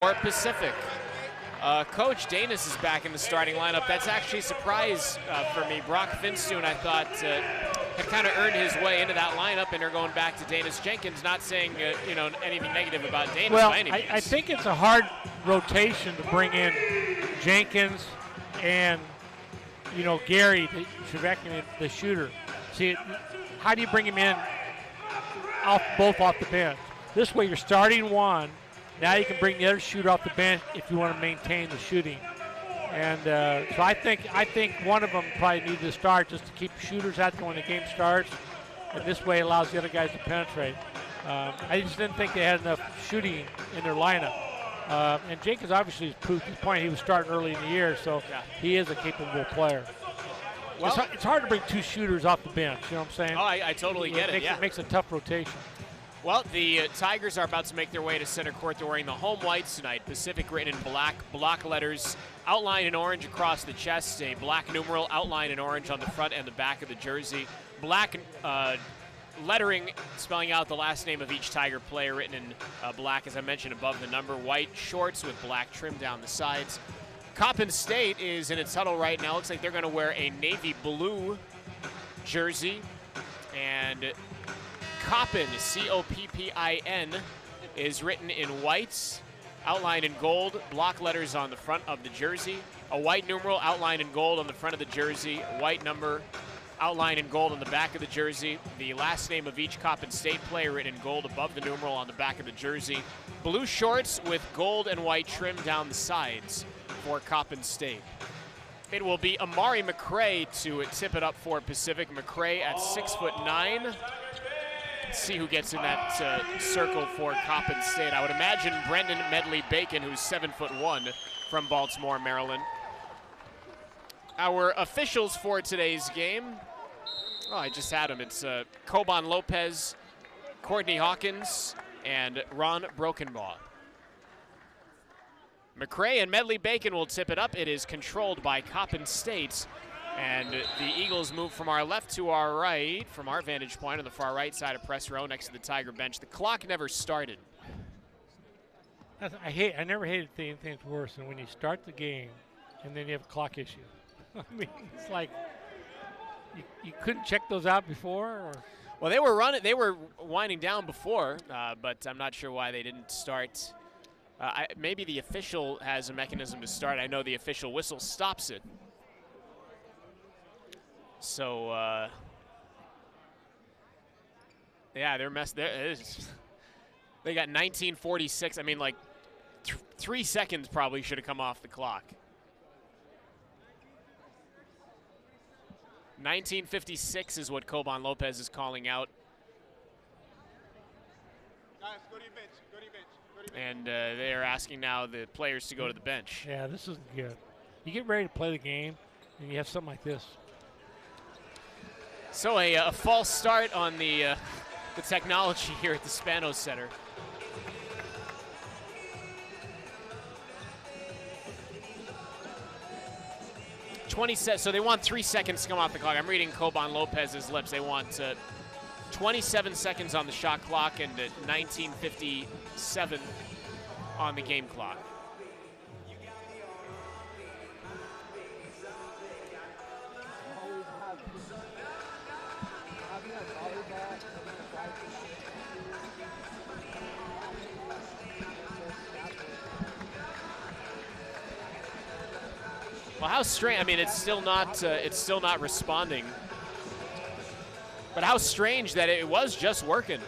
for Pacific. Coach Danis is back in the starting lineup. That's actually a surprise for me. Brock Finstoon, I thought, had kind of earned his way into that lineup, and they're going back to Danis Jenkins. Not saying anything negative about Danis by any means. I think it's a hard rotation to bring in Jenkins and Gary Trevecki, the shooter. See, how do you bring him in both off the bench? This way, you're starting one. Now you can bring the other shooter off the bench if you want to maintain the shooting. And so I think one of them probably needs to start just to keep shooters out there when the game starts. And this way allows the other guys to penetrate. I just didn't think they had enough shooting in their lineup. And Jenkins obviously has proved his point. He was starting early in the year, so he is a capable player. Well, it's hard to bring two shooters off the bench, you know what I'm saying? Oh, I totally get it, It makes a tough rotation. Well, the Tigers are about to make their way to center court. They're wearing the home whites tonight. Pacific written in black, block letters outlined in orange across the chest, a black numeral outlined in orange on the front and the back of the jersey. Black lettering spelling out the last name of each Tiger player written in black, as I mentioned, above the number. White shorts with black trim down the sides. Coppin State is in its huddle right now. Looks like they're going to wear a navy blue jersey. And Coppin, C-O-P-P-I-N, is written in whites, outlined in gold, block letters on the front of the jersey. A white numeral outlined in gold on the front of the jersey. A white number outlined in gold on the back of the jersey. The last name of each Coppin State player written in gold above the numeral on the back of the jersey. Blue shorts with gold and white trim down the sides for Coppin State. It will be Amari McCray to tip it up for Pacific. McCray at 6'9". See who gets in that circle for Coppin State. I would imagine Brendan Medley-Bacon, who's 7'1" from Baltimore, Maryland. Our officials for today's game, I just had them. It's Coban Lopez, Courtney Hawkins, and Ron Brokenbaugh. McCray and Medley-Bacon will tip it up. It is controlled by Coppin State. And the Eagles move from our left to our right, from our vantage point on the far right side of press row next to the Tiger bench. The clock never started. I never hated anything worse than when you start the game and then you have a clock issue. I mean, it's like you couldn't check those out before? Or? Well, they were winding down before, but I'm not sure why they didn't start. Maybe the official has a mechanism to start. I know the official whistle stops it. So, yeah, they're messed. They got 19:46. I mean, like 3 seconds probably should have come off the clock. 19:56 is what Coban Lopez is calling out. Guys, go to your bench. Go to your bench. Go to your bench. And they are asking now the players to go to the bench. Yeah, this isn't good. You get ready to play the game, and you have something like this. So a false start on the technology here at the Spanos Center. So they want 3 seconds to come off the clock. I'm reading Coban Lopez's lips. They want 27 seconds on the shot clock and 19:57 on the game clock. Well, how strange! I mean, it's still not responding. But how strange that it was just working.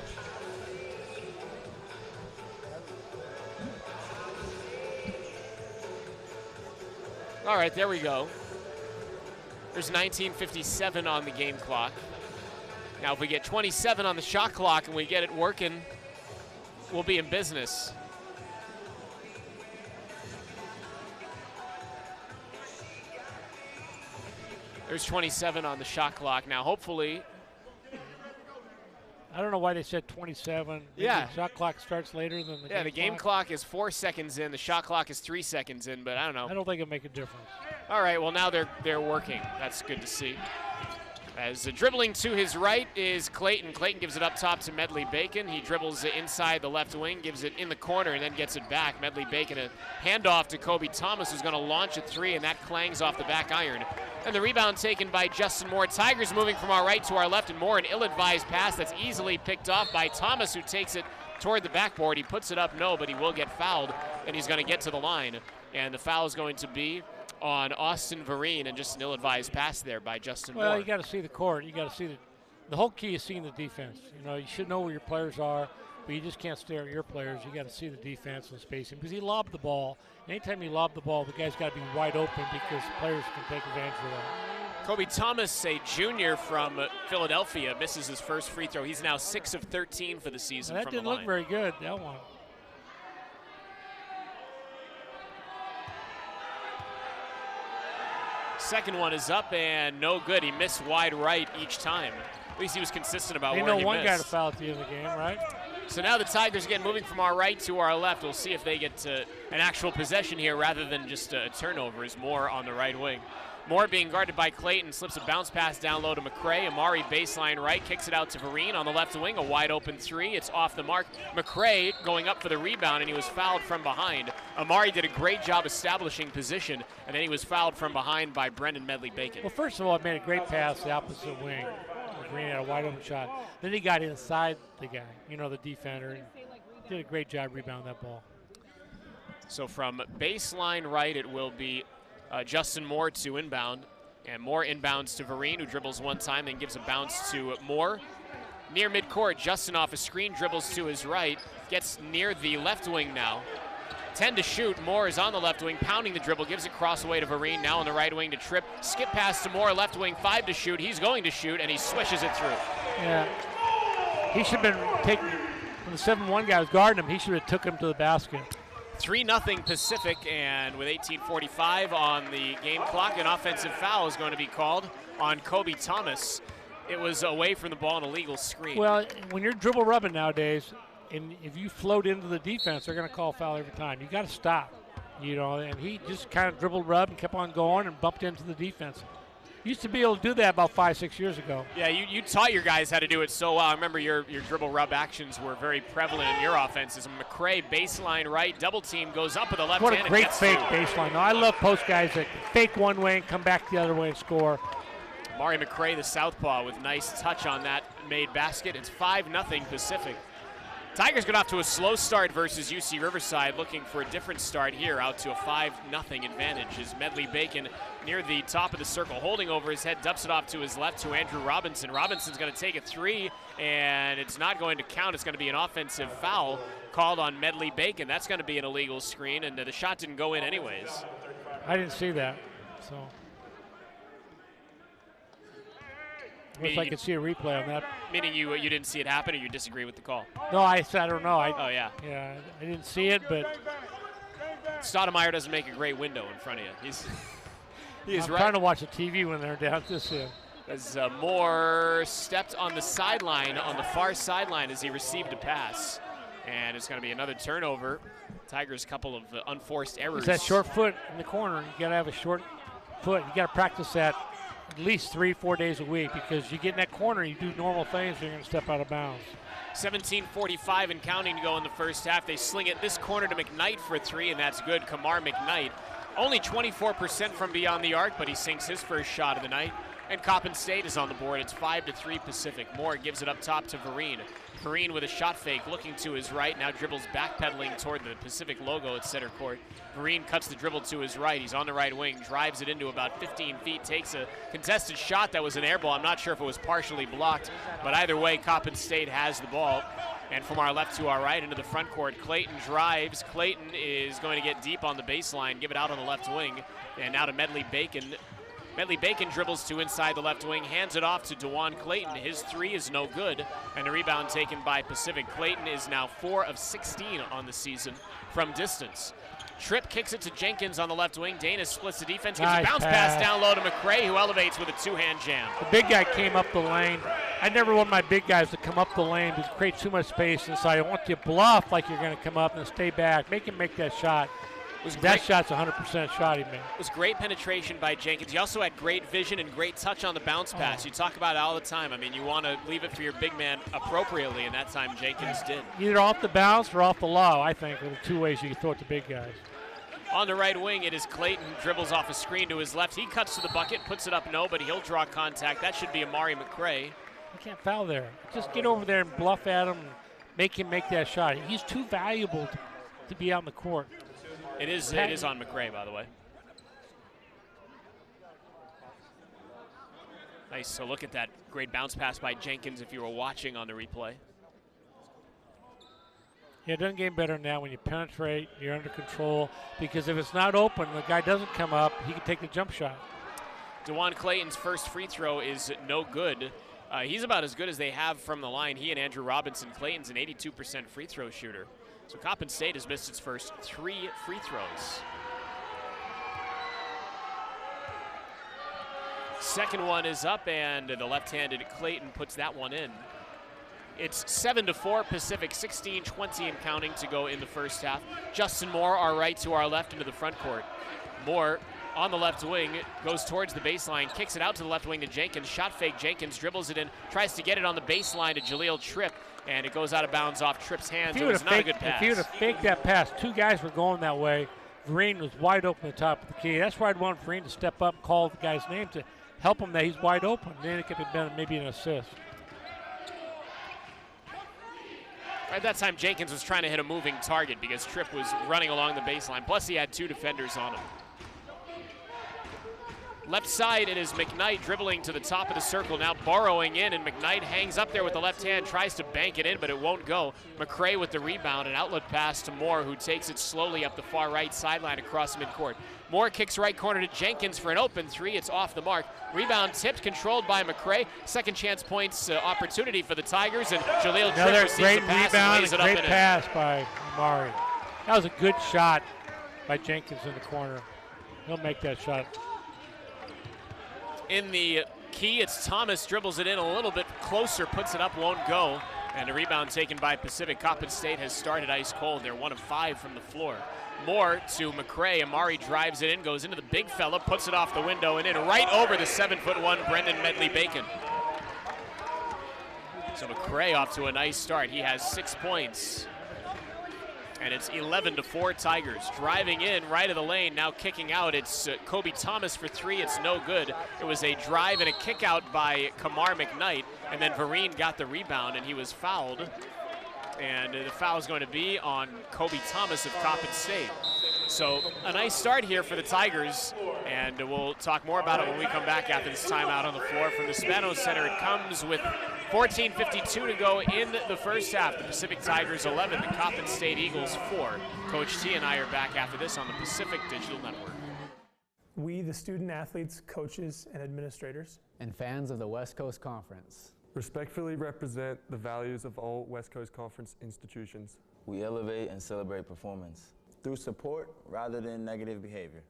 All right, there we go. There's 19:57 on the game clock. Now, if we get 27 on the shot clock and we get it working, we'll be in business. There's 27 on the shot clock. Now, hopefully. I don't know why they said 27. Maybe yeah. The shot clock starts later than the game clock. Yeah, the game clock is 4 seconds in. The shot clock is 3 seconds in, but I don't know. I don't think it'll make a difference. All right, well, now they're working. That's good to see. As dribbling to his right is Clayton. Clayton gives it up top to Medley Bacon. He dribbles inside the left wing, gives it in the corner, and then gets it back. Medley Bacon, a handoff to Kobe Thomas, who's going to launch a three, and that clangs off the back iron. And the rebound taken by Justin Moore. Tigers moving from our right to our left, and Moore, an ill-advised pass that's easily picked off by Thomas, who takes it toward the backboard. He puts it up, no, but he will get fouled, and he's going to get to the line. And the foul is going to be on Austin Vereen, and just an ill-advised pass there by Justin Moore. Well, you got to see the court. You got to see the whole key is seeing the defense. You know, you should know where your players are, but you just can't stare at your players. You got to see the defense and spacing, because he lobbed the ball. Anytime you lob the ball, the guy's got to be wide open, because players can take advantage of that. Kobe Thomas, a junior from Philadelphia, misses his first free throw. He's now 6 of 13 for the season. That didn't look very good, that one. Second one is up and no good. He missed wide right each time. At least he was consistent about where he missed. One guy to foul at the end of the game, right? So now the Tigers again moving from our right to our left. We'll see if they get to an actual possession here rather than just a turnover. Is Moore on the right wing. Moore being guarded by Clayton, slips a bounce pass down low to McCray. Amari baseline right, kicks it out to Vereen on the left wing, a wide open three. It's off the mark. McCray going up for the rebound, and he was fouled from behind. Amari did a great job establishing position, and then he was fouled from behind by Brendan Medley Bacon. Well, first of all, it made a great pass the opposite wing. Vereen had a wide open shot. Then he got inside the guy, you know, the defender, and did a great job rebounding that ball. So from baseline right, it will be Justin Moore to inbound, and Moore inbounds to Vereen, who dribbles one time, then gives a bounce to Moore. Near midcourt, Justin off a screen, dribbles to his right, gets near the left wing now. 10 to shoot, Moore is on the left wing, pounding the dribble, gives it cross away to Vereen, now on the right wing to Tripp. Skip pass to Moore, left wing, 5 to shoot, he's going to shoot, and he swishes it through. Yeah, he should have been taking, when the 7-1 guy was guarding him, he should have took him to the basket. 3-0 Pacific, and with 18:45 on the game clock, an offensive foul is going to be called on Kobe Thomas. It was away from the ball, an illegal screen. Well, when you're dribble rubbing nowadays, and if you float into the defense, they're going to call foul every time. You got to stop, you know. And he just kind of dribbled rub and kept on going and bumped into the defense. Used to be able to do that about 5-6 years ago. Yeah, you taught your guys how to do it so well. I remember your dribble rub actions were very prevalent in your offenses. McCray baseline right, double team goes up with the left hand. What a great fake baseline. No, I love post guys that fake one way and come back the other way and score. Mari McCray, the southpaw, with nice touch on that made basket. It's 5-0 Pacific. Tigers got off to a slow start versus UC Riverside, looking for a different start here, out to a 5-0 advantage as Medley Bacon near the top of the circle, holding over his head, dumps it off to his left to Andrew Robinson. Robinson's going to take a three, and it's not going to count. It's going to be an offensive foul called on Medley Bacon. That's going to be an illegal screen, and the shot didn't go in anyways. I didn't see that, so. Looks like I could see a replay on that. Meaning you didn't see it happen, or you disagree with the call? No, I don't know. Oh, yeah. Yeah, I didn't see it, but. Stoudemire doesn't make a great window in front of you. He's trying to watch the TV when they're down this end. As Moore stepped on the sideline, on the far sideline, as he received a pass. And it's going to be another turnover. Tigers, a couple of unforced errors. It's that short foot in the corner. You got to have a short foot. You got to practice that at least 3-4 days a week, because you get in that corner, you do normal things, you're going to step out of bounds. 17:45 and counting to go in the first half. They sling it this corner to McKnight for a three, and that's good. Kamar McKnight, only 24% from beyond the arc, but he sinks his first shot of the night. And Coppin State is on the board. It's 5-3 Pacific. Moore gives it up top to Vereen. Vereen with a shot fake, looking to his right, now dribbles backpedaling toward the Pacific logo at center court. Vereen cuts the dribble to his right. He's on the right wing, drives it into about 15 feet, takes a contested shot that was an air ball. I'm not sure if it was partially blocked, but either way, Coppin State has the ball. And from our left to our right into the front court, Clayton drives. Clayton is going to get deep on the baseline, give it out on the left wing, and now to Medley Bacon. Medley Bacon dribbles to inside the left wing, hands it off to DeJuan Clayton. His three is no good, and a rebound taken by Pacific. Clayton is now 4 of 16 on the season from distance. Tripp kicks it to Jenkins on the left wing. Dana splits the defense, gives a bounce pass down low to McCray, who elevates with a two-hand jam. The big guy came up the lane. I never want my big guys to come up the lane because it creates too much space inside. I want you to bluff like you're going to come up and stay back. Make him make that shot. That shot's 100% shot he made. It was great penetration by Jenkins. He also had great vision and great touch on the bounce pass. You talk about it all the time. I mean, you want to leave it for your big man appropriately, and that time Jenkins did. Either off the bounce or off the low, I think, are the two ways you can throw it to big guys. On the right wing, it is Clayton, dribbles off a screen to his left. He cuts to the bucket, puts it up, no, but he'll draw contact. That should be Amari McCray. You can't foul there. Just get over there and bluff at him and make him make that shot. He's too valuable to be out on the court. It is on McCray, by the way. Nice, so look at that great bounce pass by Jenkins if you were watching on the replay. Yeah, it doesn't get better now when you penetrate, you're under control, because if it's not open, the guy doesn't come up, he can take the jump shot. DeJuan Clayton's first free throw is no good. He's about as good as they have from the line. He and Andrew Robinson. Clayton's an 82% free throw shooter. So Coppin State has missed its first 3 free throws. Second one is up, and the left-handed Clayton puts that one in. It's 7-4 Pacific, 16-20 and counting to go in the first half. Justin Moore, our right to our left into the front court. Moore on the left wing, goes towards the baseline, kicks it out to the left wing to Jenkins. Shot fake, Jenkins dribbles it in, tries to get it on the baseline to Jahlil Tripp, and it goes out of bounds off Tripp's hands. It was not a good pass. If he would have faked that pass, 2 guys were going that way. Vereen was wide open at the top of the key. That's why I'd want Vereen to step up and call the guy's name to help him that he's wide open. Then it could have been maybe an assist. At that time, Jenkins was trying to hit a moving target because Tripp was running along the baseline. Plus, he had 2 defenders on him. Left side, it is McKnight dribbling to the top of the circle, now borrowing in, and McKnight hangs up there with the left hand, tries to bank it in, but it won't go. McCray with the rebound, an outlet pass to Moore, who takes it slowly up the far right sideline across midcourt. Moore kicks right corner to Jenkins for an open 3. It's off the mark. Rebound tipped, controlled by McCray. Second chance points opportunity for the Tigers, and Jahlil Tripp receives the pass and lays it up and in. Great pass by Amari. That was a good shot by Jenkins in the corner. He'll make that shot. In the key, it's Thomas, dribbles it in a little bit closer, puts it up, won't go. And a rebound taken by Pacific. Coppin State has started ice cold. They're 1 of 5 from the floor. Moore to McCray. Amari drives it in, goes into the big fella, puts it off the window and in right over the 7'1" Brendan Medley-Bacon. So McCray off to a nice start. He has 6 points. And it's 11-4 Tigers. Driving in right of the lane, now kicking out. It's Kobe Thomas for 3. It's no good. It was a drive and a kick out by Kamar McKnight, and then Vereen got the rebound, and he was fouled. And the foul is going to be on Kobe Thomas of Coppin State. So a nice start here for the Tigers, and we'll talk more about it when we come back after this timeout on the floor from the Spanos Center. It comes with 14:52 to go in the first half. The Pacific Tigers 11, the Coppin State Eagles 4. Coach T and I are back after this on the Pacific Digital Network. We, the student athletes, coaches, and administrators, and fans of the West Coast Conference, respectfully represent the values of all West Coast Conference institutions. We elevate and celebrate performance through support rather than negative behavior.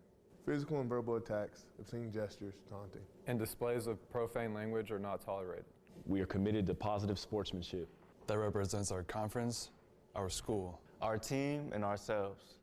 Physical and verbal attacks, obscene gestures, taunting, and displays of profane language are not tolerated. We are committed to positive sportsmanship that represents our conference, our school, our team, and ourselves.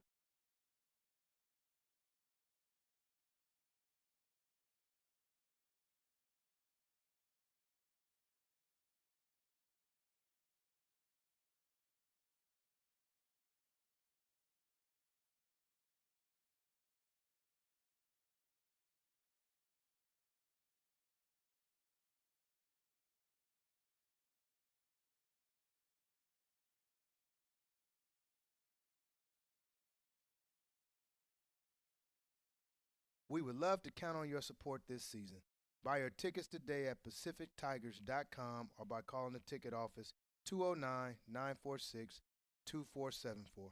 We would love to count on your support this season. Buy your tickets today at PacificTigers.com or by calling the ticket office 209-946-2474.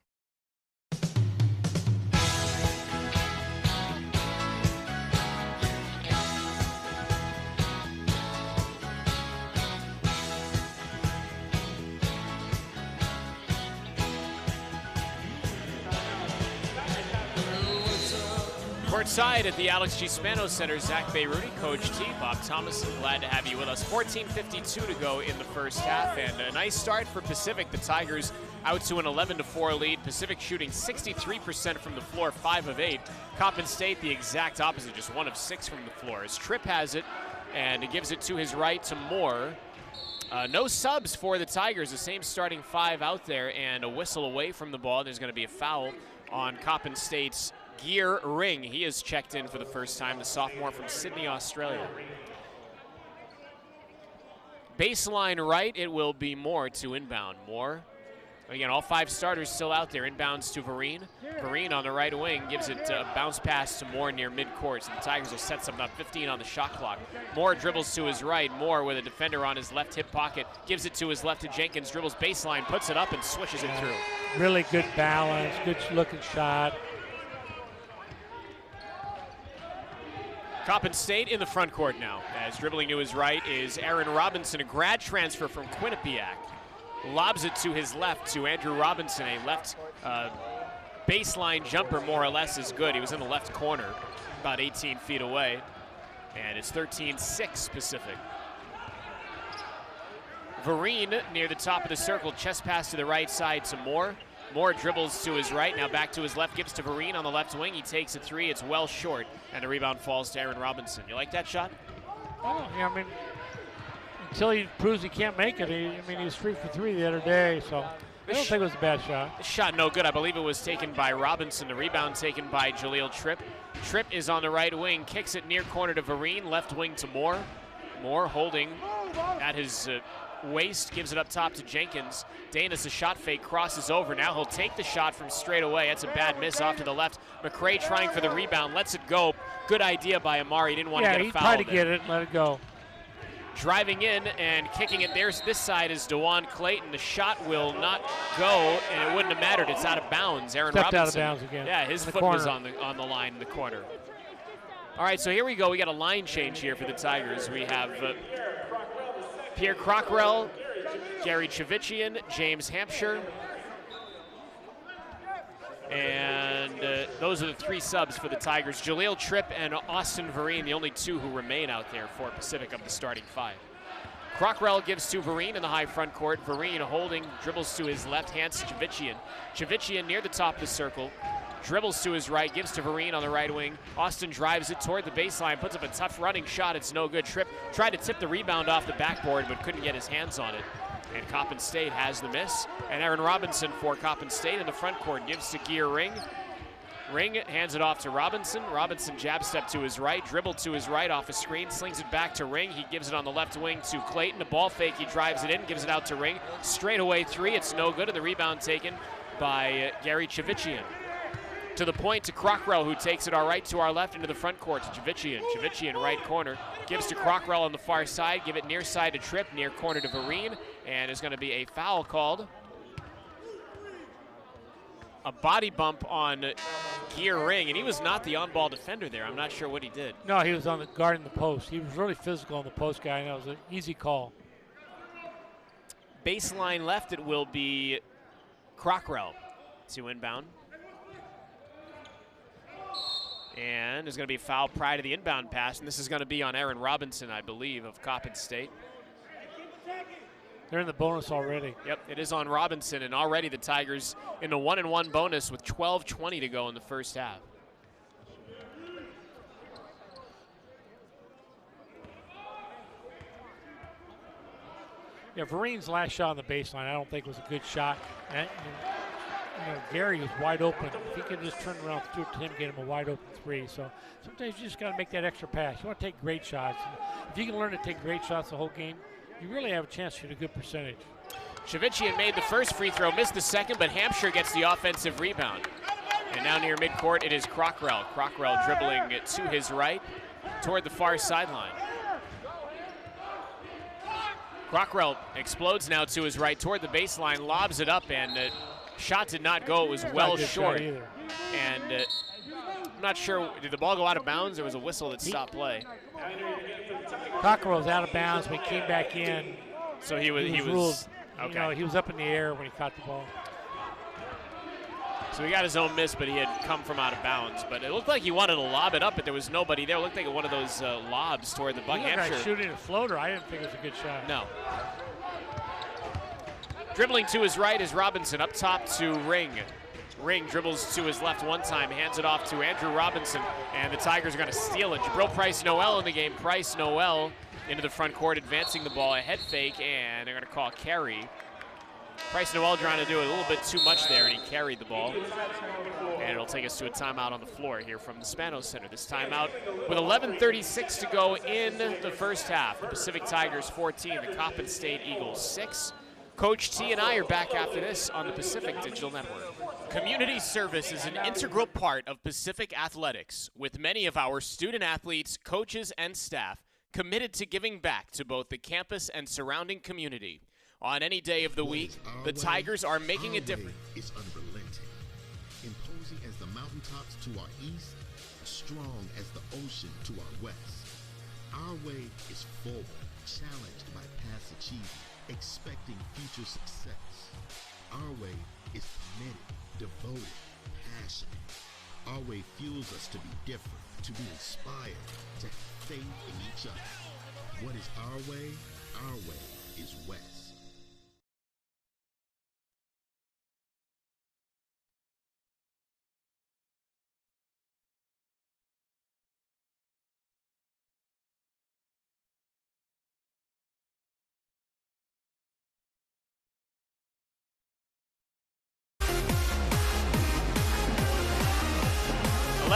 Courtside at the Alex G. Spanos Center, Zach Beyroudi, Coach T, Bob Thomason, glad to have you with us. 14:52 to go in the first half, and a nice start for Pacific. The Tigers out to an 11-4 lead. Pacific shooting 63% from the floor, 5 of 8. Coppin State the exact opposite, just 1 of 6 from the floor. As Tripp has it, and he gives it to his right to Moore. No subs for the Tigers, the same starting 5 out there, and a whistle away from the ball. There's going to be a foul on Coppin State's Gear Ring. He is checked in for the first time, the sophomore from Sydney, Australia. Baseline right, it will be Moore to inbound. Moore, again, all 5 starters still out there. Inbounds to Vereen. Vereen on the right wing gives it a bounce pass to Moore near midcourt. So the Tigers will set something up, 15 on the shot clock. Moore dribbles to his right. Moore with a defender on his left hip pocket. Gives it to his left to Jenkins. Dribbles baseline, puts it up and swishes it through. Really good balance, good looking shot. Coppin State in the front court now. As dribbling to his right is Aaron Robinson, a grad transfer from Quinnipiac. Lobs it to his left to Andrew Robinson, a left baseline jumper more or less is good. He was in the left corner, about 18 feet away. And it's 13-6 Pacific. Vereen near the top of the circle, chest pass to the right side to Moore. Moore dribbles to his right, now back to his left, gives to Vereen on the left wing. He takes a 3, it's well short, and the rebound falls to Aaron Robinson. You like that shot? Oh, yeah, I mean, until he proves he can't make it. He was 3 for 3 the other day, so I don't think it was a bad shot. This shot no good. I believe it was taken by Robinson. The rebound taken by Jahlil Tripp. Tripp is on the right wing, kicks it near corner to Vereen, left wing to Moore. Moore holding at his waist, gives it up top to Jenkins. Danis, a shot fake, crosses over. Now he'll take the shot from straight away. That's a bad miss off to the left. McRae trying for the rebound, lets it go. Good idea by Amari. Didn't want to get a foul. Yeah, he tried to get it, let it go. Driving in and kicking it there. This side is DeJuan Clayton. The shot will not go, and it wouldn't have mattered. It's out of bounds. Aaron Stepped Robinson. out of bounds again. Yeah, his foot was on the line in the corner. All right, so here we go. We got a line change here for the Tigers. We have Pierre Crockrell, Gary Chivichian, James Hampshire. And those are the 3 subs for the Tigers. Jahlil Tripp and Austin Vereen, the only 2 who remain out there for Pacific of the starting 5. Crockrell gives to Vereen in the high front court. Vereen holding, dribbles to his left, hands to Chivichian. Chivichian near the top of the circle. Dribbles to his right, gives to Vereen on the right wing. Austin drives it toward the baseline, puts up a tough running shot. It's no good. Tripp tried to tip the rebound off the backboard, but couldn't get his hands on it. And Coppin State has the miss. And Aaron Robinson for Coppin State in the front court gives to Gear Ring. Ring hands it off to Robinson. Robinson jab step to his right, dribble to his right off a screen, slings it back to Ring. He gives it on the left wing to Clayton. A ball fake, he drives it in, gives it out to Ring. Straight away 3, it's no good, and the rebound taken by Gary Chivichian. To the point to Crockrell, who takes it our right to our left into the front court to Chivichian. Chivichian right corner, gives to Crockrell on the far side, give it near side to Tripp, near corner to Vereen, and there's going to be a foul called. A body bump on Gear Ring, and he was not the on-ball defender there. I'm not sure what he did. No, he was on the guarding the post. He was really physical on the post guy, and that was an easy call. Baseline left, it will be Crockrell to inbound. And there's going to be a foul prior to the inbound pass, and this is going to be on Aaron Robinson, I believe, of Coppin State. They're in the bonus already. Yep, it is on Robinson, and already the Tigers in the 1-and-1 bonus with 12:20 to go in the first half. Yeah, Vereen's last shot on the baseline I don't think was a good shot. And, Gary was wide open. If he could just turn around through to him, get him a wide open 3. So sometimes you just got to make that extra pass. You want to take great shots. And if you can learn to take great shots the whole game, you really have a chance to shoot a good percentage. Chivichian made the first free throw, missed the second, but Hampshire gets the offensive rebound. And now near midcourt, it is Crockrell. Crockrell dribbling it to his right toward the far sideline. Crockrell explodes now to his right toward the baseline, lobs it up, and shot did not go. It was well short. And I'm not sure, did the ball go out of bounds? There was a whistle that stopped play. Cockrell was out of bounds when he came back in. So he was okay. He was up in the air when he caught the ball. So he got his own miss, but he had come from out of bounds. But it looked like he wanted to lob it up, but there was nobody there. It looked like one of those lobs toward the Buck Hampshire. Shooting a floater, I didn't think it was a good shot. No. Dribbling to his right is Robinson, up top to Ring. Ring dribbles to his left one time, hands it off to Andrew Robinson, and the Tigers are going to steal it. Jabril Price-Noel in the game. Price-Noel into the front court, advancing the ball, a head fake, and they're going to call carry. Price-Noel trying to do a little bit too much there, and he carried the ball. And it'll take us to a timeout on the floor here from the Spanos Center. This timeout with 11:36 to go in the first half. The Pacific Tigers 14, the Coppin State Eagles 6. Coach T and I are back after this on the Pacific Digital Network. Community service is an integral part of Pacific athletics, with many of our student athletes, coaches, and staff committed to giving back to both the campus and surrounding community. On any day of the week, the Tigers are making a difference. It's unrelenting, imposing as the mountaintops to our east, strong as the ocean to our west. Our way is forward, challenged by past achievement, expecting future success. Our way is committed, devoted, passionate. Our way fuels us to be different, to be inspired, to have faith in each other. What is our way? Our way is West.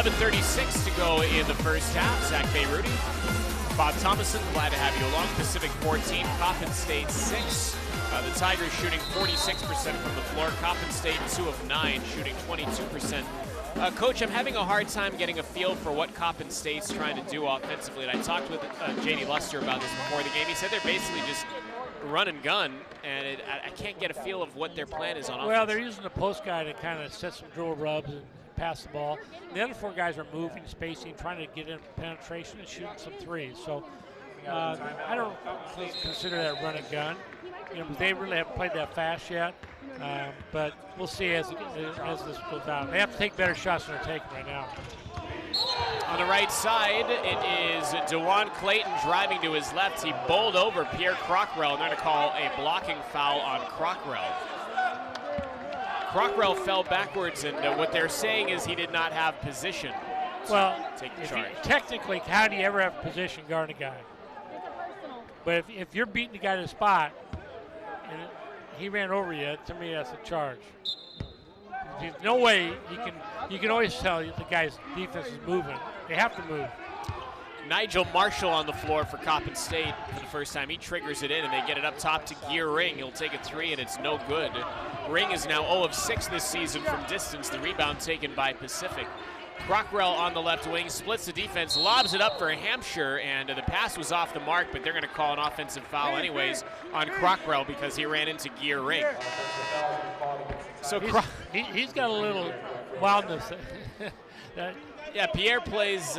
.36 to go in the first half. Zach Bayruti, Bob Thomason, glad to have you along. Pacific 14, Coppin State 6. The Tigers shooting 46% from the floor. Coppin State 2 of 9, shooting 22%. Coach, I'm having a hard time getting a feel for what Coppin State's trying to do offensively. And I talked with J.D. Luster about this before the game. He said they're basically just run and gun, and I can't get a feel of what their plan is on offense. Well, they're using the post guy to kind of set some dribble rubs and pass the ball. The other four guys are moving, spacing, trying to get in penetration and shooting some threes. So I don't consider that run and gun. You know, they really haven't played that fast yet, but we'll see as this goes down. They have to take better shots than they're taking right now. On the right side, it is DeJuan Clayton driving to his left. He bowled over Pierre Crockrell, and they're going to call a blocking foul on Crockrell. Crockrell fell backwards, and what they're saying is he did not have position to take the charge. Technically, how do you ever have position guarding a guy? But if you're beating the guy to the spot, and he ran over you, to me that's a charge. There's no way you can always tell the guy's defense is moving. They have to move. Nigel Marshall on the floor for Coppin State for the first time. He triggers it in, and they get it up top to Gear Ring. He'll take a three, and it's no good. Ring is now 0 of 6 this season from distance. The rebound taken by Pacific. Crockrell on the left wing, splits the defense, lobs it up for Hampshire, and the pass was off the mark, but they're going to call an offensive foul anyways on Crockrell because he ran into Gear Ring. So he's got a little wildness. Yeah, Pierre plays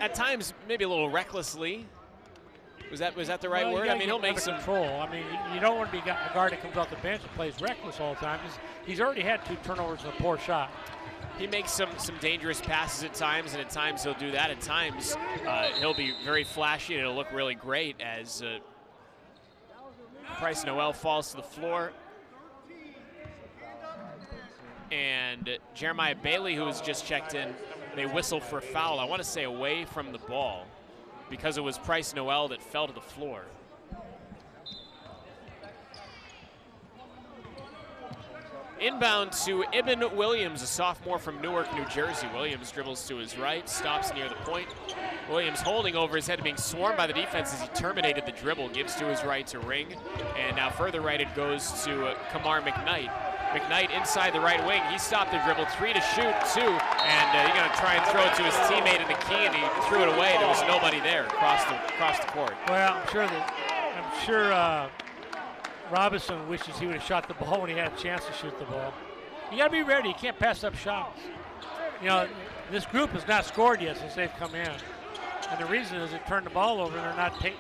at times maybe a little recklessly. Was that the right word? I mean, he'll make some control. I mean, you don't want to be a guard that comes off the bench and plays reckless all the time. He's already had 2 turnovers and a poor shot. He makes some dangerous passes at times, and at times he'll do that. At times he'll be very flashy, and it'll look really great as Price-Noel falls to the floor. And Jeremiah Bailey, who has just checked in, they whistle for a foul. I want to say away from the ball because it was Price-Noel that fell to the floor. Inbound to Ibn Williams, a sophomore from Newark, New Jersey. Williams dribbles to his right, stops near the point. Williams holding over his head, being swarmed by the defense as he terminated the dribble, gives to his right to Ring. And now further right it goes to Kamar McKnight. McKnight inside the right wing. He stopped the dribble, 3 to shoot, 2. And he's going to try and throw it to his teammate in the key, and he threw it away. There was nobody there across the court. Well, I'm sure Robinson wishes he would have shot the ball when he had a chance to shoot the ball. You got to be ready. You can't pass up shots. You know, this group has not scored yet since they've come in. And the reason is they turned the ball over and they're not taking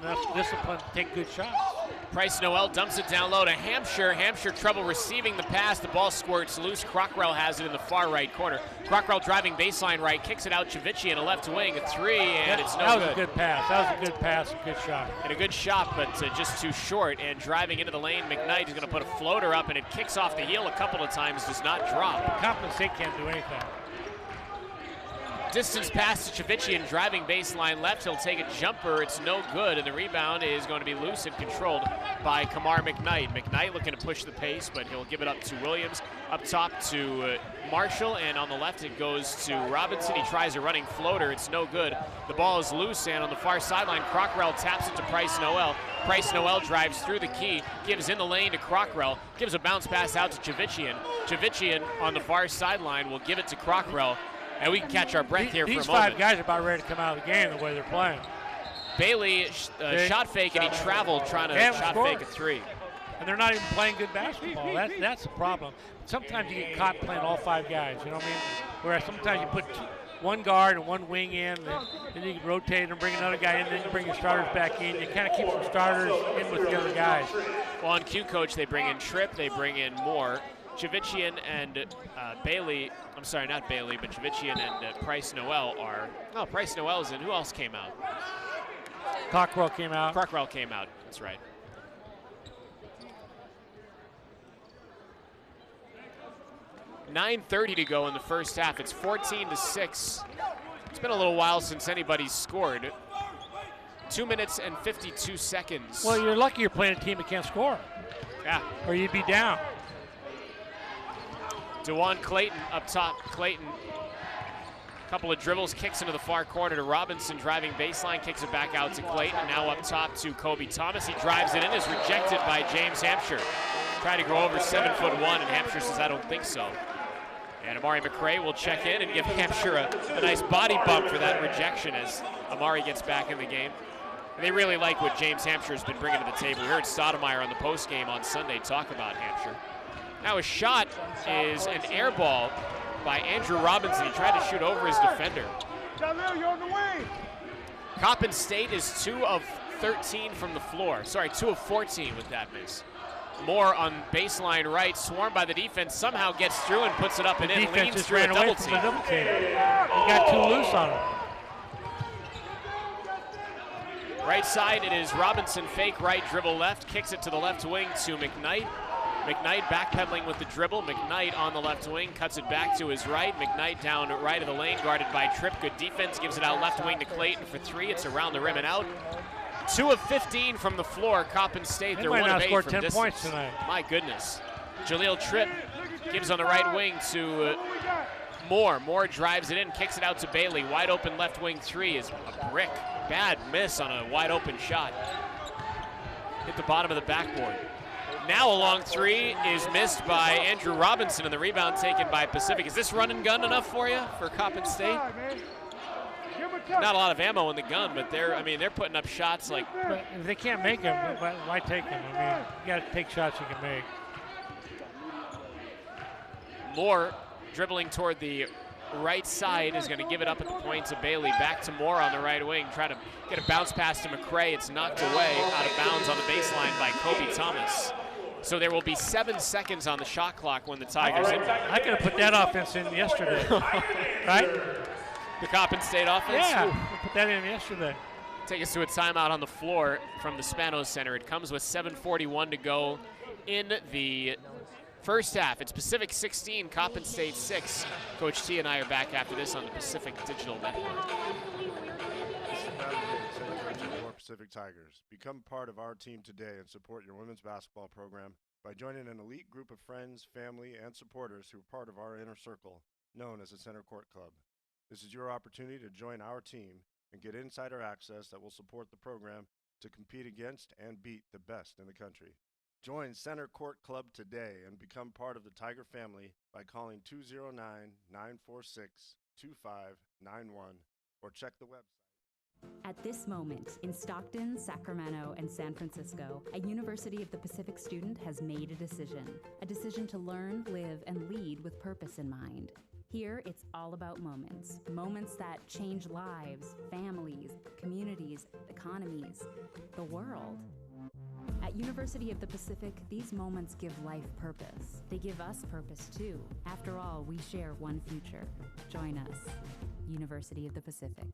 enough discipline to take good shots. Price Noel dumps it down low to Hampshire. Hampshire trouble receiving the pass. The ball squirts loose. Crockrell has it in the far right corner. Crockrell driving baseline right, kicks it out. Chavici in a left wing, a three, and it's no good. That was a good pass. That was a good pass, a good shot. And a good shot, but just too short. And driving into the lane, McKnight is going to put a floater up, and it kicks off the heel a couple of times, does not drop. Coppin State can't do anything. Distance pass to Chavichian, driving baseline left. He'll take a jumper. It's no good, and the rebound is going to be loose and controlled by Kamar McKnight. McKnight looking to push the pace, but he'll give it up to Williams. Up top to Marshall, and on the left it goes to Robinson. He tries a running floater. It's no good. The ball is loose, and on the far sideline, Crockrell taps it to Price Noel. Price Noel drives through the key, gives in the lane to Crockrell, gives a bounce pass out to Chavichian. Chavichian on the far sideline will give it to Crockrell. And we can catch our breath here for a moment. These 5 guys are about ready to come out of the game the way they're playing. Bailey shot fake, and he traveled trying to shot fake a 3. And they're not even playing good basketball. That's the problem. Sometimes you get caught playing all 5 guys, you know what I mean? Whereas sometimes you put 1 guard and 1 wing in, and then you can rotate and bring another guy in, then you bring your starters back in. You kind of keep some starters in with the other guys. Well, on Q Coach, they bring in Tripp, they bring in Moore. Chavichian and Bailey, I'm sorry, not Bailey, but Chavichian and Price Noel are, oh, Price Noel's in. Who else came out? Cockrell came out. Crockrell came out, that's right. .9:30 to go in the first half. It's 14-6. It's been a little while since anybody's scored. 2 minutes and 52 seconds. Well, you're lucky you're playing a team that can't score. Yeah. Or you'd be down. DeJuan Clayton up top. Clayton, couple of dribbles, kicks into the far corner to Robinson, driving baseline, kicks it back out to Clayton. Now up top to Kobe Thomas. He drives it in, is rejected by James Hampshire. Tried to go over 7'1", and Hampshire says, I don't think so. And Amari McRae will check in and give Hampshire a nice body bump for that rejection as Amari gets back in the game. And they really like what James Hampshire has been bringing to the table. We heard Stoudemire on the post game on Sunday talk about Hampshire. Now his shot is an air ball by Andrew Robinson. He tried to shoot over his defender. Jahlil, you're on the way. Coppin State is 2 of 13 from the floor. Sorry, 2 of 14 with that miss. Moore on baseline right, swarmed by the defense, somehow gets through and puts it up and in, leans through a double team. He got too loose on him. Right side, it is Robinson, fake right, dribble left, kicks it to the left wing to McKnight. McKnight backpedaling with the dribble. McKnight on the left wing, cuts it back to his right. McKnight down right of the lane, guarded by Tripp. Good defense, gives it out left wing to Clayton for 3. It's around the rim and out. 2 of 15 from the floor. Coppin State, they're 1 of 8 from 10 distance. points tonight. My goodness. Jahlil Tripp gives on the right wing to Moore. Moore drives it in, kicks it out to Bailey. Wide open left wing 3 is a brick. Bad miss on a wide open shot. Hit the bottom of the backboard. Now a long 3 is missed by Andrew Robinson, and the rebound taken by Pacific. Is this run and gun enough for you for Coppin State? Not a lot of ammo in the gun, but they're putting up shots like. But if they can't make them, why take them? I mean, you got to take shots you can make. Moore dribbling toward the right side is going to give it up at the point to Bailey. Back to Moore on the right wing, trying to get a bounce pass to McRae. It's knocked away out of bounds on the baseline by Kobe Thomas. So there will be 7 seconds on the shot clock when the Tigers enter. I could have put that offense in yesterday, right? The Coppin State offense? Yeah, I put that in yesterday. Take us to a timeout on the floor from the Spanos Center. It comes with 7:41 to go in the first half. It's Pacific 16, Coppin State 6. Coach T and I are back after this on the Pacific Digital Network. This is Matt Higgins, head coach of the Pacific Tigers. Become part of our team today and support your women's basketball program by joining an elite group of friends, family, and supporters who are part of our inner circle, known as the Center Court Club. This is your opportunity to join our team and get insider access that will support the program to compete against and beat the best in the country. Join Center Court Club today and become part of the Tiger family by calling 209-946-2591 or check the website. At this moment, in Stockton, Sacramento, and San Francisco, a University of the Pacific student has made a decision to learn, live, and lead with purpose in mind. Here, it's all about moments that change lives, families, communities, economies, the world. At University of the Pacific, these moments give life purpose. They give us purpose too. After all, we share one future. Join us. University of the Pacific.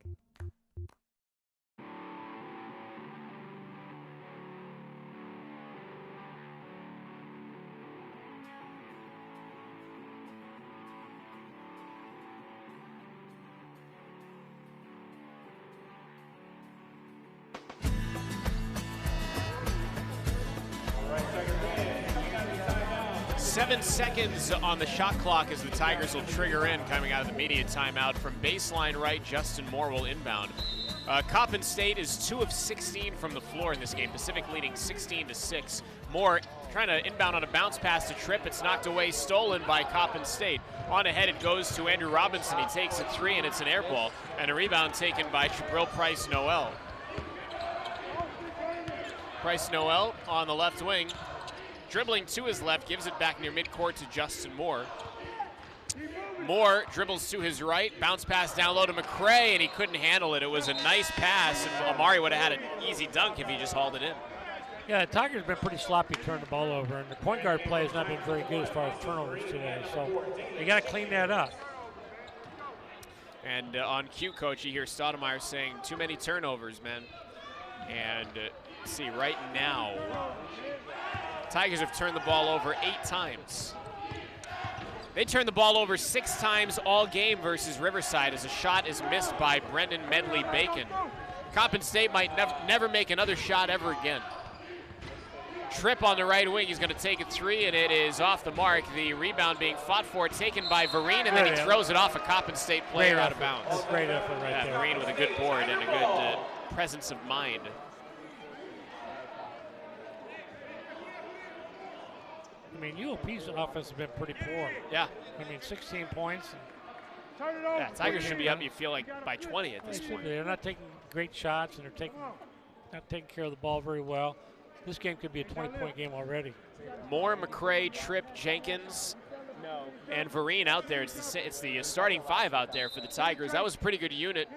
Seven seconds on the shot clock as the Tigers will trigger in, coming out of the media timeout. From baseline right, Justin Moore will inbound. Coppin State is 2 of 16 from the floor in this game. Pacific leading 16-6. Moore trying to inbound on a bounce pass to Tripp. It's knocked away, stolen by Coppin State. On ahead it goes to Andrew Robinson. He takes a 3 and it's an air ball. And a rebound taken by Jabril Price-Noel. Price-Noel on the left wing. Dribbling to his left, gives it back near midcourt to Justin Moore. Moore dribbles to his right, bounce pass down low to McCray, and he couldn't handle it. It was a nice pass, and Amari would have had an easy dunk if he just hauled it in. Yeah, the Tigers have been pretty sloppy turning the ball over, and the point guard play has not been very good as far as turnovers today, so they got to clean that up. And on cue, Coach, you hear Stoudemire saying, too many turnovers, man. And see, right now, Tigers have turned the ball over 8 times. They turned the ball over 6 times all game versus Riverside as a shot is missed by Brendan Medley-Bacon. Coppin State might never make another shot ever again. Tripp on the right wing, he's going to take a 3, and it is off the mark. The rebound being fought for, taken by Vereen, and then he throws it off a Coppin State player out of bounds. That's great effort right there. Vereen with a good board and a good presence of mind. I mean, UOP's offense has been pretty poor. Yeah. I mean, 16 points. Yeah, Tigers should be up, you feel like, by 20 at this point. They're not taking great shots, and they're not taking care of the ball very well. This game could be a 20-point game already. Moore, McCray, Tripp, Jenkins, and Vereen out there. It's the starting 5 out there for the Tigers. That was a pretty good unit.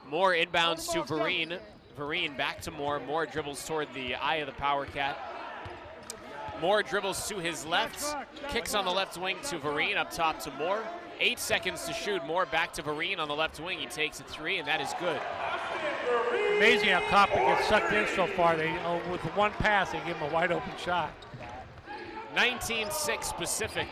Moore inbounds to Vereen. Vereen back to Moore. Moore dribbles toward the eye of the Power Cat. Moore dribbles to his left, kicks on the left wing to Vereen, up top to Moore. 8 seconds to shoot. Moore back to Vereen on the left wing. He takes a 3, and that is good. Amazing how Coppin gets sucked in so far. They, with one pass, they give him a wide open shot. 19-6 Pacific,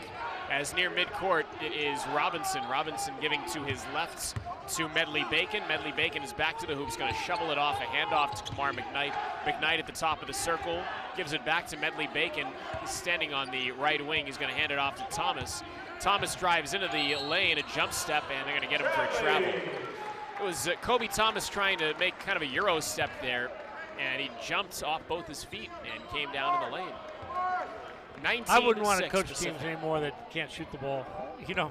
as near midcourt it is Robinson. Robinson giving to his left to Medley-Bacon. Medley-Bacon is back to the hoops, going to shovel it off, a handoff to Kamar McKnight. McKnight at the top of the circle, gives it back to Medley-Bacon. He's standing on the right wing. He's going to hand it off to Thomas. Thomas drives into the lane, a jump step, and they're going to get him for a travel. It was Kobe Thomas trying to make kind of a Euro step there, and he jumped off both his feet and came down in the lane. 19-6 I wouldn't want to coach Pacific. teams anymore that can't shoot the ball. You know,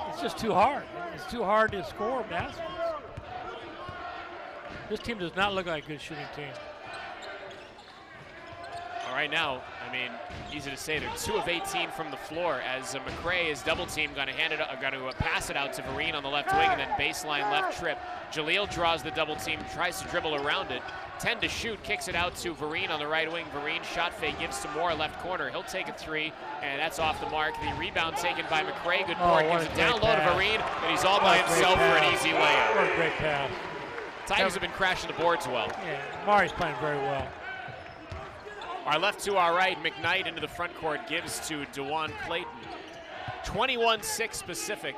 it's just too hard. It's too hard to score baskets. This team does not look like a good shooting team. All right, now, I mean, easy to say, they're 2 of 18 from the floor as McCray is double team, going to pass it out to Vereen on the left wing, and then baseline left Tripp. Jahlil draws the double team, tries to dribble around it. 10 to shoot, kicks it out to Vereen on the right wing. Vereen shot fake, gives to Moore, left corner. He'll take a 3, and that's off the mark. The rebound taken by McCray. Good board, gives it down low to Vereen, and he's all by himself for an easy layup. What a great pass. Tigers have been crashing the boards well. Yeah, Mari's playing very well. Our left to our right, McKnight into the front court, gives to DeJuan Clayton. 21-6 Pacific.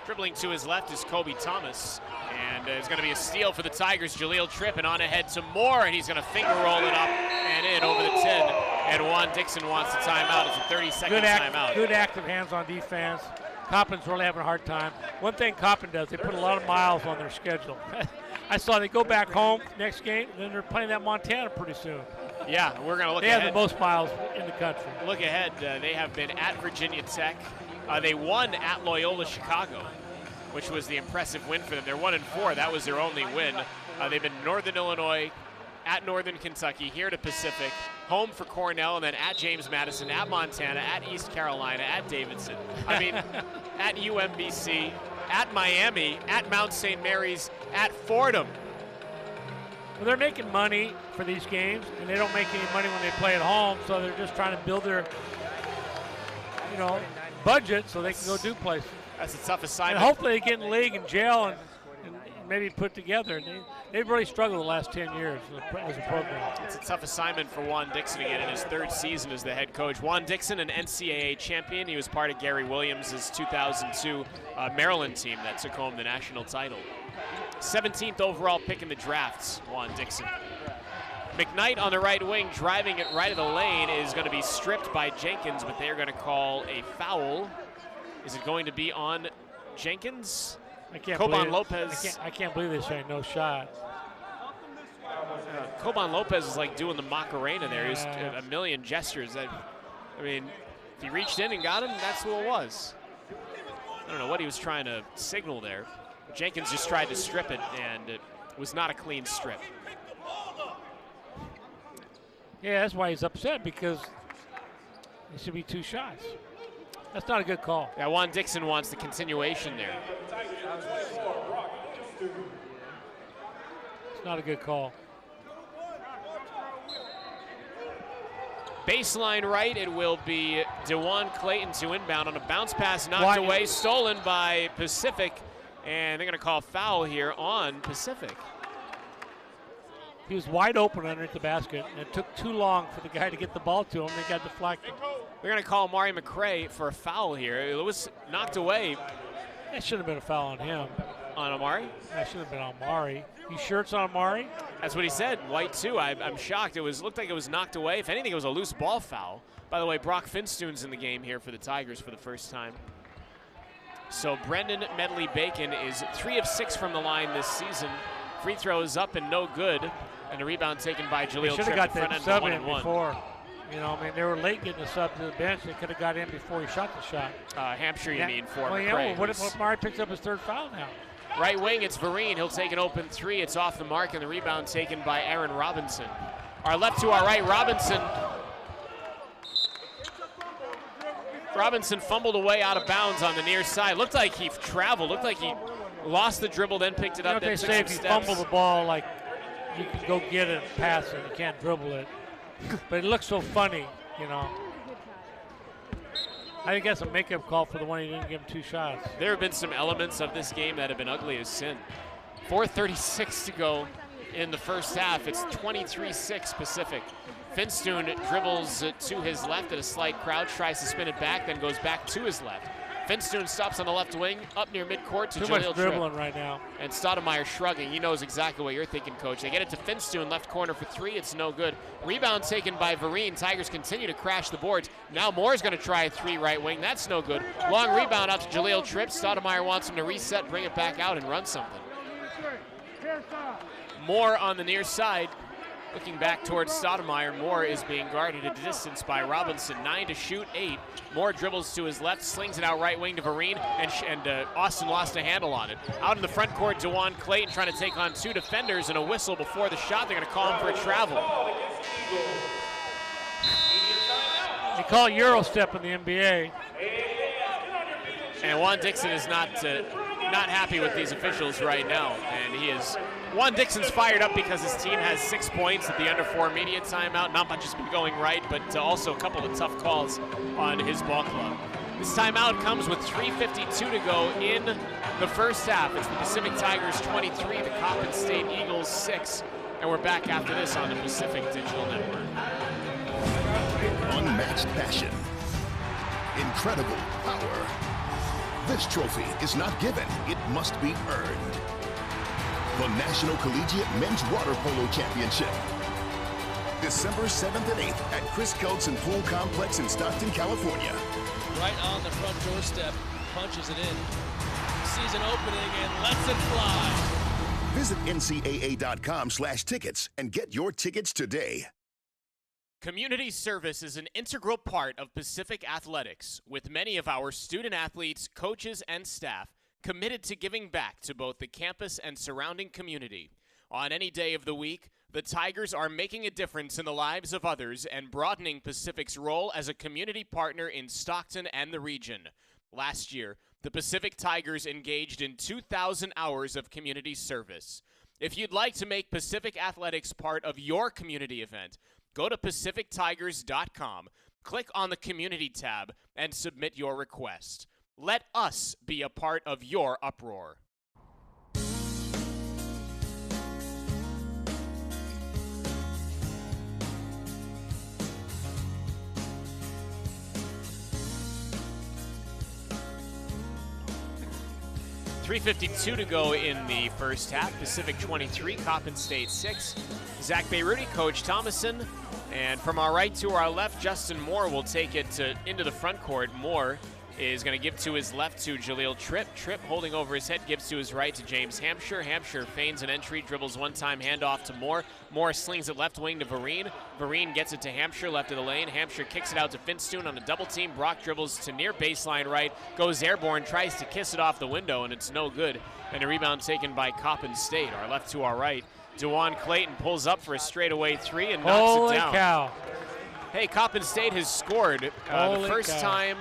Dribbling to his left is Kobe Thomas. And it's going to be a steal for the Tigers. Jahlil Tripp, and on ahead to Moore, and he's going to finger roll it up and in over the 10. And Juan Dixon wants a timeout. It's a 30-second timeout. Good active hands on defense. Coppin's really having a hard time. One thing Coppin does, they put a lot of miles on their schedule. I saw they go back home next game, and then they're playing that Montana pretty soon. Yeah, we're going to look ahead. They have the most miles in the country. Look ahead. They have been at Virginia Tech. They won at Loyola Chicago, which was the impressive win for them. They're 1-4. That was their only win. They've been Northern Illinois, at Northern Kentucky, here to Pacific, home for Cornell, and then at James Madison, at Montana, at East Carolina, at Davidson. I mean, at UMBC, at Miami, at Mount St. Mary's, at Fordham. Well, they're making money for these games, and they don't make any money when they play at home, so they're just trying to build their, budget so they can go do places. That's a tough assignment. And hopefully they get in the league and jail and maybe put together. They've really struggled the last 10 years as a program. It's a tough assignment for Juan Dixon again in his third season as the head coach. Juan Dixon, an NCAA champion. He was part of Gary Williams' 2002 Maryland team that took home the national title. 17th overall pick in the drafts, Juan Dixon. McKnight on the right wing, driving it right of the lane, is going to be stripped by Jenkins, but they're going to call a foul. Is it going to be on Jenkins? Coban Lopez. I can't believe they're saying no shot. Coban Lopez is like doing the Macarena there. He was a million gestures. I mean, if he reached in and got him, that's who it was. I don't know what he was trying to signal there. Jenkins just tried to strip it, and it was not a clean strip. Yeah, that's why he's upset, because it should be 2 shots. That's not a good call. Yeah, Juan Dixon wants the continuation there. It's not a good call. Baseline right, it will be DeJuan Clayton to inbound on a bounce pass, knocked away, stolen by Pacific, and they're going to call foul here on Pacific. He was wide open underneath the basket, and it took too long for the guy to get the ball to him. They got deflected. They're going to call Amari McCray for a foul here. It was knocked away. That should have been a foul on him. On Amari? That should have been on Amari. You sure it's on Amari? That's what he said. White too. I'm shocked. Looked like it was knocked away. If anything, it was a loose ball foul. By the way, Brock Finstoon's in the game here for the Tigers for the first time. So Brendan Medley-Bacon is 3 of 6 from the line this season. Free throws up and no good. And a rebound taken by Jahlil Tripp. Should have got front that end sub 1 in and 1. before. They were late getting the sub to the bench. They could have got in before he shot the shot. Hampshire, you mean, for McCray. Yeah, what if Amari picks up his 3rd foul now? Right wing, it's Vereen. He'll take an open 3. It's off the mark, and the rebound taken by Aaron Robinson. Our left to our right, Robinson. Robinson fumbled away out of bounds on the near side. Looked like he traveled. Looked like he lost the dribble, then picked it up. They say if you fumble the ball, like, you can go get it and pass it. You can't dribble it. But it looks so funny, I think that's a makeup call for the one he didn't give him 2 shots. There have been some elements of this game that have been ugly as sin. 4:36 to go in the first half. It's 23-6 Pacific. Finstoon dribbles to his left at a slight crouch, tries to spin it back, then goes back to his left. Finstoon stops on the left wing, up near midcourt to Jahlil Tripp. Too much dribbling right now. And Stoudemire shrugging. He knows exactly what you're thinking, Coach. They get it to Finstoon, left corner for 3. It's no good. Rebound taken by Vereen. Tigers continue to crash the boards. Now Moore's going to try a 3 right wing. That's no good. Long rebound out to Jahlil Tripp. Stoudemire wants him to reset, bring it back out, and run something. Moore on the near side. Looking back towards Stoudemire, Moore is being guarded at a distance by Robinson. 9 to shoot, 8. Moore dribbles to his left, slings it out right wing to Vereen, and Austin lost a handle on it. Out in the front court, DeJuan Clayton trying to take on 2 defenders, and a whistle before the shot. They're going to call him for a travel. They call Euro step in the NBA. And Juan Dixon is not happy with these officials right now, and he is. Juan Dixon's fired up because his team has 6 points at the under 4 media timeout. Not much has been going right, but also a couple of tough calls on his ball club. This timeout comes with 3:52 to go in the first half. It's the Pacific Tigers 23, the Coppin State Eagles 6, and we're back after this on the Pacific Digital Network. Unmatched passion, incredible power. This trophy is not given, it must be earned. The National Collegiate Men's Water Polo Championship. December 7th and 8th at Chris Keltson Pool Complex in Stockton, California. Right on the front doorstep, punches it in. Season opening and lets it fly. Visit ncaa.com/tickets and get your tickets today. Community service is an integral part of Pacific Athletics, with many of our student athletes, coaches, and staff committed to giving back to both the campus and surrounding community. On any day of the week, the Tigers are making a difference in the lives of others and broadening Pacific's role as a community partner in Stockton and the region. Last year, the Pacific Tigers engaged in 2,000 hours of community service. If you'd like to make Pacific Athletics part of your community event, go to PacificTigers.com, click on the Community tab, and submit your request. Let us be a part of your uproar. .352 to go in the first half. Pacific 23, Coppin State 6. Zach Beyruti, Coach Thomason. And from our right to our left, Justin Moore will take it into the front court. Moore is going to give to his left to Jahlil Tripp. Tripp holding over his head, gives to his right to James Hampshire. Hampshire feigns an entry, dribbles one-time handoff to Moore. Moore slings it left wing to Vereen. Vereen gets it to Hampshire, left of the lane. Hampshire kicks it out to Finstoon on a double team. Brock dribbles to near baseline right, goes airborne, tries to kiss it off the window, and it's no good. And a rebound taken by Coppin State. Our left to our right, DeJuan Clayton pulls up for a straightaway three and knocks Holy it down. Cow. Hey, Coppin State has scored the first time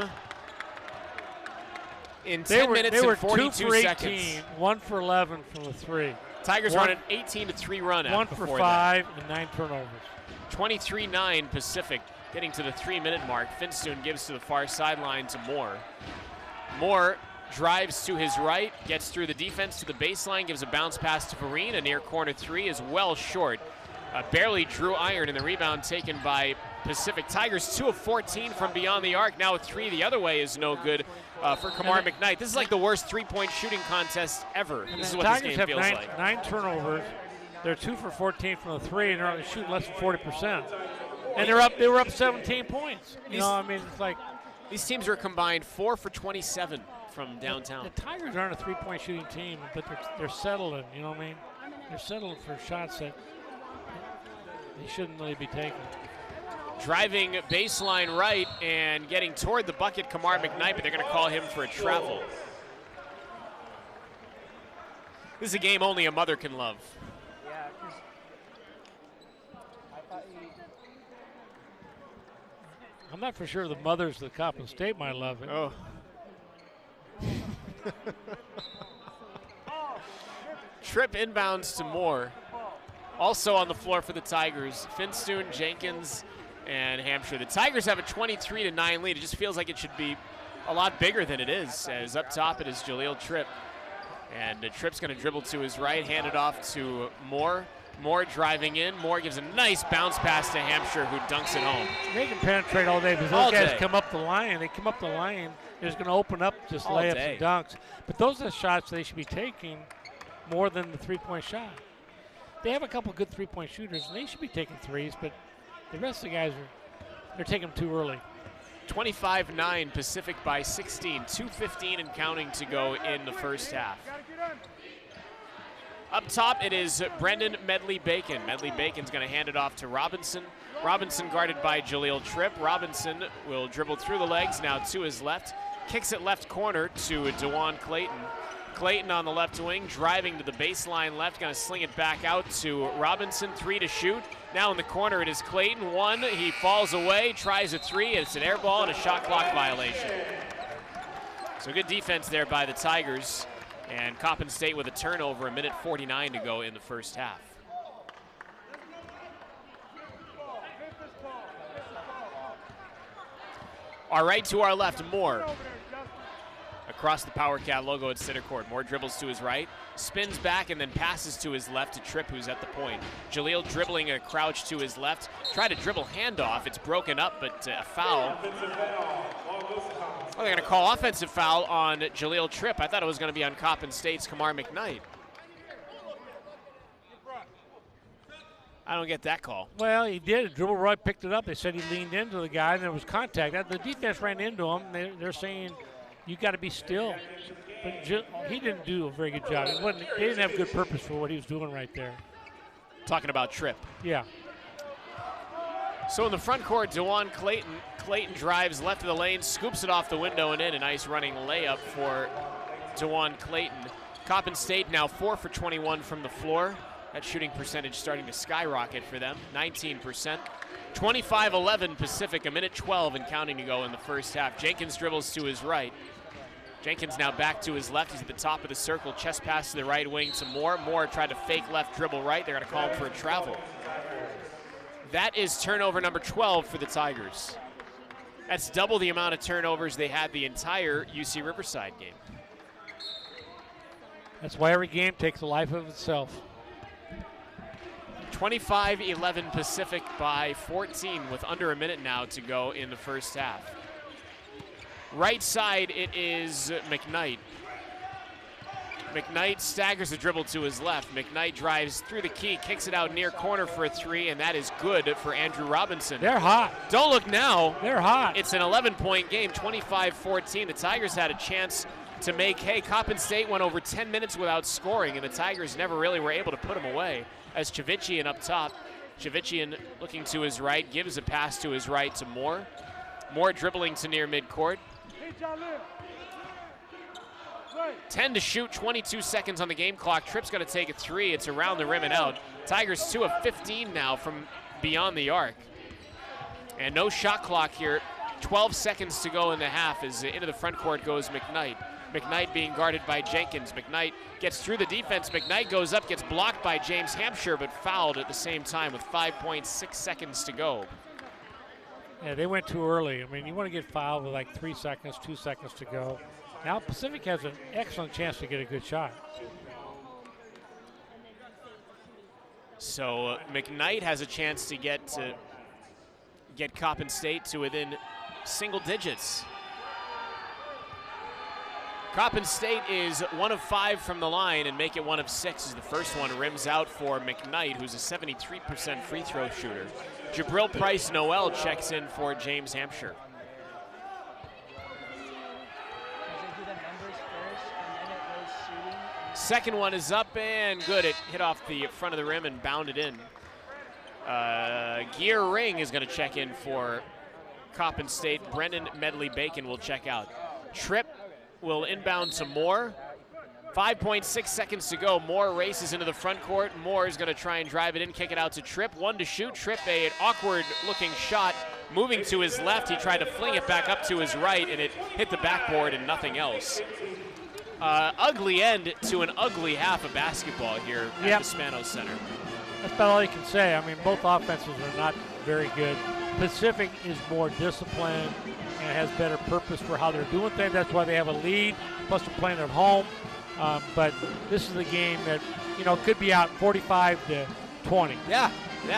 in 10 minutes and 42 2 for 18, seconds. 1 for 11 from the three. Tigers run an 18-3 run out. 1 for 5 and 9 turnovers. 23-9 Pacific, getting to the 3-minute mark. Finstoon gives to the far sideline to Moore. Moore drives to his right, gets through the defense to the baseline, gives a bounce pass to Vereen. A near corner three is well short. Barely drew iron, and the rebound taken by Pacific. Tigers 2 of 14 from beyond the arc. Now a three the other way is no good for Kamar McKnight. This is like the worst three-point shooting contest ever. This is what Tigers this game have feels like. 9 turnovers. They're 2 for 14 from the three, and they're shooting less than 40%. And they were up 17 points. You know, I mean, it's like these teams are combined 4 for 27 from downtown. The Tigers aren't a three-point shooting team, but they're settling. You know what I mean? They're settling for shots that they shouldn't really be taking. Driving baseline right and getting toward the bucket, Kamar McKnight, but they're going to call him for a travel. This is a game only a mother can love. I'm not for sure the mothers of the Coppin State might love it. Oh. Tripp inbounds to Moore. Also on the floor for the Tigers, Finstoon, Jenkins, and Hampshire. The Tigers have a 23-9 lead. It just feels like it should be a lot bigger than it is, as up top it is Jahlil Tripp. And Tripp's going to dribble to his right, hand it off to Moore. Moore driving in. Moore gives a nice bounce pass to Hampshire, who dunks it home. They can penetrate all day because those guys come up the line. They come up the line. They're just going to open up just all layups day. and dunks. But those are the shots they should be taking more than the three-point shot. They have a couple good three-point shooters, and they should be taking threes, but the rest of the guys they're taking them too early. 25-9, Pacific by 16. 2:15 and counting to go in the first half. Up top, it is Brendan Medley-Bacon. Medley-Bacon's going to hand it off to Robinson. Robinson guarded by Jahlil Tripp. Robinson will dribble through the legs, now to his left. Kicks it left corner to DeJuan Clayton. Clayton on the left wing, driving to the baseline left, going to sling it back out to Robinson. Three to shoot. Now in the corner, it is Clayton. One, he falls away, tries a three. It's an air ball and a shot clock violation. So good defense there by the Tigers. And Coppin State with a turnover, 1:49 to go in the first half. Our right to our left, Moore. Across the Power Cat logo at center court. Moore dribbles to his right, spins back, and then passes to his left to Tripp, who's at the point. Jahlil dribbling a crouch to his left. Try to dribble handoff. It's broken up, but a foul. Oh, they're going to call offensive foul on Jahlil Tripp. I thought it was going to be on Coppin State's Kamar McKnight. I don't get that call. Well, he did. Dribble right, picked it up. They said he leaned into the guy, and there was contact. The defense ran into him. They're saying you got to be still. But he didn't do a very good job. They didn't have good purpose for what he was doing right there. Talking about Tripp. Yeah. So in the front court, DeJuan Clayton. Clayton drives left of the lane, scoops it off the window and in. A nice running layup for DeJuan Clayton. Coppin State now 4 for 21 from the floor. That shooting percentage starting to skyrocket for them, 19%. 25-11 Pacific, 1:12 and counting to go in the first half. Jenkins dribbles to his right. Jenkins now back to his left. He's at the top of the circle. Chest pass to the right wing to Moore. Moore tried to fake left, dribble right. They're going to call him for a travel. That is turnover number 12 for the Tigers. That's double the amount of turnovers they had the entire UC Riverside game. That's why every game takes a life of itself. 25-11 Pacific by 14 with under a minute now to go in the first half. Right side, it is McKnight. McKnight staggers the dribble to his left. McKnight drives through the key, kicks it out near corner for a three, and that is good for Andrew Robinson. They're hot. Don't look now. They're hot. It's an 11-point game, 25-14. The Tigers had a chance to make hay. Coppin State went over 10 minutes without scoring, and the Tigers never really were able to put them away. As Chavicchian up top. Chavicchian looking to his right, gives a pass to his right to Moore. Moore dribbling to near midcourt. 10 to shoot, 22 seconds on the game clock. Tripp's going to take a three. It's around the rim and out. Tigers 2 of 15 now from beyond the arc. And no shot clock here. 12 seconds to go in the half as into the front court goes McKnight. McKnight being guarded by Jenkins. McKnight gets through the defense. McKnight goes up, gets blocked by James Hampshire, but fouled at the same time with 5.6 seconds to go. Yeah, they went too early. I mean, you want to get fouled with like 3 seconds, 2 seconds to go. Now Pacific has an excellent chance to get a good shot. So McKnight has a chance to get Coppin State to within single digits. Coppin State is 1 of 5 from the line and make it 1 of 6 as the first one rims out for McKnight, who's a 73% free throw shooter. Jabril Price Noel checks in for James Hampshire. Second one is up and good. It hit off the front of the rim and bounded in. Gear Ring is going to check in for Coppin State. Brendan Medley-Bacon will check out. Tripp will inbound to Moore. 5.6 seconds to go. Moore races into the front court. Moore is going to try and drive it in, kick it out to Tripp. 1 to shoot. Tripp, an awkward-looking shot. Moving to his left, he tried to fling it back up to his right, and it hit the backboard and nothing else. Ugly end to an ugly half of basketball here at the Spanos Center. That's about all you can say. I mean, both offenses are not very good. Pacific is more disciplined and has better purpose for how they're doing things. That's why they have a lead, plus they're playing at home. But this is a game that, you know, could be out 45 to 20. Yeah,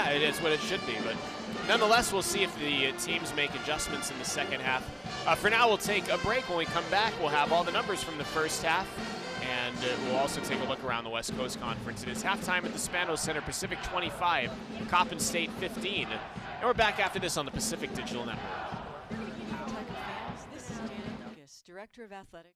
it is what it should be. But nonetheless, we'll see if the teams make adjustments in the second half. For now, we'll take a break. When we come back, we'll have all the numbers from the first half, and we'll also take a look around the West Coast Conference. It is halftime at the Spanos Center, Pacific 25, Coppin State 15. And we're back after this on the Pacific Digital Network. This is Janet Lucas, Director of Athletics.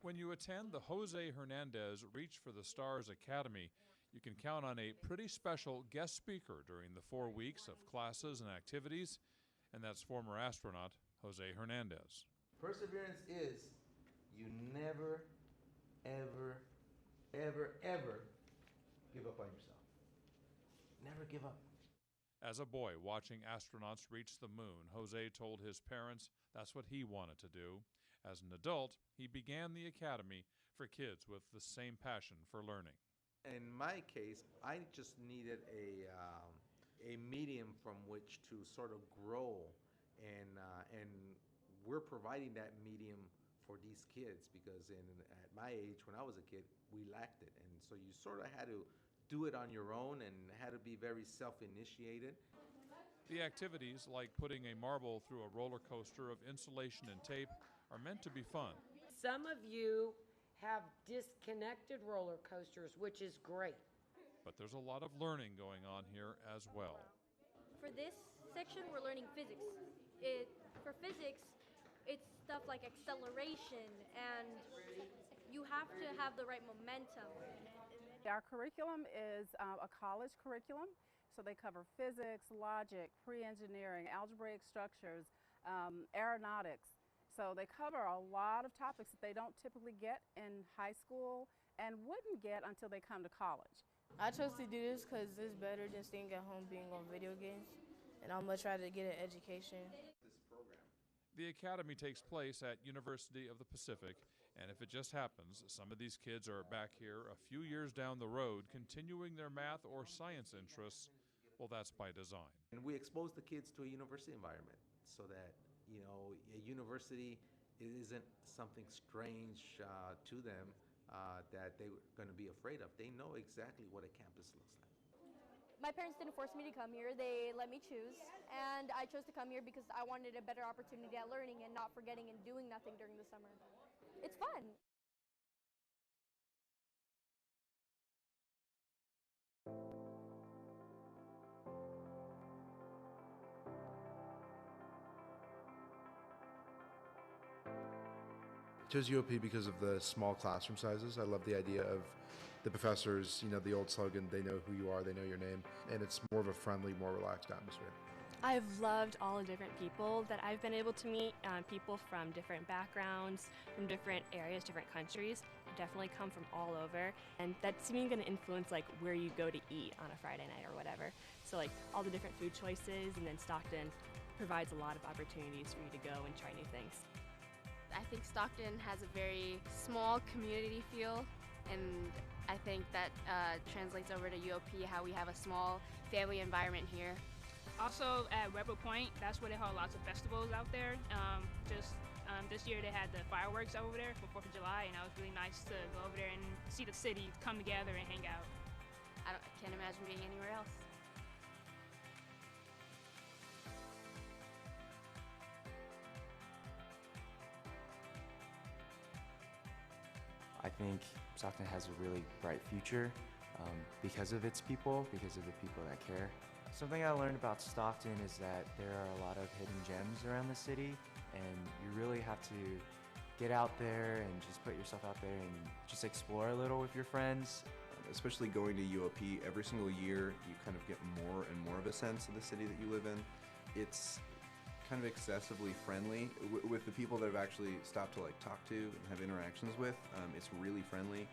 When you attend the Jose Hernandez Reach for the Stars Academy, you can count on a pretty special guest speaker during the 4 weeks of classes and activities, and that's former astronaut Jose Hernandez. Perseverance is you never, ever, ever, ever give up on yourself. Never give up. As a boy watching astronauts reach the moon, Jose told his parents that's what he wanted to do. As an adult, he began the academy for kids with the same passion for learning. In my case, I just needed a medium from which to sort of grow, and we're providing that medium for these kids because at my age, when I was a kid, we lacked it, and so you sort of had to do it on your own and had to be very self-initiated. The activities, like putting a marble through a roller coaster of insulation and tape, are meant to be fun. Some of you have disconnected roller coasters, which is great. But there's a lot of learning going on here as well. For this section, we're learning physics. For physics, it's stuff like acceleration, and you have to have the right momentum. Our curriculum is a college curriculum, so they cover physics, logic, pre-engineering, algebraic structures, aeronautics. So they cover a lot of topics that they don't typically get in high school and wouldn't get until they come to college. I chose to do this because it's better than staying at home being on video games. and I'm going to try to get an education. The academy takes place at University of the Pacific, and if it just happens, some of these kids are back here a few years down the road continuing their math or science interests, well, that's by design. And we expose the kids to a university environment so that, a university isn't something strange to them that they're going to be afraid of. They know exactly what a campus looks like. My parents didn't force me to come here. They let me choose, and I chose to come here because I wanted a better opportunity at learning and not forgetting and doing nothing during the summer. It's fun. Chose UOP because of the small classroom sizes. I love the idea of the professors, the old slogan, they know who you are, they know your name, and it's more of a friendly, more relaxed atmosphere. I've loved all the different people that I've been able to meet, people from different backgrounds, from different areas, different countries. Definitely come from all over, and that's even going to influence where you go to eat on a Friday night or whatever. So all the different food choices, and then Stockton provides a lot of opportunities for you to go and try new things. I think Stockton has a very small community feel, and I think that translates over to UOP, how we have a small family environment here. Also at Rebel Point, that's where they hold lots of festivals out there. This year they had the fireworks over there for 4th of July, and it was really nice to go over there and see the city come together and hang out. I can't imagine being anywhere else. I think Stockton has a really bright future because of its people, because of the people that care. Something I learned about Stockton is that there are a lot of hidden gems around the city, and you really have to get out there and just put yourself out there and just explore a little with your friends. Especially going to UOP, every single year you kind of get more and more of a sense of the city that you live in. It's kind of excessively friendly with the people that I've actually stopped to talk to and have interactions with. It's really friendly,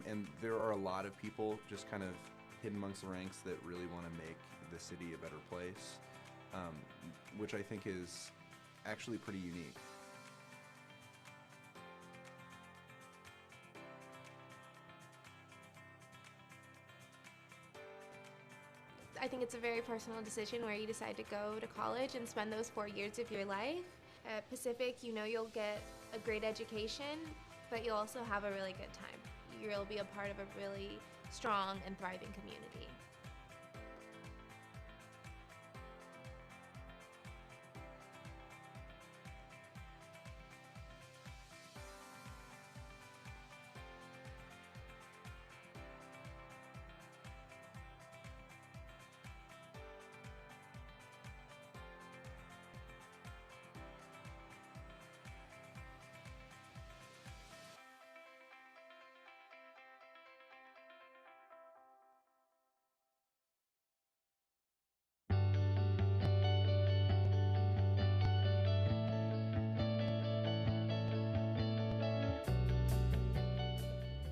and there are a lot of people just kind of hidden amongst the ranks that really want to make the city a better place, which I think is actually pretty unique. I think it's a very personal decision where you decide to go to college and spend those 4 years of your life. At Pacific, you'll get a great education, but you'll also have a really good time. You'll be a part of a really strong and thriving community.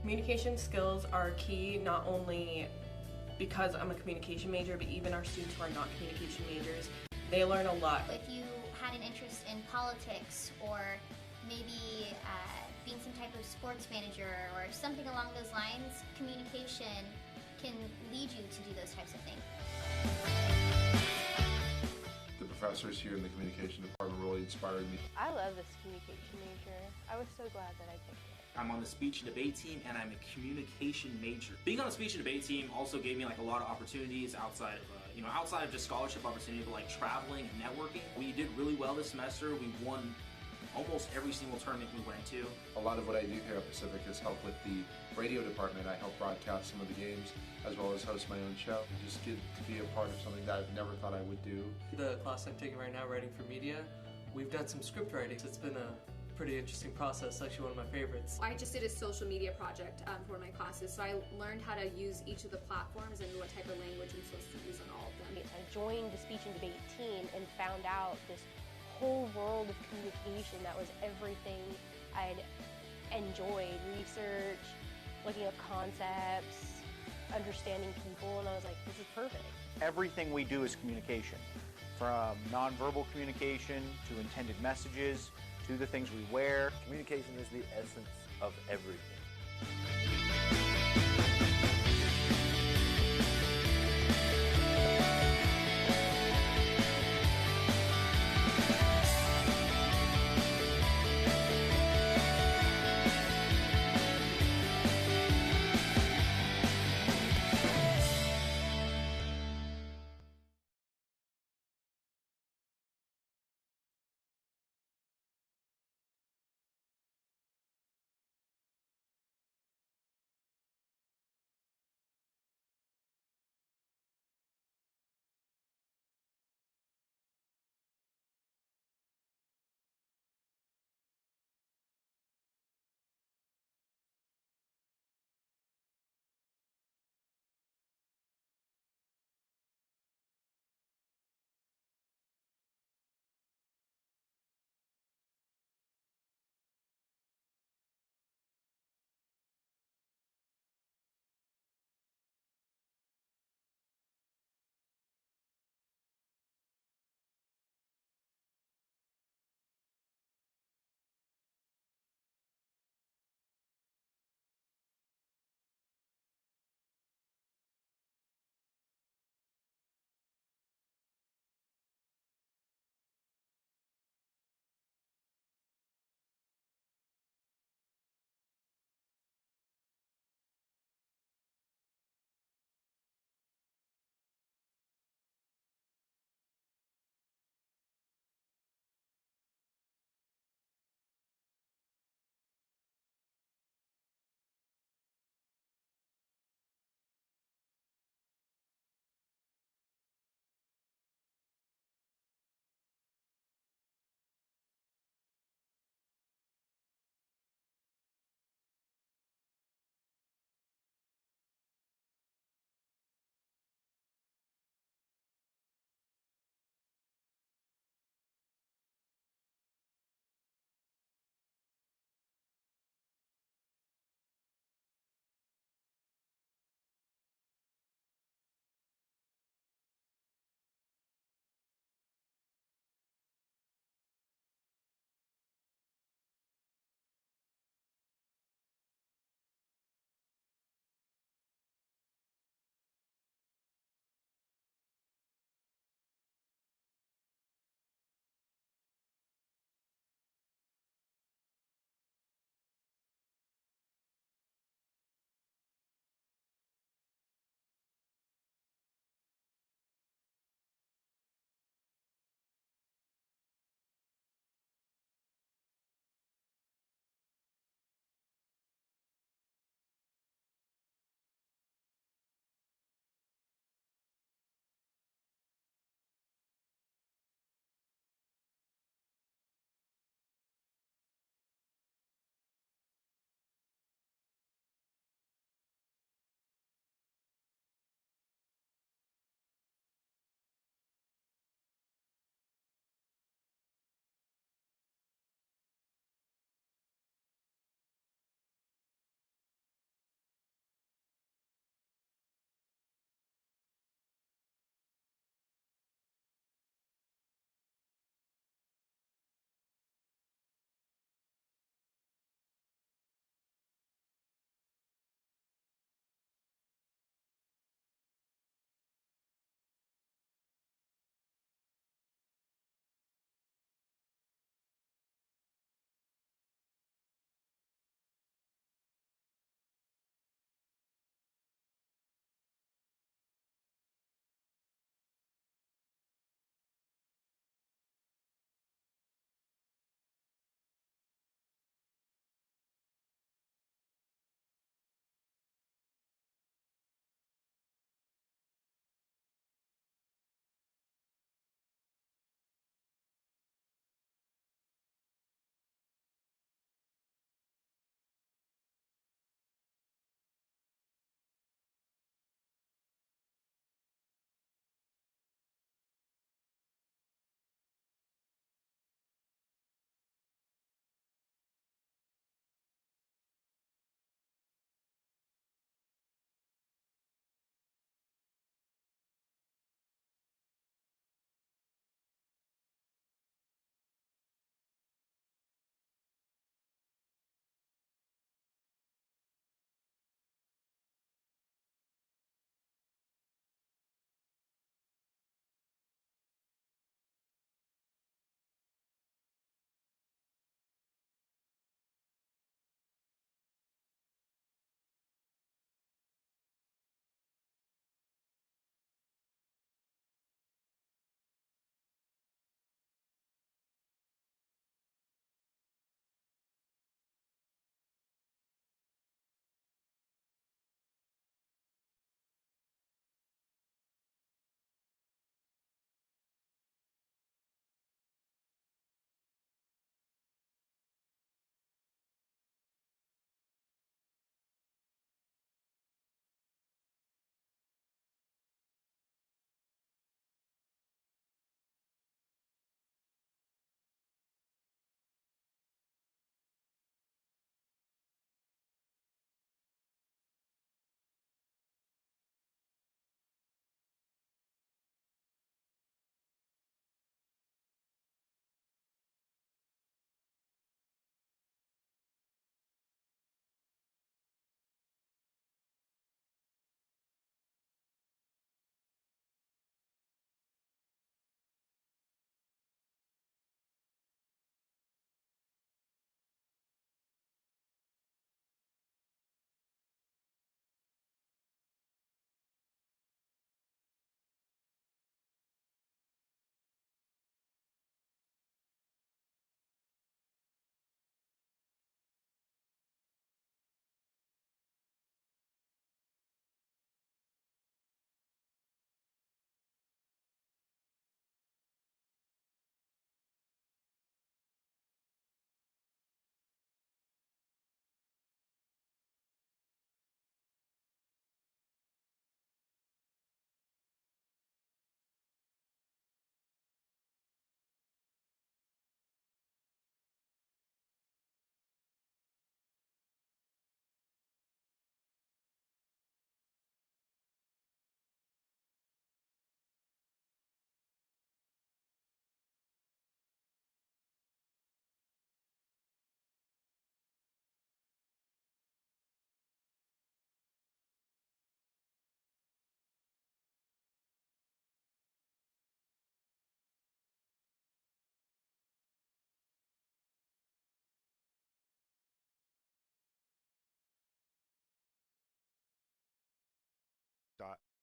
Communication skills are key, not only because I'm a communication major, but even our students who are not communication majors, they learn a lot. If you had an interest in politics or maybe being some type of sports manager or something along those lines, communication can lead you to do those types of things. The professors here in the communication department really inspired me. I love this communication major. I was so glad that I picked it. I'm on the speech and debate team, and I'm a communication major. Being on the speech and debate team also gave me a lot of opportunities outside of just scholarship opportunity, but traveling and networking. We did really well this semester. We won almost every single tournament we went to. A lot of what I do here at Pacific is help with the radio department. I help broadcast some of the games as well as host my own show. Just get to be a part of something that I've never thought I would do. The class I'm taking right now, writing for media, we've done some script writing. It's been a pretty interesting process, actually one of my favorites. I just did a social media project for one of my classes, so I learned how to use each of the platforms and what type of language I'm supposed to use on all of them. I joined the speech and debate team and found out this whole world of communication that was everything I'd enjoyed. Research, looking up concepts, understanding people, and I was like, this is perfect. Everything we do is communication. from nonverbal communication to intended messages to the things we wear. Communication is the essence of everything.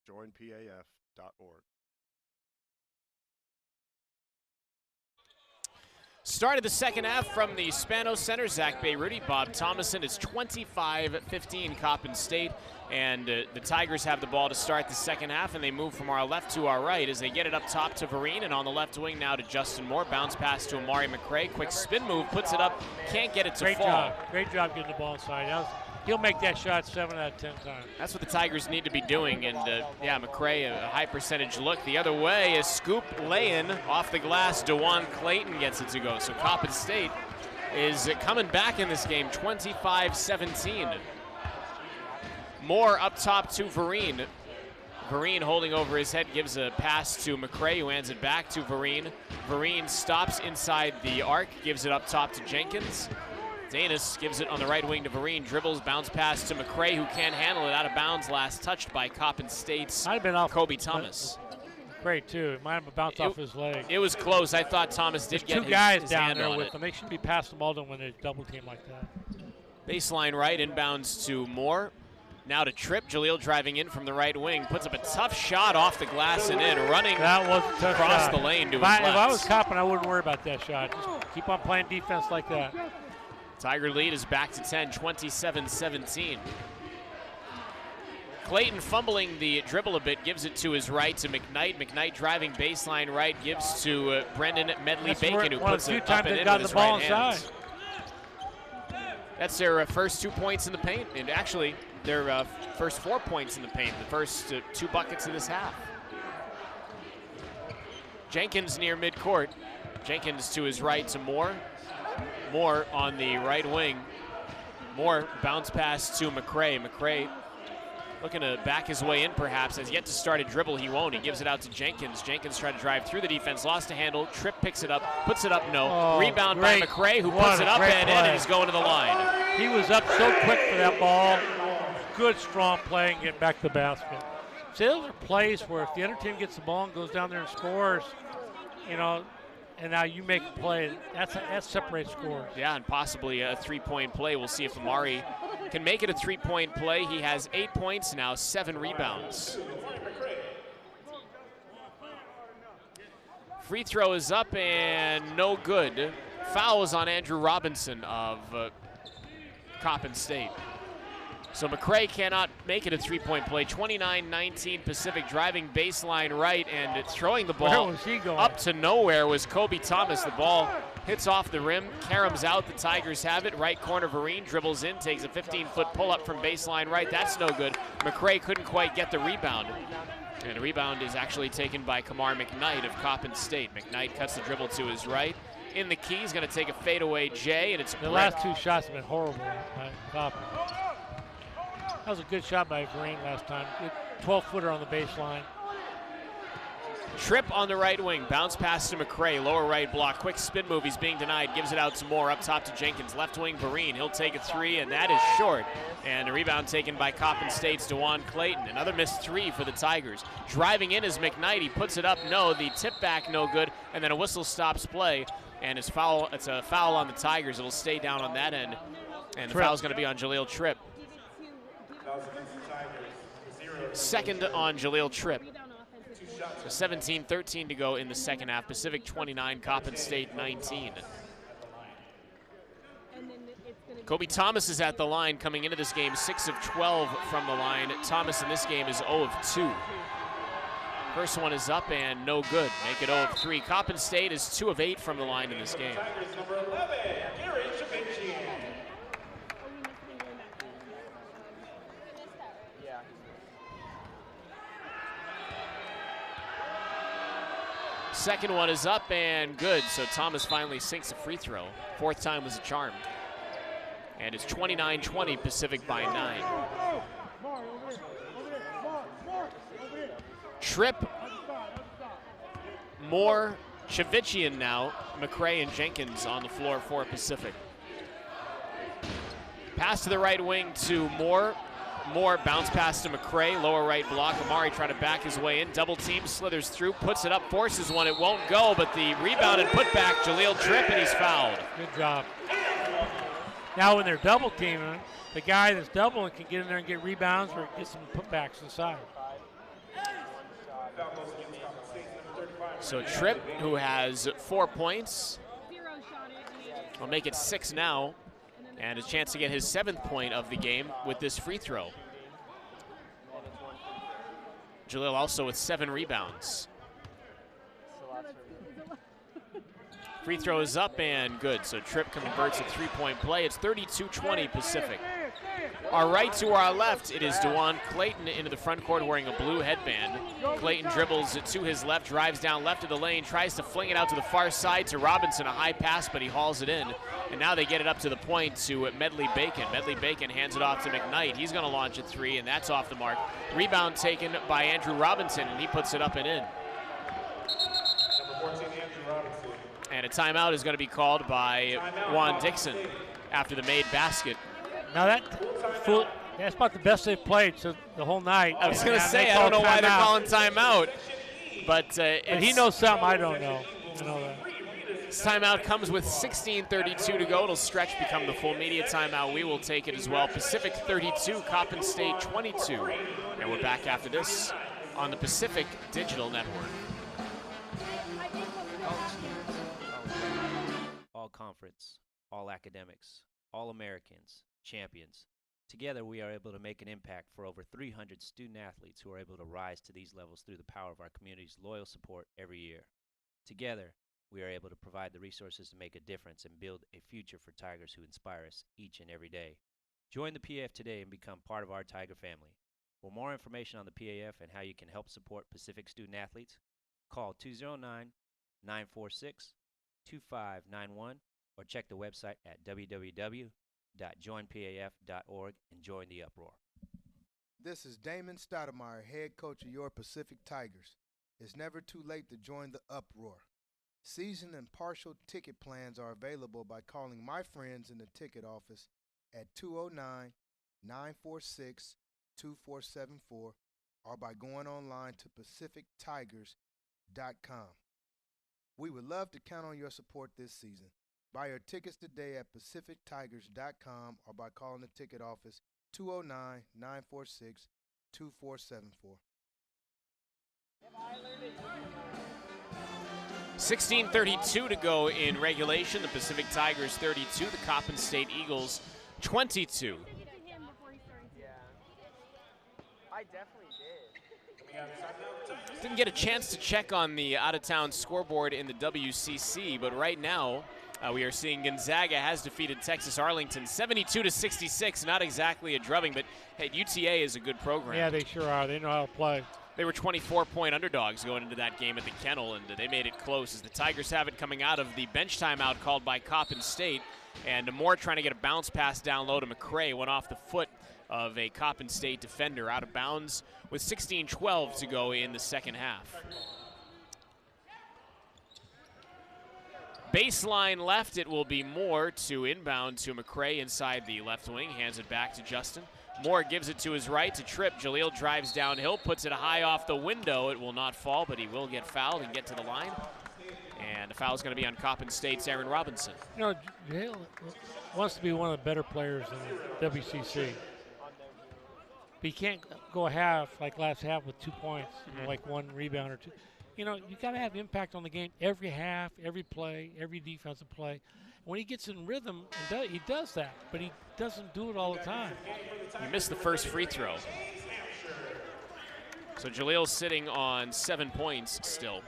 joinpaf.org. Start of the second half from the Spanos Center. Zach Bayruti, Bob Thomason. It's 25-15 Coppin State. And the Tigers have the ball to start the second half, and they move from our left to our right as they get it up top to Vereen, and on the left wing now to Justin Moore. Bounce pass to Amari McCray. Quick spin move, puts it up, can't get it to fall. Great job getting the ball inside. He'll make that shot 7 out of 10 times. That's what the Tigers need to be doing, and yeah, McCray, a high percentage look. The other way, a scoop lay-in off the glass. DeJuan Clayton gets it to go. So Coppin State is coming back in this game, 25-17. Moore up top to Vereen. Vereen holding over his head, gives a pass to McCray, who hands it back to Vereen. Vereen stops inside the arc, gives it up top to Jenkins. Danis gives it on the right wing to Vereen, dribbles, bounce pass to McCray, who can't handle it, out of bounds, last touched by Coppin State's Kobe Thomas. Great too. It might have bounced off his leg. It was close. I thought Thomas did get two guys his down hand there on with it. them. They shouldn't be passing the ball to them when they double team like that. Baseline right, inbounds to Moore. Now to Tripp. Jahlil driving in from the right wing, puts up a tough shot off the glass and in, running that was a tough across shot. the lane to if his I, left. If I was Coppin, I wouldn't worry about that shot. Just keep on playing defense like that. Tiger lead is back to 10, 27-17. Clayton fumbling the dribble a bit, gives it to his right to McKnight. McKnight driving baseline right, gives to Brendan Medley-Bacon, who puts it up and in with his right hand. That's their first 2 points in the paint, and actually their first 4 points in the paint, the first 2 buckets of this half. Jenkins near midcourt. Jenkins to his right to Moore. Moore on the right wing. Moore bounce pass to McCray. McCray looking to back his way in perhaps. Has yet to start a dribble, he won't. He gives it out to Jenkins. Jenkins tried to drive through the defense, lost a handle. Tripp picks it up, puts it up, no. Oh, Rebound great. by McCray, who What puts a it up great and in, play. and he's going to the line. He was up so quick for that ball. Good, strong play and getting back to the basket. See, those are plays where if the other team gets the ball and goes down there and scores, you know, and now you make a play, that separates scores. Yeah, and possibly a three-point play. We'll see if Amari can make it a three-point play. He has 8 points now, 7 rebounds. Free throw is up and no good. Fouls on Andrew Robinson of Coppin State. So McCray cannot make it a three-point play. 29-19 Pacific, driving baseline right and throwing the ball Where was he going? up to nowhere was Kobe Thomas. The ball hits off the rim, caroms out, the Tigers have it. Right corner, Vereen dribbles in, takes a 15-foot pull-up from baseline right. That's no good. McCray couldn't quite get the rebound. And the rebound is actually taken by Kamar McKnight of Coppin State. McKnight cuts the dribble to his right. In the key, he's going to take a fadeaway J, and it's The last 2 shots have been horrible by Coppin. That was a good shot by Vereen last time. Good 12-footer on the baseline. Tripp on the right wing, bounce pass to McCray, lower right block, quick spin move, he's being denied, gives it out to Moore, up top to Jenkins, left wing Vereen, he'll take a 3, and that is short. And a rebound taken by Coppin State's DeJuan Clayton. Another missed 3 for the Tigers. Driving in is McKnight, he puts it up, no, the tip back no good, and then a whistle stops play, and it's a foul on the Tigers. It'll stay down on that end, and the foul's gonna be on Jahlil Tripp. Second on Jahlil Tripp. So 17-13 to go in the second half. Pacific 29, Coppin State 19. Kobe Thomas is at the line coming into this game, 6 of 12 from the line. Thomas in this game is 0 of 2. First one is up and no good. Make it 0 of 3. Coppin State is 2 of 8 from the line in this game. Second one is up and good, so Thomas finally sinks a free throw. 4th time was a charm. And it's 29-20, Pacific by 9. Tripp, Moore, Chavichian now, McCray and Jenkins on the floor for Pacific. Pass to the right wing to Moore. Moore bounce pass to McCray, lower right block. Amari trying to back his way in. Double team, slithers through, puts it up, forces one. It won't go, but the rebound and put back, Jahlil Tripp, and he's fouled. Good job. Now when they're double teaming, the guy that's doubling can get in there and get rebounds or get some putbacks inside. So Tripp, who has 4 points, will make it 6 now, and a chance to get his 7th point of the game with this free throw. Jahlil also with 7 rebounds. Free throw is up and good, so Tripp converts a 3-point play. It's 32-20 Pacific. Our right to our left, it is DeJuan Clayton into the front court wearing a blue headband. Clayton dribbles to his left, drives down left of the lane, tries to fling it out to the far side to Robinson, a high pass, but he hauls it in. And now they get it up to the point to Medley Bacon. Medley Bacon hands it off to McKnight. He's gonna launch a 3, and that's off the mark. Rebound taken by Andrew Robinson, and he puts it up and in. And a timeout is gonna be called by Juan Dixon after the made basket. Now that's about the best they've played the whole night. I was going to say, I don't know why they're calling timeout. But he knows something I don't know. This timeout comes with 16:32 to go. It'll stretch, become the full media timeout. We will take it as well. Pacific 32, Coppin State 22. And we're back after this on the Pacific Digital Network. All conference, all academics, all Americans, champions. Together, we are able to make an impact for over 300 student athletes who are able to rise to these levels through the power of our community's loyal support every year. Together, we are able to provide the resources to make a difference and build a future for Tigers who inspire us each and every day. Join the PAF today and become part of our Tiger family. For more information on the PAF and how you can help support Pacific student athletes, call 209-946-2591 or check the website at www.joinpaf.org and join the uproar. This is Damon Stoudemire, head coach of your Pacific Tigers. It's never too late to join the uproar. Season and partial ticket plans are available by calling my friends in the ticket office at 209-946-2474 or by going online to pacifictigers.com. We would love to count on your support this season. Buy your tickets today at pacifictigers.com or by calling the ticket office 209-946-2474. 16:32 to go in regulation. The Pacific Tigers 32, the Coppin State Eagles 22. I definitely did. Didn't get a chance to check on the out-of-town scoreboard in the WCC, but right now we are seeing Gonzaga has defeated Texas Arlington 72-66. Not exactly a drubbing, but hey, UTA is a good program. Yeah, they sure are. They know how to play. They were 24-point underdogs going into that game at the Kennel, and they made it close as the Tigers have it coming out of the bench timeout called by Coppin State. And Moore trying to get a bounce pass down low to McCray, went off the foot of a Coppin State defender, out of bounds with 16:12 to go in the second half. Baseline left, it will be Moore to inbound to McCray inside the left wing, hands it back to Justin. Moore gives it to his right to Tripp. Jahlil drives downhill, puts it high off the window. It will not fall, but he will get fouled and get to the line. And the foul is going to be on Coppin State's Aaron Robinson. You know, Jahlil wants to be one of the better players in the WCC. But he can't go a half, like last half, with 2 points, you know, like 1 rebound or 2. You know, you got to have impact on the game every half, every play, every defensive play. When he gets in rhythm, he does that, but he doesn't do it all the time. He missed the first free throw. So Jahlil's sitting on 7 points still.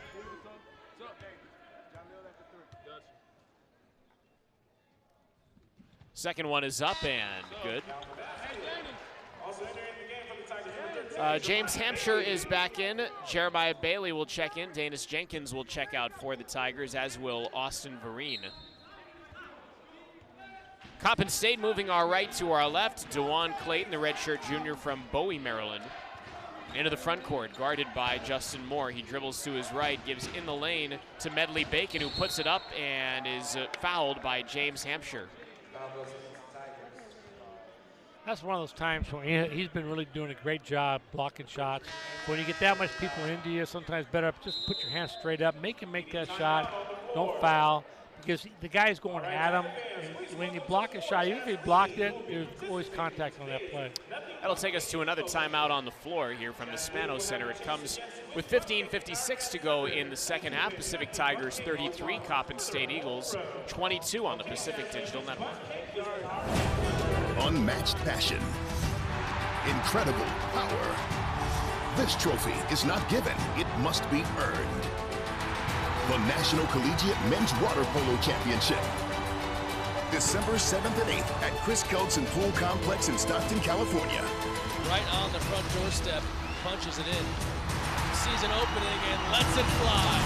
Second one is up and good. James Hampshire is back in. Jeremiah Bailey will check in. Danis Jenkins will check out for the Tigers, as will Austin Vereen. Coppin State moving our right to our left. DeJuan Clayton, the redshirt junior from Bowie, Maryland. Into the front court, guarded by Justin Moore. He dribbles to his right, gives in the lane to Medley Bacon, who puts it up and is fouled by James Hampshire. That's one of those times when he's been really doing a great job blocking shots. When you get that much people into you, sometimes better just put your hands straight up, make him make that shot, don't foul. because the guy's going at him. And when you block a shot, even if he blocked it, there's always contact on that play. That'll take us to another timeout on the floor here from the Spanos Center. It comes with 15:56 to go in the second half. Pacific Tigers 33, Coppin State Eagles 22 on the Pacific Digital Network. Unmatched passion. Incredible power. This trophy is not given, it must be earned. The National Collegiate Men's Water Polo Championship. December 7th and 8th at Chris Kelson Pool Complex in Stockton, California. Right on the front doorstep, punches it in. Sees an opening and lets it fly.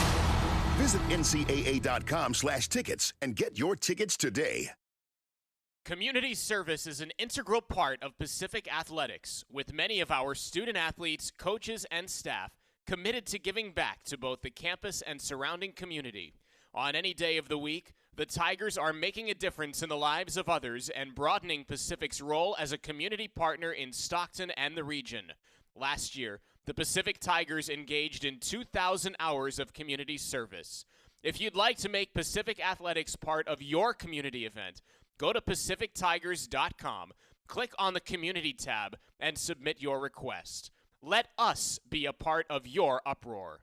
Visit ncaa.com/tickets and get your tickets today. Community service is an integral part of Pacific athletics, with many of our student athletes, coaches, and staff committed to giving back to both the campus and surrounding community. On any day of the week, the Tigers are making a difference in the lives of others and broadening Pacific's role as a community partner in Stockton and the region. Last year, the Pacific Tigers engaged in 2,000 hours of community service. If you'd like to make Pacific Athletics part of your community event, go to PacificTigers.com, click on the Community tab, and submit your request. Let us be a part of your uproar.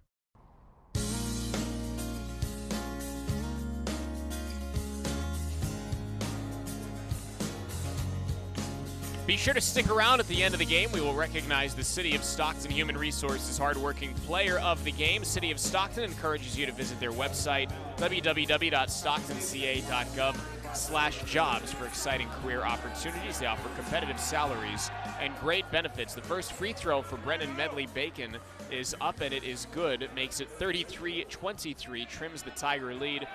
Be sure to stick around at the end of the game. We will recognize the City of Stockton Human Resources hardworking player of the game. City of Stockton encourages you to visit their website, www.stocktonca.gov/jobs, for exciting career opportunities. They offer competitive salaries and great benefits. The first free throw for Brennan Medley-Bacon is up, and it is good. It makes it 33-23, trims the Tiger lead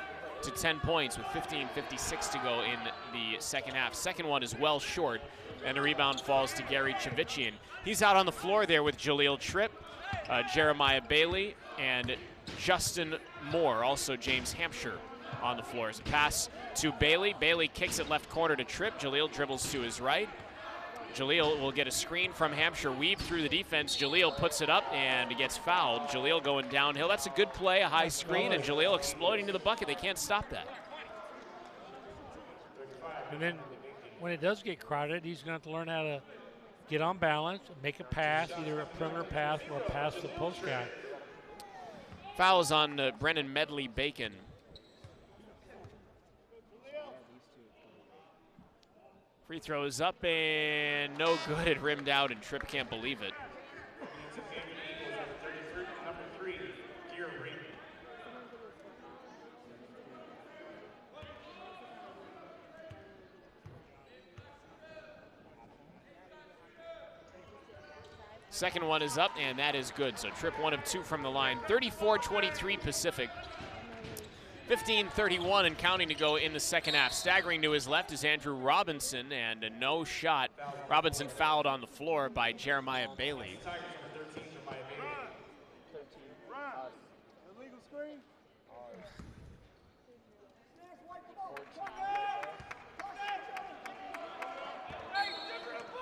to 10 points with 15:56 to go in the second half. Second one is well short, and the rebound falls to Gary Chavicchian. He's out on the floor there with Jahlil Tripp, Jeremiah Bailey, and Justin Moore, also James Hampshire on the floor. As a pass to Bailey. Bailey kicks it left corner to Tripp. Jahlil dribbles to his right. Jahlil will get a screen from Hampshire, weave through the defense. Jahlil puts it up and he gets fouled. Jahlil going downhill. That's a good play, a high screen, and Jahlil exploding to the bucket. They can't stop that. And then when it does get crowded, he's going to have to learn how to get on balance, make a pass, either a perimeter pass or a pass to the post guy. Fouls on Brennan Medley-Bacon. Free throw is up and no good. It rimmed out, and Tripp can't believe it. Second one is up, and that is good. So Tripp 1 of 2 from the line. 34-23 Pacific. 15:31 and counting to go in the second half. Staggering to his left is Andrew Robinson, and a no shot. Robinson fouled on the floor by Jeremiah Bailey.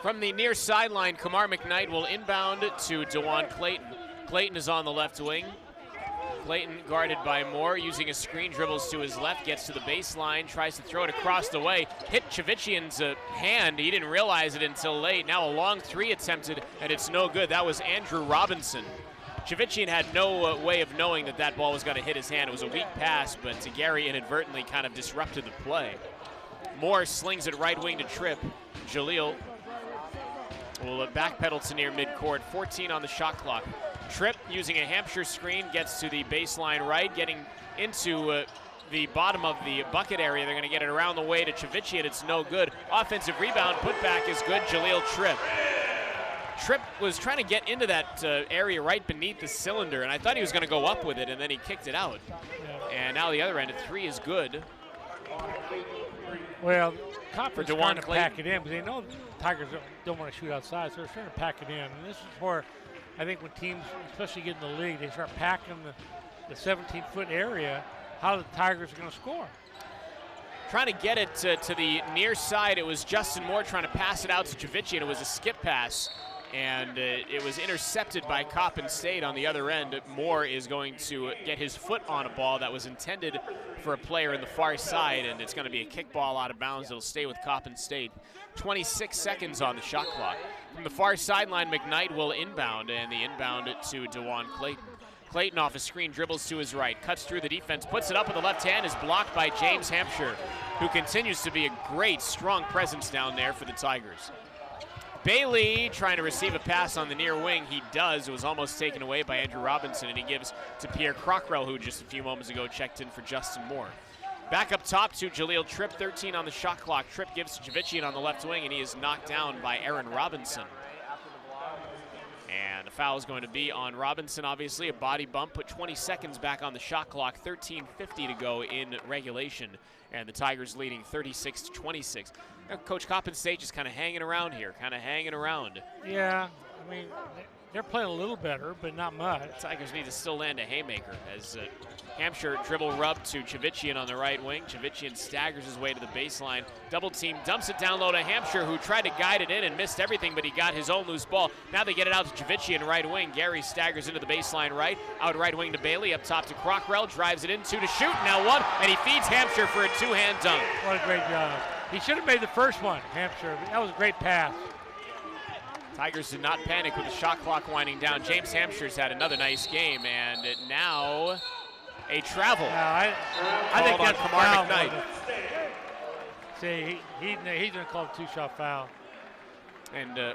From the near sideline, Kamar McKnight will inbound to DeJuan Clayton. Clayton is on the left wing. Clayton guarded by Moore, using a screen, dribbles to his left, gets to the baseline, tries to throw it across the way, hit Chavicchian's hand. He didn't realize it until late. Now a long three attempted, and it's no good. That was Andrew Robinson. Chavicchian had no way of knowing that that ball was going to hit his hand. It was a weak pass, but Gary inadvertently kind of disrupted the play. Moore slings it right wing to Tripp. Jahlil will backpedal to near midcourt. 14 on the shot clock. Tripp, using a Hampshire screen, gets to the baseline right, getting into the bottom of the bucket area. They're going to get it around the way to Chavicchian. It's no good. Offensive rebound, putback is good. Jahlil Tripp. Tripp was trying to get into that area right beneath the cylinder, and I thought he was going to go up with it, and then he kicked it out. And now the other end, a three is good. Well, Coppin's DeJuan trying to Clayton. pack it in, because they know the Tigers don't want to shoot outside, so they're trying to pack it in. And this is where I think when teams, especially get in the league, they start packing the 17-foot area, how the Tigers are going to score. Trying to get it to the near side. It was Justin Moore trying to pass it out to Chavicchian. It was a skip pass, and it was intercepted by Coppin State on the other end. Moore is going to get his foot on a ball that was intended for a player in the far side, and it's going to be a kickball out of bounds. It'll stay with Coppin State. 26 seconds on the shot clock. From the far sideline, McKnight will inbound, and the inbound to DeJuan Clayton. Clayton off a screen, dribbles to his right, cuts through the defense, puts it up with the left hand, is blocked by James Hampshire, who continues to be a great, strong presence down there for the Tigers. Bailey trying to receive a pass on the near wing. He does. It was almost taken away by Andrew Robinson, and he gives to Pierre Crockrell, who just a few moments ago checked in for Justin Moore. Back up top to Jahlil Tripp, 13 on the shot clock. Tripp gives to Javician on the left wing, and he is knocked down by Aaron Robinson. And the foul is going to be on Robinson, obviously. A body bump, put 20 seconds back on the shot clock, 13:50 to go in regulation. And the Tigers leading 36-26. Now, Coach Coppin State just kind of hanging around here, Yeah, I mean, they're playing a little better, but not much. The Tigers need to still land a haymaker as Hampshire dribble rub to Javician on the right wing. Javician staggers his way to the baseline. Double team, dumps it down low to Hampshire, who tried to guide it in and missed everything, but he got his own loose ball. Now they get it out to Javician, right wing. Gary staggers into the baseline right. Out right wing to Bailey, up top to Crockrell, drives it in, two to shoot, now one, and he feeds Hampshire for a two-hand dunk. What a great job. He should have made the first one, Hampshire. That was a great pass. Tigers did not panic with the shot clock winding down. James Hampshire's had another nice game, and now a travel. I think that's a Kamar foul. McKnight. See, he's going to call a two-shot foul. And they're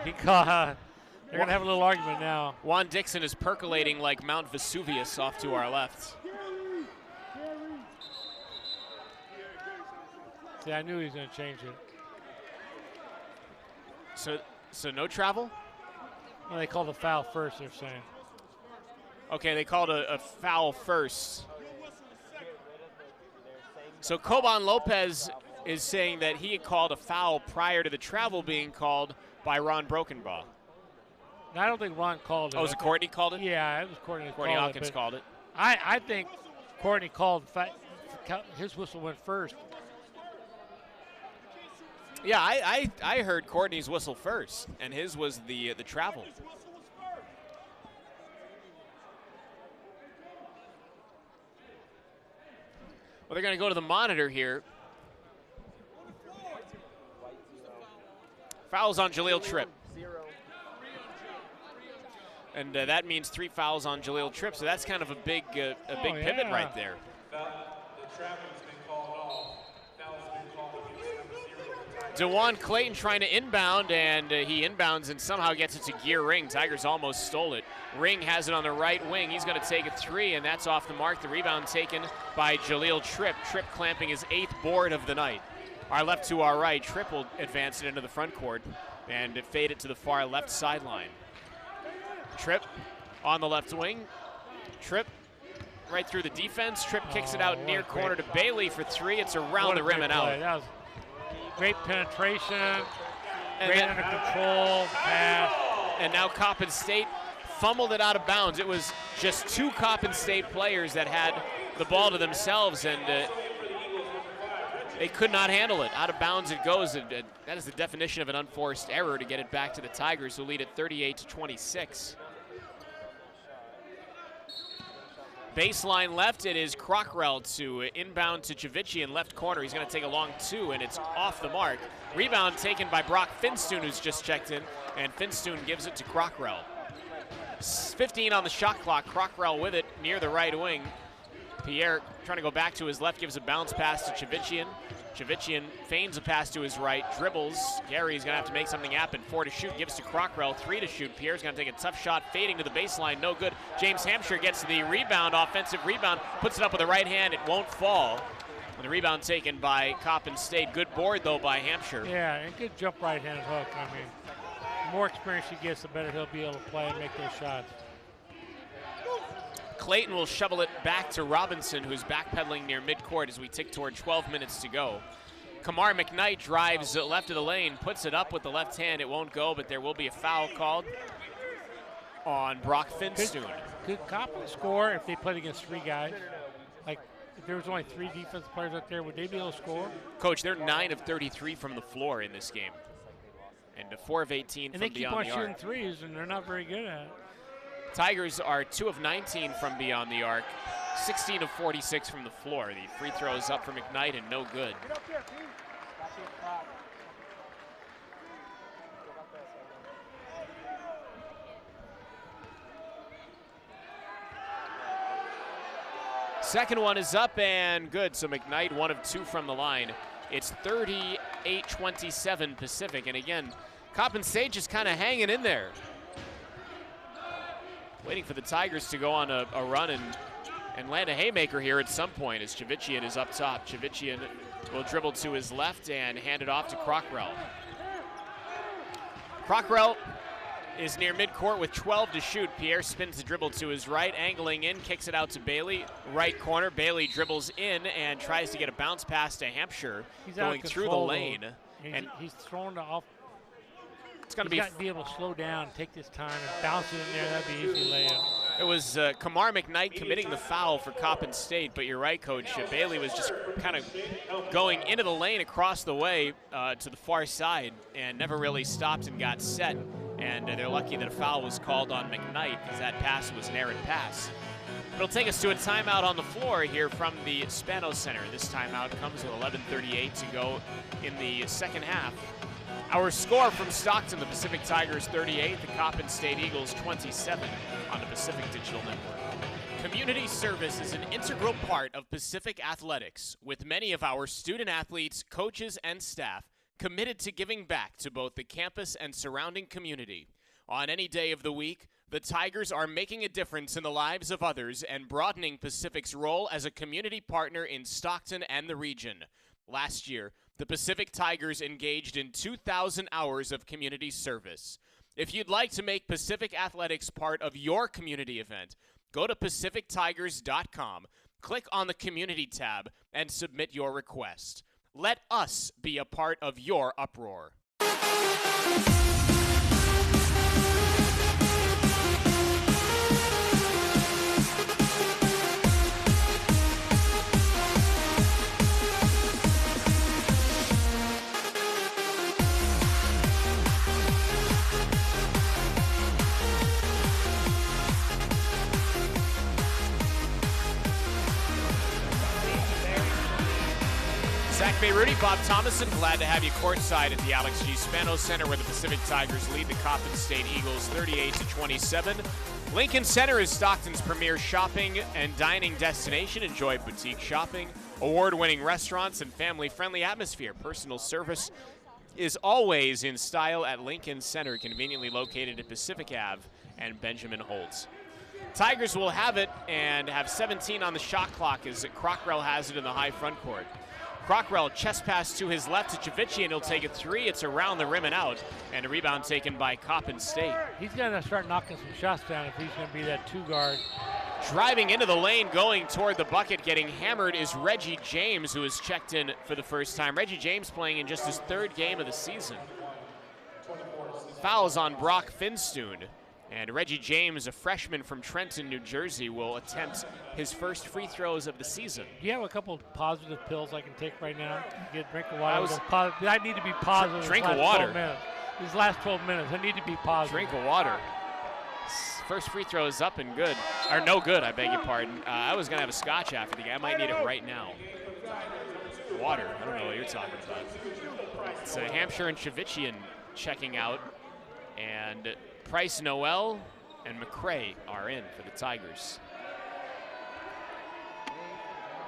going to have a little argument now. Juan Dixon is percolating like Mount Vesuvius off to our left. See, I knew he was going to change it. So no travel? Well, they called the foul first, they're saying. Okay, they called a foul first. So Coban Lopez is saying that he had called a foul prior to the travel being called by Ron Brokenbaugh. No, I don't think Ron called it. Oh, was it Courtney called it? Yeah, it was Courtney. Courtney Hawkins called it. I think Courtney called his whistle went first. Yeah, I heard Courtney's whistle first, and his was the travel. Well, they're going to go to the monitor here. Fouls on Jahlil Tripp. And that means 3 fouls on Jahlil Tripp, so that's kind of a big pivot right there. DeJuan Clayton trying to inbound, and he inbounds and somehow gets it to Gear Ring. Tigers almost stole it. Ring has it on the right wing. He's going to take a 3, and that's off the mark. The rebound taken by Jahlil Tripp. Tripp clamping his 8th board of the night. Our left to our right, Tripp will advance it into the front court and fade it to the far left sideline. Tripp on the left wing. Tripp right through the defense. Tripp kicks it out near corner to Bailey for 3. It's around the rim and out. That was great penetration, great under control, pass. And now Coppin State fumbled it out of bounds. It was just 2 Coppin State players that had the ball to themselves, and they could not handle it. Out of bounds it goes. That is the definition of an unforced error to get it back to the Tigers, who lead at 38-26. Baseline left, it is Crockrell to inbound to Javician, left corner. He's going to take a long 2, and it's off the mark. Rebound taken by Brock Finstoon, who's just checked in, and Finstoon gives it to Crockrell. 15 on the shot clock. Crockrell with it near the right wing. Pierre trying to go back to his left, gives a bounce pass to Javician. Javician feigns a pass to his right, dribbles. Gary's going to have to make something happen. 4 to shoot, gives to Crockrell. 3 to shoot. Pierre's going to take a tough shot, fading to the baseline, no good. James Hampshire gets the rebound, offensive rebound, puts it up with the right hand. It won't fall. And the rebound taken by Coppin State. Good board, though, by Hampshire. Yeah, and good jump right-handed hook. I mean, the more experience he gets, the better he'll be able to play and make those shots. Clayton will shovel it back to Robinson, who's backpedaling near midcourt as we tick toward 12 minutes to go. Kamar McKnight drives left of the lane, puts it up with the left hand. It won't go, but there will be a foul called on Brock Finstoon. Could Coppin score if they played against 3 guys? Like, if there was only 3 defensive players up there, would they be able to score? Coach, they're 9 of 33 from the floor in this game. And a 4 of 18 and from beyond the arc. they keep on shooting threes, and they're not very good at it. Tigers are 2 of 19 from beyond the arc, 16 of 46 from the floor. The free throw is up for McKnight and no good. Second one is up and good, so McKnight 1 of 2 from the line. It's 38-27 Pacific, and again, Coppin State just kind of hanging in there. Waiting for the Tigers to go on a run and land a haymaker here at some point as Chavician is up top. Chavician will dribble to his left and hand it off to Crockrell. Crockrell is near midcourt with 12 to shoot. Pierre spins the dribble to his right, angling in, kicks it out to Bailey. Right corner, Bailey dribbles in and tries to get a bounce pass to Hampshire, going through the lane. And he's throwing the off. It's going to be able to slow down, take this time, and bounce it in there. That'd be easy layup. It was Kamar McKnight committing the foul for Coppin State, but you're right, Coach. Bailey was just kind of going into the lane across the way to the far side and never really stopped and got set. And they're lucky that a foul was called on McKnight because that pass was an errant pass. It'll take us to a timeout on the floor here from the Spanos Center. This timeout comes with 11:38 to go in the second half. Our score from Stockton, the Pacific Tigers 38, the Coppin State Eagles 27 on the Pacific Digital Network. Community service is an integral part of Pacific athletics, with many of our student athletes, coaches, and staff committed to giving back to both the campus and surrounding community. On any day of the week, the Tigers are making a difference in the lives of others and broadening Pacific's role as a community partner in Stockton and the region. Last year, the Pacific Tigers engaged in 2,000 hours of community service. If you'd like to make Pacific Athletics part of your community event, go to PacificTigers.com, click on the Community tab, and submit your request. Let us be a part of your uproar. Zach Bayruti, Bob Thomason, glad to have you courtside at the Alex G. Spanos Center where the Pacific Tigers lead the Coppin State Eagles 38-27. Lincoln Center is Stockton's premier shopping and dining destination. Enjoy boutique shopping, award-winning restaurants, and family-friendly atmosphere. Personal service is always in style at Lincoln Center, conveniently located at Pacific Ave and Benjamin Holtz. Tigers will have it and have 17 on the shot clock as Crockrell has it in the high front court. Crockrell chest pass to his left to Chavicchi, and he'll take a three. It's around the rim and out, and a rebound taken by Coppin State. He's going to start knocking some shots down if he's going to be that two guard. Driving into the lane, going toward the bucket, getting hammered is Reggie James, who has checked in for the first time. Reggie James playing in just his third game of the season. Fouls on Brock Finstoon. And Reggie James, a freshman from Trenton, New Jersey, will attempt his first free throws of the season. Do you have a couple of positive pills I can take right now? Get a drink of water. I need to be positive. Drink of water. These last 12 minutes, I need to be positive. Drink of water. First free throw is up and good. Or no good, I beg your pardon. I was going to have a scotch after the game. I might need it right now. Water. I don't know what you're talking about. It's Hampshire and Chavician checking out. And Price Noel and McCray are in for the Tigers.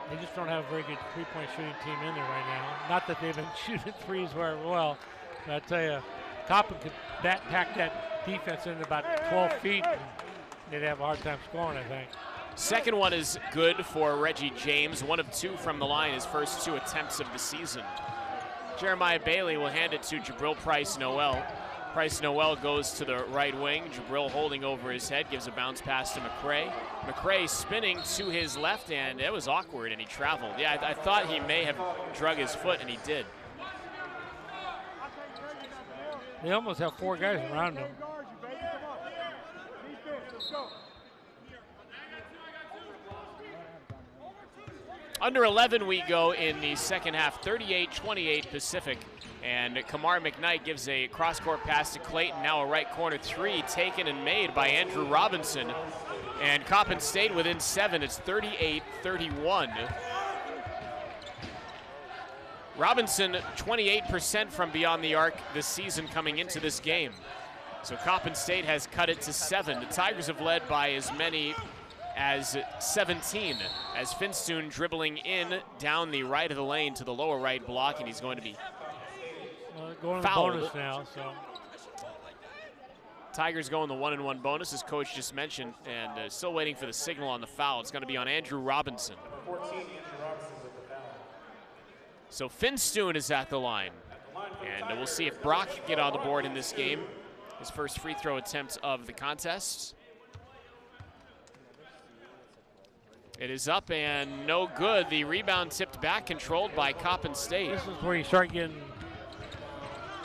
They just don't have a very good three-point shooting team in there right now. Not that they've been shooting threes very well, but I tell you, Coppin could pack that defense in about 12 feet, and they'd have a hard time scoring, I think. Second one is good for Reggie James. 1 of 2 from the line, his first 2 attempts of the season. Jeremiah Bailey will hand it to Jabril Price Noel. Price Noel goes to the right wing. Jabril holding over his head, gives a bounce pass to McCray. McCray spinning to his left, and it was awkward, and he traveled. Yeah, I thought he may have drug his foot, and he did. They almost have 4 guys around him. Under 11 we go in the second half, 38-28 Pacific. And Kamar McKnight gives a cross-court pass to Clayton. Now a right corner three taken and made by Andrew Robinson. And Coppin State within 7. It's 38-31. Robinson, 28% from beyond the arc this season coming into this game. So Coppin State has cut it to 7. The Tigers have led by as many as 17, as Finstoon dribbling in down the right of the lane to the lower right block, and he's going to be going to the bonus now. So Tigers go in the 1-and-1 bonus, as Coach just mentioned, and still waiting for the signal on the foul. It's going to be on Andrew Robinson. So Finstoon is at the line, and we'll see if Brock can get on the board in this game. His first free throw attempt of the contest. It is up and no good. The rebound tipped back, controlled by Coppin State. This is where you start getting,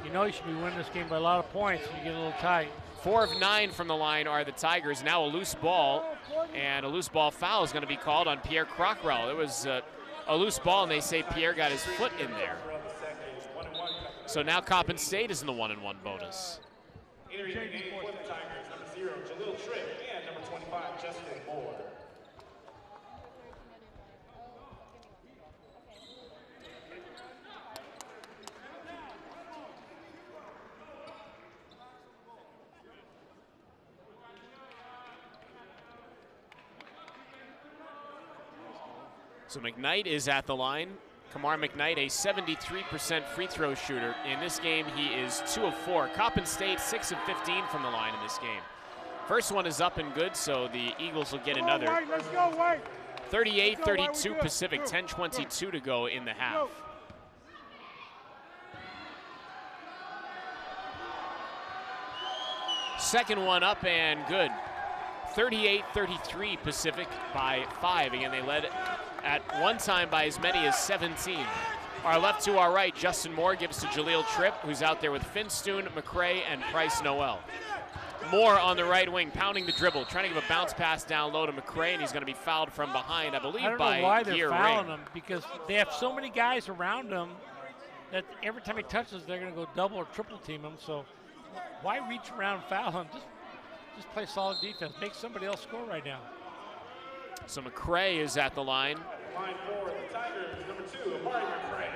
you know you should be winning this game by a lot of points, and you get a little tight. 4 of 9 from the line are the Tigers. Now a loose ball, and a loose ball foul is going to be called on Pierre Crockrell. It was a loose ball, and they say Pierre got his foot in there. So now Coppin State is in the 1-and-1 bonus. Entering the game for the Tigers, number 0, Jahlil Tripp, and number 25, Justin Moore. So McKnight is at the line. Kamar McKnight, a 73% free throw shooter. In this game, he is 2 of 4. Coppin State, 6 of 15 from the line in this game. First one is up and good, so the Eagles will get another. 38-32 Pacific, 10:22 to go in the half. Second one up and good. 38-33 Pacific by 5. Again, they led at one time by as many as 17. Our left to our right, Justin Moore gives to Jahlil Tripp, who's out there with Finstoon, McCray, and Price Noel. Moore on the right wing, pounding the dribble, trying to give a bounce pass down low to McCray, and he's going to be fouled from behind, I believe, I don't by know why they're Gear fouling Ring. him, because they have so many guys around him that every time he touches, they're going to go double or triple team him. So why reach around and foul him? Just play solid defense. Make somebody else score right now. So McCray is at the line. Line for the Tigers, number 2, Amari McCray.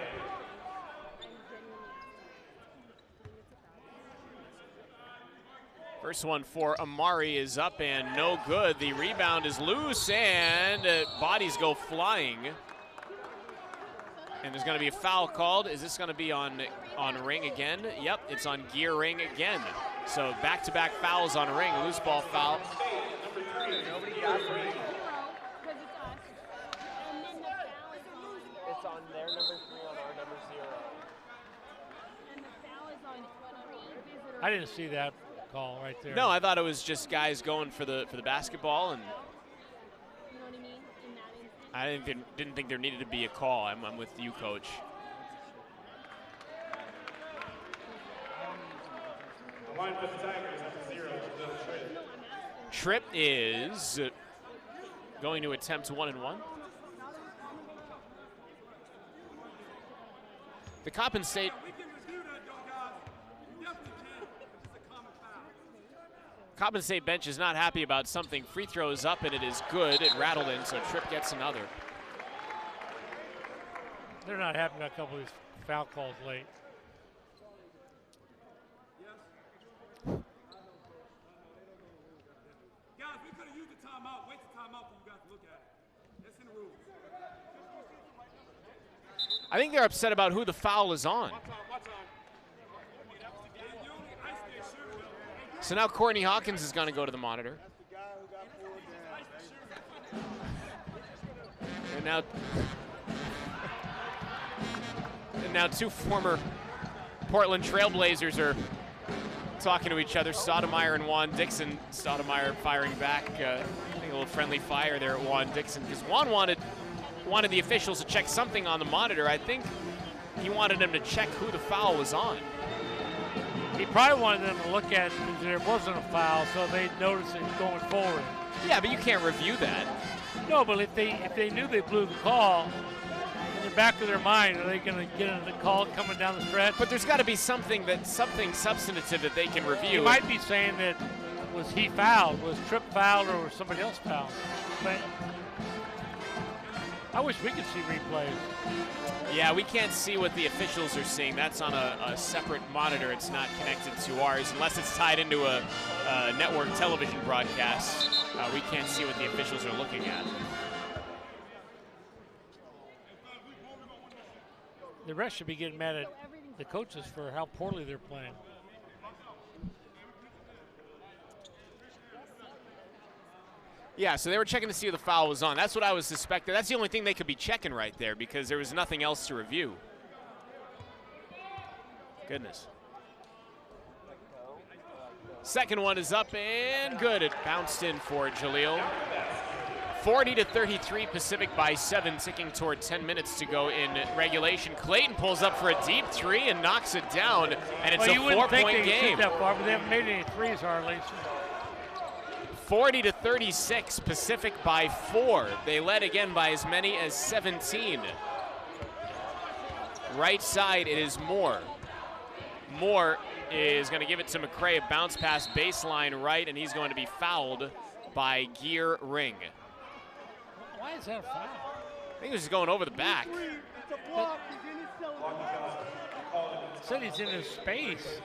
First one for Amari is up and no good. The rebound is loose and bodies go flying. And there's going to be a foul called. Is this going to be on Ring again? Yep, it's on Gear Ring again. So back-to-back fouls on Ring. Loose ball foul. Nobody got Ring. It's on their number 3 on our number 0. I didn't see that call right there. No, I thought it was just guys going for the basketball, and I didn't think there needed to be a call. I'm with you, Coach. The line for the Tigers, number 0, Jahlil Tripp. Tripp is going to attempt 1-and-1. The Coppin State bench is not happy about something. Free throw is up and it is good. It rattled in, so Tripp gets another. They're not happy about a couple of these foul calls late. Guys, we could have used the timeout. Wait the timeout for you guys to look at it. That's in the rules. I think they're upset about who the foul is on. So now Courtney Hawkins is going to go to the monitor. And now two former Portland Trailblazers are talking to each other. Stoudemire and Juan Dixon. Stoudemire firing back. I think a little friendly fire there at Juan Dixon, because Juan wanted the officials to check something on the monitor. I think he wanted them to check who the foul was on. He probably wanted them to look at it because there wasn't a foul, so they'd notice it going forward. Yeah, but you can't review that. No, but if they knew they blew the call, in the back of their mind, are they going to get a call coming down the stretch? But there's got to be something substantive that they can review. You might be saying that was he fouled, was Tripp fouled, or was somebody else fouled? But I wish we could see replays. Yeah, we can't see what the officials are seeing. That's on a separate monitor. It's not connected to ours unless it's tied into a network television broadcast. We can't see what the officials are looking at. The refs should be getting mad at the coaches for how poorly they're playing. Yeah, so they were checking to see if the foul was on. That's what I was suspecting. That's the only thing they could be checking right there because there was nothing else to review. Goodness. Second one is up and good. It bounced in for Jahlil. 40-33 Pacific by 7, ticking toward 10 minutes to go in regulation. Clayton pulls up for a deep three and knocks it down, and it's a 4-point game. You wouldn't think they could shoot that far, but they haven't made any threes hardly. 40-36 Pacific by 4. They led again by as many as 17. Right side, it is Moore. Moore is going to give it to McCray, a bounce pass baseline right, and he's going to be fouled by Gear Ring. Why is that a foul? I think he was just going over the back. Said he's in his space.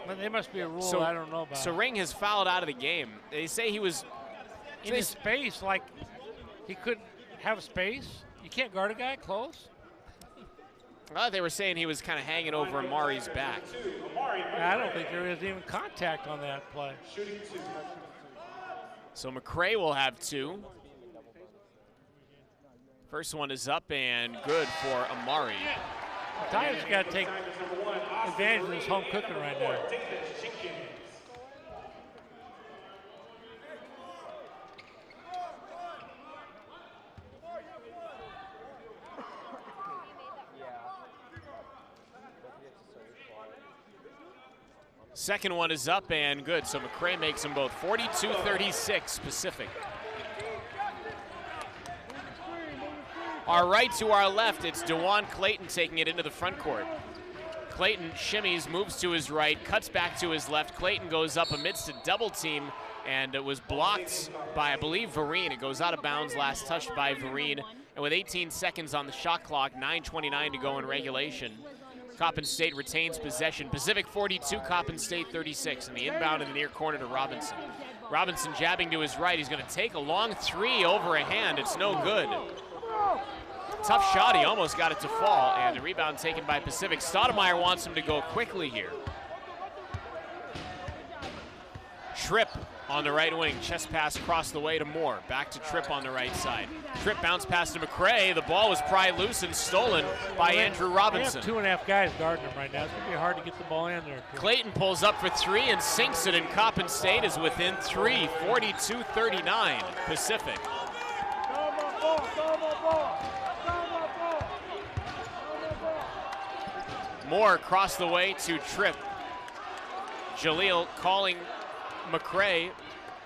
But there must be a rule I don't know about. So Ring has fouled out of the game. They say he was in his space, like he couldn't have space. You can't guard a guy close. They were saying he was kind of hanging over Amari's back. I don't think there is even contact on that play. So McCray will have 2. First one is up and good for Amari. Tigers got to take advantage of this home cooking right now. Second one is up and good, so McCray makes them both. 42-36 Pacific. Our right to our left, it's DeJuan Clayton taking it into the front court. Clayton shimmies, moves to his right, cuts back to his left. Clayton goes up amidst a double team, and it was blocked by, I believe, Vereen. It goes out of bounds, last touched by Vereen. And with 18 seconds on the shot clock, 9:29 to go in regulation, Coppin State retains possession. Pacific 42, Coppin State 36, and the inbound in the near corner to Robinson. Robinson jabbing to his right. He's going to take a long three over a hand. It's no good. Tough shot. He almost got it to fall, and the rebound taken by Pacific. Stoudemire wants him to go quickly here. Tripp on the right wing. Chest pass across the way to Moore. Back to Tripp on the right side. Tripp bounce pass to McCray. The ball was pried loose and stolen by Andrew Robinson. They have 2.5 guys guarding him right now. It's going to be hard to get the ball in there. Clayton pulls up for 3 and sinks it, and Coppin State is within 3. 42-39 Pacific. Moore across the way to Tripp. Jahlil calling McCray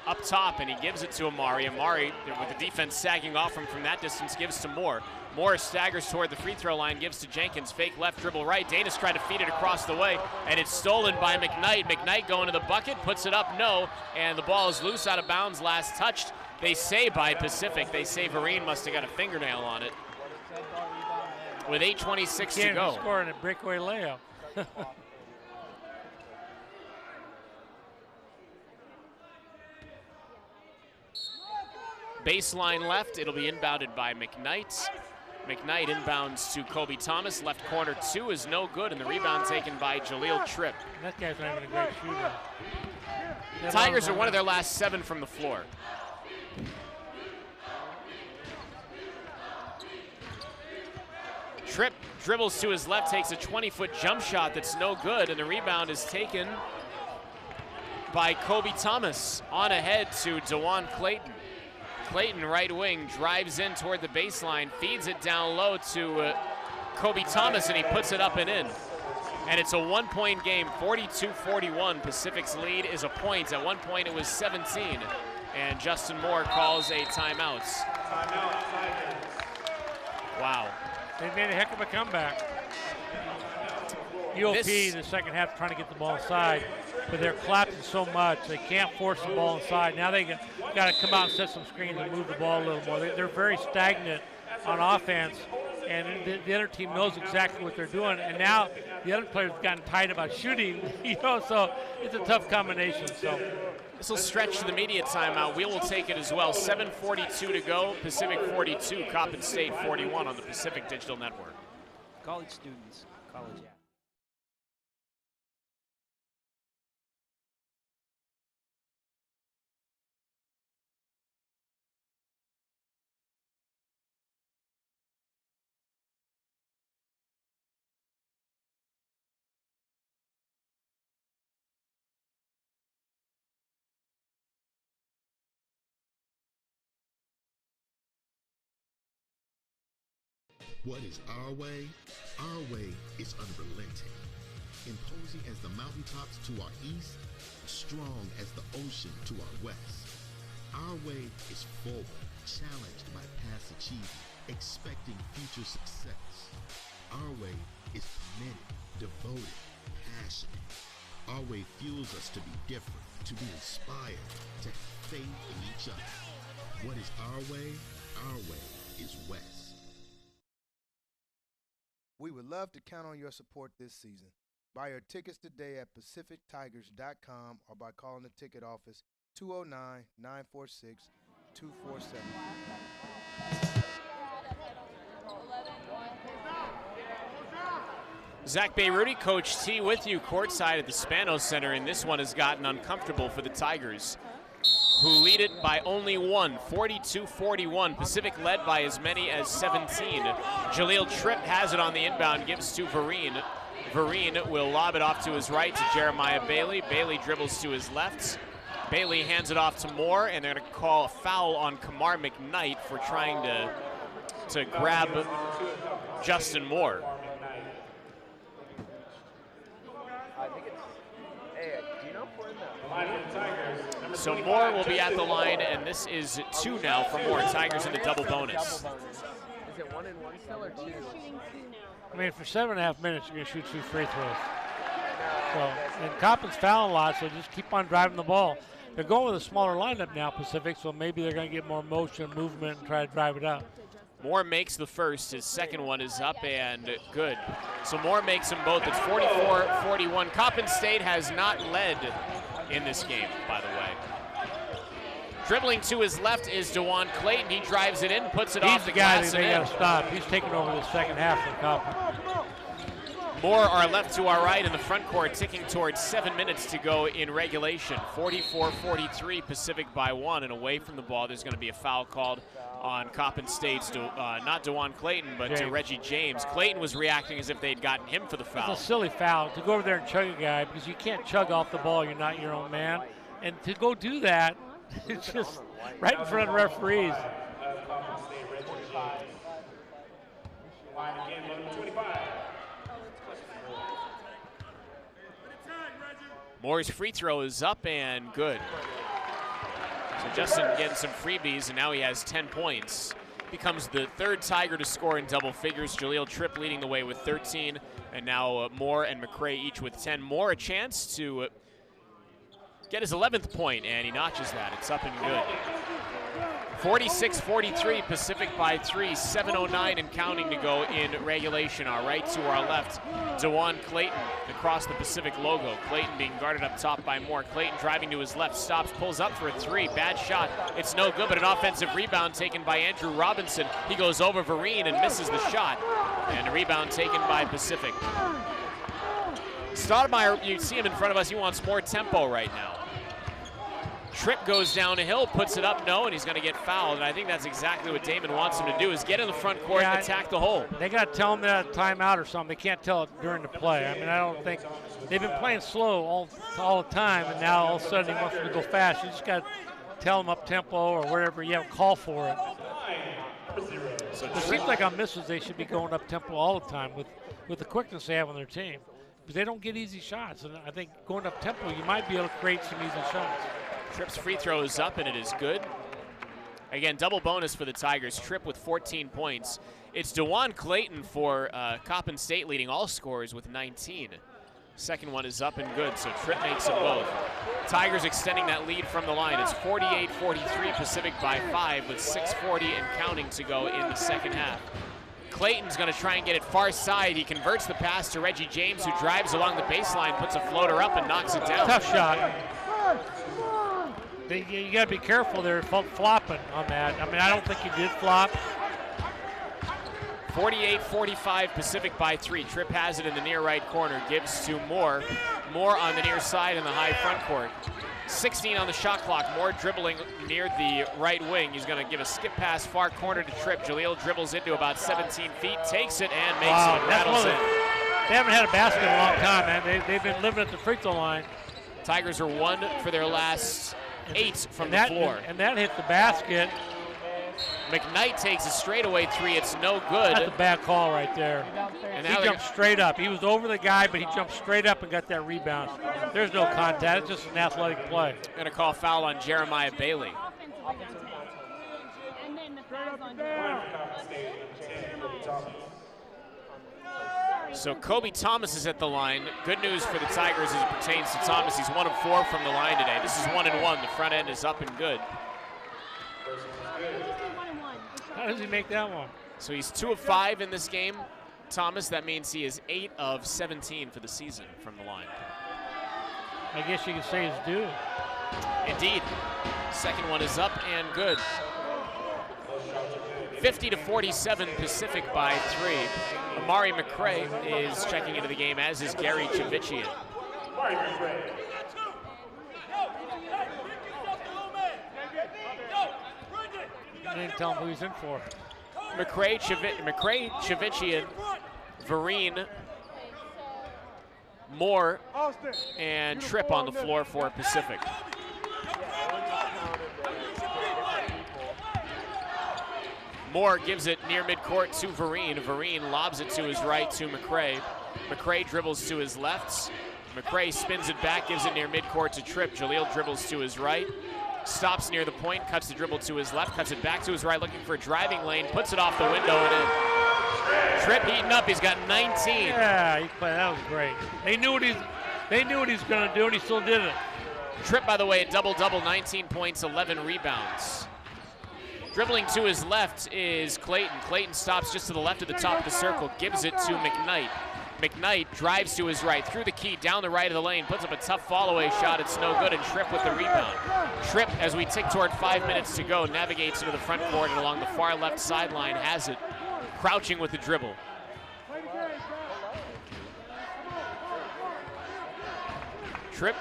up top, and he gives it to Amari. Amari, with the defense sagging off him from that distance, gives to Moore. Moore staggers toward the free throw line, gives to Jenkins. Fake left, dribble right. Danis tried to feed it across the way, and it's stolen by McKnight. McKnight going to the bucket, puts it up, no, and the ball is loose out of bounds, last touched. They say by Pacific. They say Vereen must have got a fingernail on it. With 8:26 to go. Scoring a breakaway layup. Baseline left, it'll be inbounded by McKnight. McKnight inbounds to Kobe Thomas. Left corner 2 is no good, and the rebound taken by Jahlil Tripp. That guy's not even a great shooter. The Tigers are one of their last 7 from the floor. Tripp dribbles to his left, takes a 20-foot jump shot that's no good, and the rebound is taken by Kobe Thomas. On ahead to DeJuan Clayton. Clayton, right wing, drives in toward the baseline, feeds it down low to Kobe Thomas, and he puts it up and in. And it's a 1-point game, 42-41. Pacific's lead is a point. At one point it was 17. And Justin Moore calls a timeout. Timeout, Tigers. Wow. They made a heck of a comeback. UOP in the second half trying to get the ball inside, but they're collapsing so much they can't force the ball inside. Now they got to come out and set some screens and move the ball a little more. They're very stagnant on offense, and the other team knows exactly what they're doing. And now the other players have gotten tight about shooting, so it's a tough combination. So this will stretch to the media timeout. We will take it as well. 7:42 to go. Pacific 42, Coppin State 41 on the Pacific Digital Network. College students, college athletes. What is our way? Our way is unrelenting. Imposing as the mountaintops to our east, strong as the ocean to our west. Our way is forward, challenged by past achievement, expecting future success. Our way is committed, devoted, passionate. Our way fuels us to be different, to be inspired, to have faith in each other. What is our way? Our way is West. We would love to count on your support this season. Buy your tickets today at PacificTigers.com or by calling the ticket office 209-946-2470. Zach Bayruti, Coach T, with you courtside at the Spanos Center, and this one has gotten uncomfortable for the Tigers, who lead it by only one, 42-41. Pacific led by as many as 17. Jahlil Tripp has it on the inbound, gives to Vereen. Vereen will lob it off to his right to Jeremiah Bailey. Bailey dribbles to his left. Bailey hands it off to Moore, and they're going to call a foul on Kamar McKnight for trying to grab Justin Moore. So Moore will be at the line, and this is 2 now for Moore. Tigers in the double bonus. Is it 1-1 still or 2? I mean, for 7.5 minutes, you're going to shoot 2 free throws. So, and Coppin's fouling a lot, so just keep on driving the ball. They're going with a smaller lineup now, Pacific, so maybe they're going to get more motion, movement, and try to drive it up. Moore makes the first. His second one is up and good. So Moore makes them both. It's 44-41. Coppin State has not led in this game, by the way. Dribbling to his left is DeJuan Clayton. He drives it in, puts it off the glass. He's the guy that they got to stop. He's taking over the second half for Coppin. Moore our left to our right in the front court, ticking towards 7 minutes to go in regulation. 44-43, Pacific by 1, and away from the ball, there's going to be a foul called on Coppin State's, not DeJuan Clayton, but to Reggie James. Clayton was reacting as if they'd gotten him for the foul. It's a silly foul to go over there and chug a guy, because you can't chug off the ball. You're not your own man. And to go do that, it's just right in front of the referees. Moore's free throw is up and good. So Justin getting some freebies, and now he has 10 points. Becomes the third Tiger to score in double figures. Jahlil Tripp leading the way with 13, and now Moore and McCray each with 10. Moore a chance to get his 11th point, and he notches that. It's up and good. 46-43, Pacific by 3, 7:09 and counting to go in regulation. Our right to our left, DeJuan Clayton across the Pacific logo. Clayton being guarded up top by Moore. Clayton driving to his left, stops, pulls up for a 3. Bad shot. It's no good, but an offensive rebound taken by Andrew Robinson. He goes over Vereen and misses the shot. And a rebound taken by Pacific. Stoudemire, you see him in front of us, he wants more tempo right now. Tripp goes down a hill, puts it up, and he's going to get fouled. And I think that's exactly what Damon wants him to do, is get in the front court and attack the hole. They got to tell him that timeout or something. They can't tell it during the play. I mean, I don't think they've been playing slow all the time, and now all of a sudden he wants them to go fast. You just got to tell them up tempo or wherever you have call for it. So it seems like on misses they should be going up tempo all the time with the quickness they have on their team. but they don't get easy shots. And I think going up tempo, you might be able to create some easy shots. Tripp's free throw is up, and it is good. Again, double bonus for the Tigers. Tripp with 14 points. It's DeJuan Clayton for Coppin State leading all scorers with 19. Second one is up and good, so Tripp makes them both. Tigers extending that lead from the line. It's 48-43 Pacific by 5 with 6:40 and counting to go in the second half. Clayton's going to try and get it far side. He converts the pass to Reggie James, who drives along the baseline, puts a floater up and knocks it down. Tough shot. You got to be careful there, flopping on that. I mean, I don't think he did flop. 48-45 Pacific by 3. Tripp has it in the near right corner, gives to Moore. Moore on the near side in the high front court. 16 on the shot clock. Moore dribbling near the right wing. He's going to give a skip pass far corner to Tripp. Jahlil dribbles into about 17 feet, takes it and makes it, rattles in. They haven't had a basket in a long time, man. They've been living at the free throw line. Tigers are 1 for their last 8 from the floor. And that hit the basket. McKnight takes a straightaway 3. It's no good. That's a bad call right there. And he jumped straight up. He was over the guy, but he jumped straight up and got that rebound. There's no contact. It's just an athletic play. Going to call foul on Jeremiah Bailey. So Kobe Thomas is at the line. Good news for the Tigers as it pertains to Thomas. He's 1 of 4 from the line today. This is 1 and 1. The front end is up and good. How does he make that one? So he's 2 of 5 in this game. Thomas, that means he is 8 of 17 for the season from the line. I guess you could say he's due. Indeed. Second one is up and good. 50-47 Pacific by 3. Amari McCray is checking into the game, as is Gary Chavichian. I didn't tell him who he's in for. McCray, Chavichian, Vereen, Moore, and Tripp on the floor for Pacific. Moore gives it near midcourt to Vereen. Vereen lobs it to his right to McCray. McCray dribbles to his left. McCray spins it back, gives it near midcourt to Tripp. Jahlil dribbles to his right. Stops near the point, cuts the dribble to his left, cuts it back to his right, looking for a driving lane, puts it off the window and in. Tripp heating up, he's got 19. Yeah, that was great. They knew what he's going to do, and he still did it. Tripp, by the way, a double-double, 19 points, 11 rebounds. Dribbling to his left is Clayton. Clayton stops just to the left of the top of the circle, gives it to McKnight. McKnight drives to his right, through the key, down the right of the lane, puts up a tough fall-away shot. It's no good, and Tripp with the rebound. Tripp, as we tick toward 5 minutes to go, navigates into the front court and along the far left sideline has it, crouching with the dribble. Tripp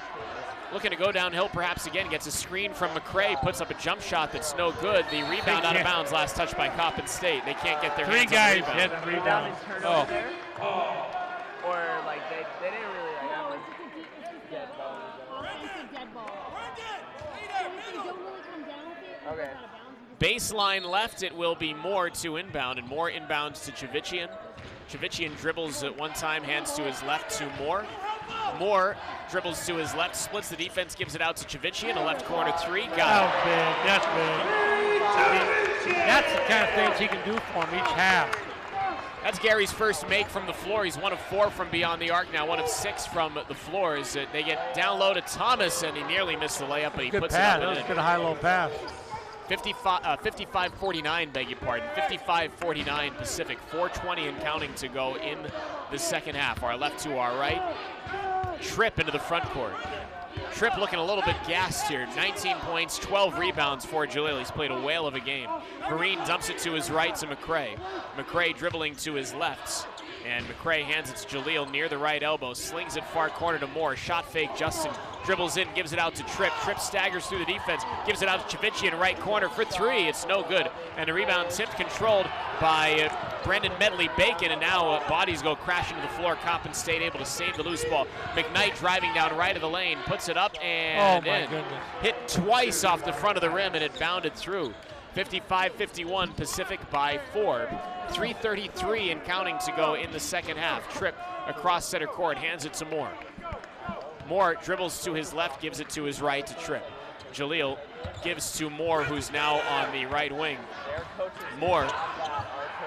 looking to go downhill perhaps again, gets a screen from McCray, puts up a jump shot that's no good. The rebound out of bounds, last touch by Coppin State. They can't get their hands on the rebound. 3 guys hit rebound. Oh. There? Or like they didn't really like that was dead ball. Okay. Baseline left, it will be Moore to inbound, and Moore inbounds to Chavichian. Chavichian dribbles at one time, hands to his left to Moore. Moore dribbles to his left, splits the defense, gives it out to Chavichian, a left corner 3, got it. That's big. That's the kind of things he can do for him each half. That's Gary's first make from the floor. He's 1 of 4 from beyond the arc now, 1 of 6 from the floor. As they get down low to Thomas, and he nearly missed the layup, but he puts it up. That was a good high-low pass. 55-49, beg your pardon. 55-49 Pacific. 4:20 and counting to go in the second half. Our left to our right. Tripp into the front court. Tripp looking a little bit gassed here. 19 points, 12 rebounds for Jahlil. He's played a whale of a game. Vereen dumps it to his right to McCray. McCray dribbling to his left. And McCray hands it to Jahlil near the right elbow. Slings it far corner to Moore. Shot fake, Justin dribbles in, gives it out to Tripp. Tripp staggers through the defense, gives it out to Chavichian, right corner for 3. It's no good. And the rebound tipped, controlled by Brendan Medley-Bacon, and now bodies go crashing to the floor. Coppin State able to save the loose ball. McKnight driving down right of the lane, puts it up and in. Goodness. Hit twice off the front of the rim, and it bounded through. 55-51 Pacific by 4. 3:33 and counting to go in the second half. Tripp across center court, hands it to Moore. Moore dribbles to his left, gives it to his right to Tripp. Jahlil gives to Moore, who's now on the right wing. Moore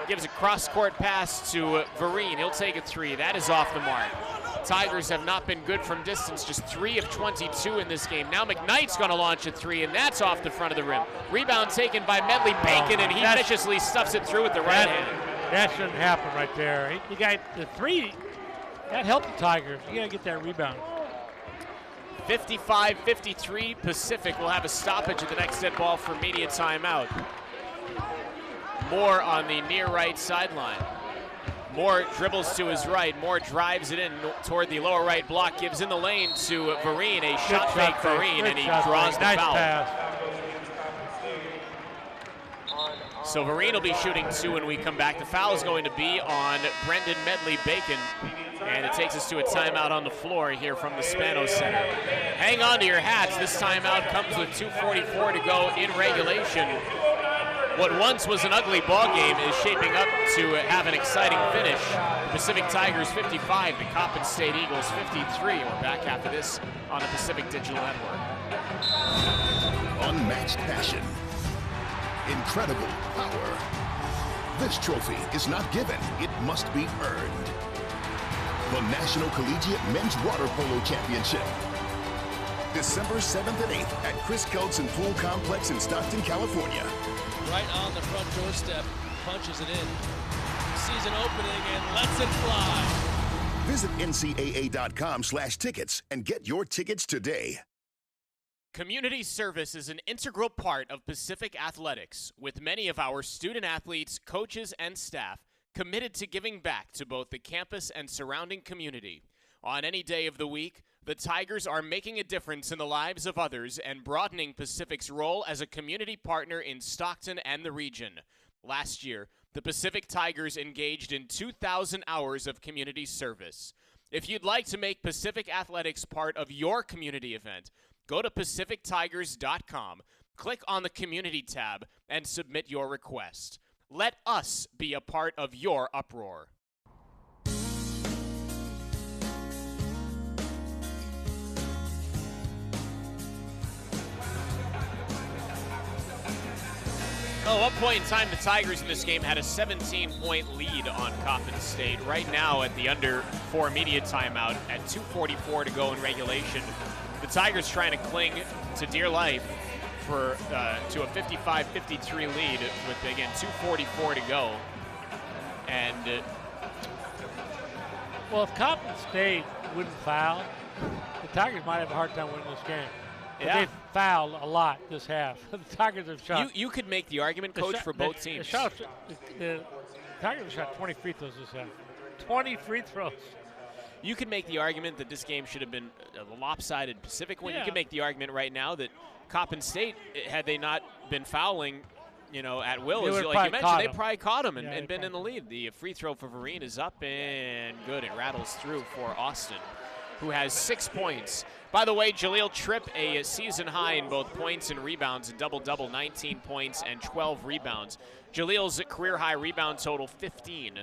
gives a cross-court pass to Vereen. He'll take a three. That is off the mark. Tigers have not been good from distance, just 3 of 22 in this game. Now McKnight's going to launch a three, and that's off the front of the rim. Rebound taken by Medley Bacon, and he viciously stuffs it through with the right hand. That shouldn't happen right there. You got the three. That helped the Tigers. You got to get that rebound. 55-53 Pacific will have a stoppage at the next dead ball for media timeout. Moore on the near right sideline. Moore dribbles to his right. Moore drives it in toward the lower right block, gives in the lane to Vereen, a shot fake Vereen, and he draws the foul. Pass. So Vereen will be shooting 2 when we come back. The foul is going to be on Brendan Medley Bacon, and it takes us to a timeout on the floor here from the Spanos Center. Hang on to your hats. This timeout comes with 2:44 to go in regulation. What once was an ugly ball game is shaping up to have an exciting finish. Pacific Tigers 55, the Coppin State Eagles 53. We're back after this on the Pacific Digital Network. Unmatched passion. Incredible power. This trophy is not given, it must be earned. The National Collegiate Men's Water Polo Championship. December 7th and 8th at Chris Keltson Pool Complex in Stockton, California. Right on the front doorstep, punches it in. Season opening and lets it fly. Visit ncaa.com/tickets and get your tickets today. Community service is an integral part of Pacific athletics, with many of our student athletes, coaches, and staff committed to giving back to both the campus and surrounding community. On any day of the week, the Tigers are making a difference in the lives of others and broadening Pacific's role as a community partner in Stockton and the region. Last year, the Pacific Tigers engaged in 2,000 hours of community service. If you'd like to make Pacific Athletics part of your community event, go to PacificTigers.com, click on the Community tab, and submit your request. Let us be a part of your uproar. At one point in time, the Tigers in this game had a 17-point lead on Coppin State. Right now, at the under 4 media timeout, at 2:44 to go in regulation, the Tigers trying to cling to dear life for to a 55-53 lead with, again, 2:44 to go. And well, if Coppin State wouldn't foul, the Tigers might have a hard time winning this game. Yeah. They fouled a lot this half. The Tigers have shot. You could make the argument, Coach, for both teams. The Tigers have shot 20 free throws this half. 20 free throws. You could make the argument that this game should have been a lopsided Pacific win. Yeah. You can make the argument right now that Coppin State, had they not been fouling, at will, as like you mentioned, they probably caught him and been in the lead. The free throw for Vereen is up and good. It rattles through for Austin, who has 6 points. By the way, Jahlil Tripp, a season high in both points and rebounds, a double-double, 19 points and 12 rebounds. Jalil's career high rebound total, 15.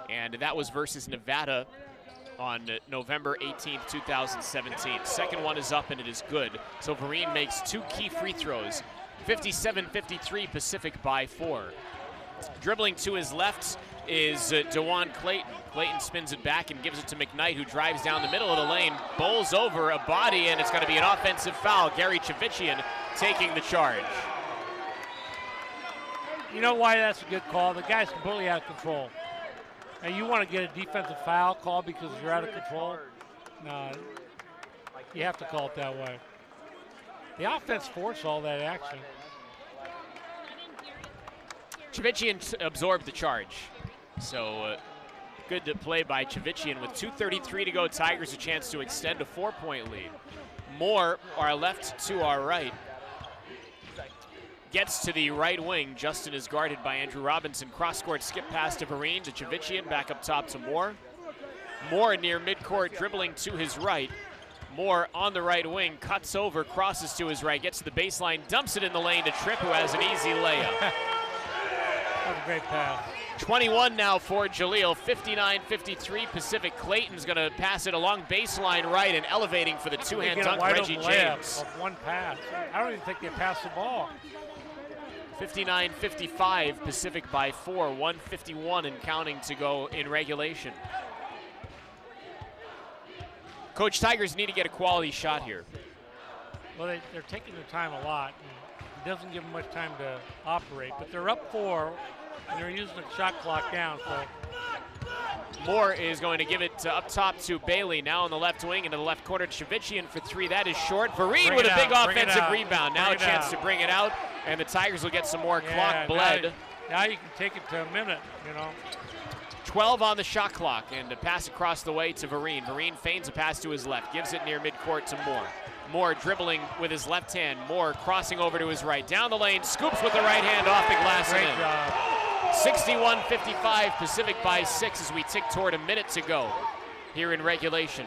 And that was versus Nevada on November 18th, 2017. Second one is up and it is good. So Vereen makes 2 key free throws. 57-53 Pacific by 4. Dribbling to his left is DeJuan Clayton. Clayton spins it back and gives it to McKnight, who drives down the middle of the lane, bowls over a body, and it's going to be an offensive foul. Gary Chivichian taking the charge. You know why that's a good call? The guy's completely out of control. And you want to get a defensive foul call because you're out of control? No, you have to call it that way. The offense forced all that action. Chivichian absorbed the charge. So good to play by Chivichian. With 2:33 to go, Tigers a chance to extend a 4-point lead. Moore, our left to our right, gets to the right wing. Justin is guarded by Andrew Robinson. Cross-court skip pass to Vereen, to Chivichian, back up top to Moore. Moore near midcourt, dribbling to his right. Moore on the right wing, cuts over, crosses to his right, gets to the baseline, dumps it in the lane to Tripp, who has an easy layup. That's a great pass. 21 now for Jahlil, 59-53 Pacific. Clayton's going to pass it along baseline right and elevating for the two-hand dunk, Reggie James. Of one pass. I don't even think they passed the ball. 59-55 Pacific by 4, 151 and counting to go in regulation. Coach, Tigers need to get a quality shot here. Well, they're taking their time a lot. And it doesn't give them much time to operate, but they're up 4, and they're using the shot clock down. So Moore is going to give it up top to Bailey, now on the left wing into the left corner. Shavichian for 3, that is short. Vereen with a big offensive rebound. Now a chance to bring it out, and the Tigers will get some more clock bled. Now you can take it to a minute, you know. 12 on the shot clock, and a pass across the way to Vereen. Vereen feigns a pass to his left, gives it near midcourt to Moore. Moore dribbling with his left hand. Moore crossing over to his right. Down the lane, scoops with the right hand off the glass and in. 61-55 Pacific by 6 as we tick toward a minute to go here in regulation.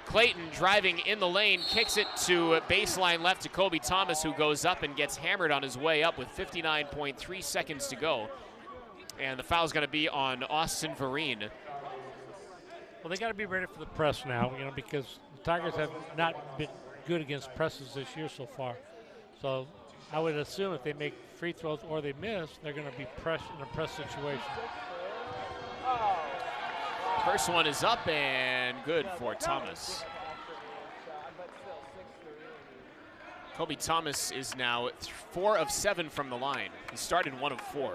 Clayton driving in the lane, kicks it to baseline left to Kobe Thomas, who goes up and gets hammered on his way up with 59.3 seconds to go. And the foul's going to be on Austin Vereen. Well, they got to be ready for the press now, you know, because the Tigers have not been good against presses this year so far. So I would assume if they make free throws or they miss, they're going to be pressed in a press situation. First one is up and good for Thomas. Kobe Thomas is now 4 of 7 from the line. He started 1 of 4.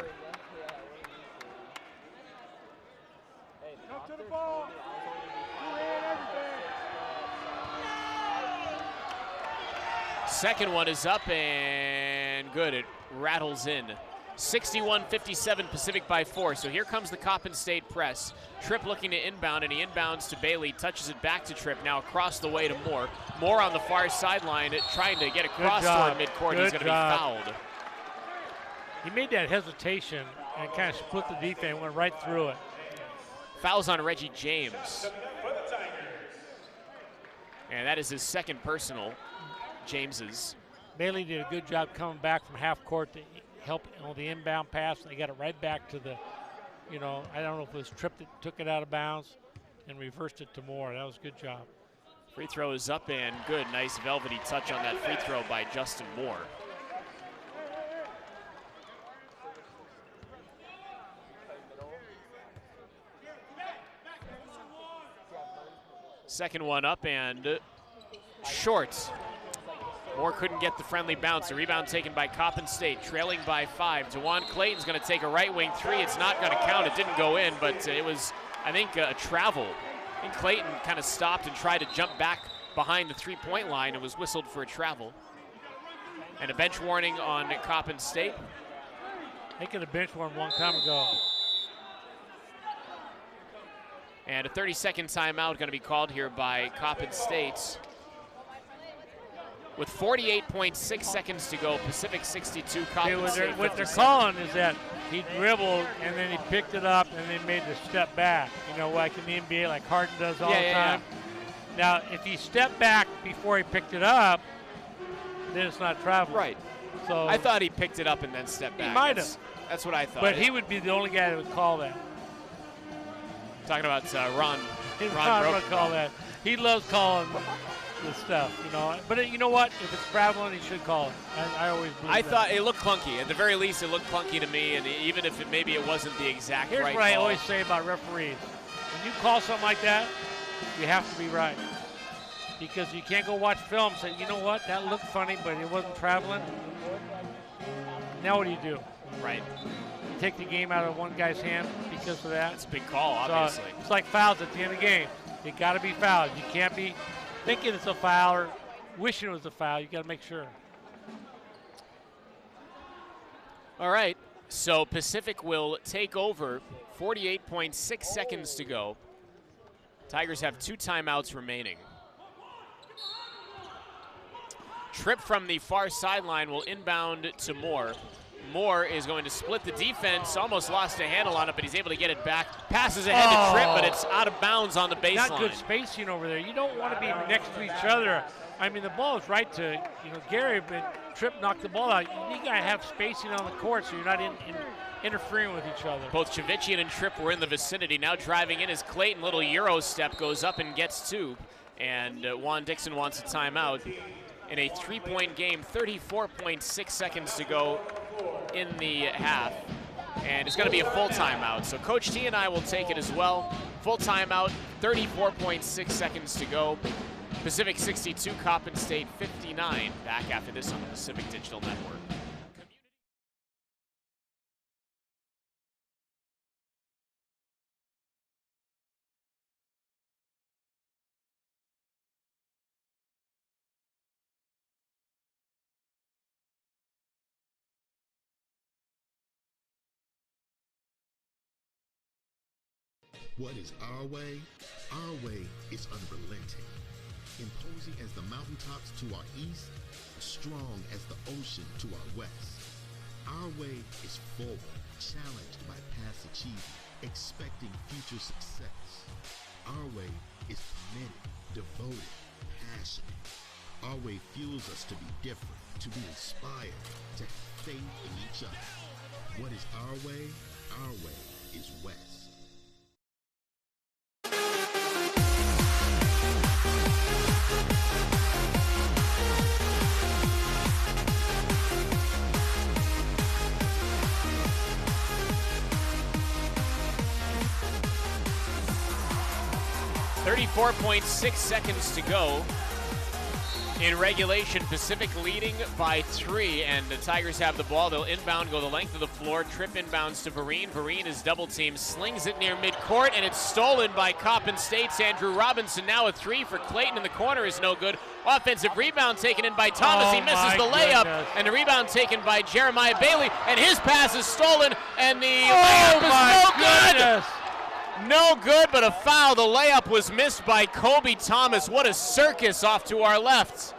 Second one is up and good. It rattles in. 61-57 Pacific by 4. So here comes the Coppin State press. Tripp looking to inbound, and he inbounds to Bailey, touches it back to Tripp, now across the way to Moore. Moore on the far sideline trying to get across toward midcourt. He's going to be fouled. He made that hesitation and kind of split the defense, went right through it. Fouls on Reggie James. And that is his second personal, James's. Bailey did a good job coming back from half court to help on the inbound pass. They got it right back to the, you know, I don't know if it was Tripp that took it out of bounds and reversed it to Moore. That was a good job. Free throw is up and good. Nice velvety touch on that free throw by Justin Moore. Second one up and short. Moore couldn't get the friendly bounce. A rebound taken by Coppin State, trailing by 5. DeJuan Clayton's going to take a right wing 3. It's not going to count. It didn't go in, but it was, I think, a travel. I think Clayton kind of stopped and tried to jump back behind the three-point line and was whistled for a travel. And a bench warning on Coppin State. They could have bench warned one time ago. And a 30-second timeout going to be called here by Coppin State. With 48.6 seconds to go, Pacific 62, Coppin State 57. What they're calling is that he dribbled and then he picked it up and then made the step back. You know, like in the NBA, like Harden does all the time. Now, if he stepped back before he picked it up, then it's not traveling. Right. So I thought he picked it up and then stepped back. He might have. That's what I thought. But he would be the only guy that would call that. Talking about Ron would call that. He loves calling the stuff, you know. But you know what? If it's traveling, he should call it. I always believe I thought it looked clunky. At the very least, it looked clunky to me. And even if maybe it wasn't the exact Here's right what I call. always say about referees. When you call something like that, you have to be right. Because you can't go watch film and say, you know what, that looked funny, but it wasn't traveling. Now what do? Right. You take the game out of one guy's hand because of that. It's a big call, obviously. So it's like fouls at the end of the game. You got to be fouled. You can't be thinking it's a foul or wishing it was a foul. You got to make sure. All right. So Pacific will take over. 48.6 seconds to go. Tigers have 2 timeouts remaining. Tripp from the far sideline will inbound to Moore. Moore is going to split the defense, almost lost a handle on it, but he's able to get it back. Passes ahead to Tripp, but it's out of bounds on the baseline. Not good spacing over there. You don't want to be next to each other. I mean, the ball is right to Gary, but Tripp knocked the ball out. You got to have spacing on the court so you're not interfering with each other. Both Shavichian and Tripp were in the vicinity. Now driving in is Clayton. Little Euro step, goes up and gets two. And Juan Dixon wants a timeout. In a 3-point game, 34.6 seconds to go in the half. And it's going to be a full timeout. So Coach T and I will take it as well. Full timeout, 34.6 seconds to go. Pacific 62, Coppin State 59. Back after this on the Pacific Digital Network. What is our way? Our way is unrelenting. Imposing as the mountaintops to our east, strong as the ocean to our west. Our way is forward, challenged by past achievement, expecting future success. Our way is committed, devoted, passionate. Our way fuels us to be different, to be inspired, to have faith in each other. What is our way? Our way is West. 34.6 seconds to go in regulation. Pacific leading by 3, and the Tigers have the ball. They'll inbound, go the length of the floor. Tripp inbounds to Vereen. Vereen is double teamed, slings it near midcourt, and it's stolen by Coppin State's Andrew Robinson. Now a 3 for Clayton in the corner is no good. Offensive rebound taken in by Thomas. He misses the layup, and the rebound taken by Jeremiah Bailey, and his pass is stolen, and the layup is no good. No good, but a foul. The layup was missed by Kobe Thomas. What a circus off to our left.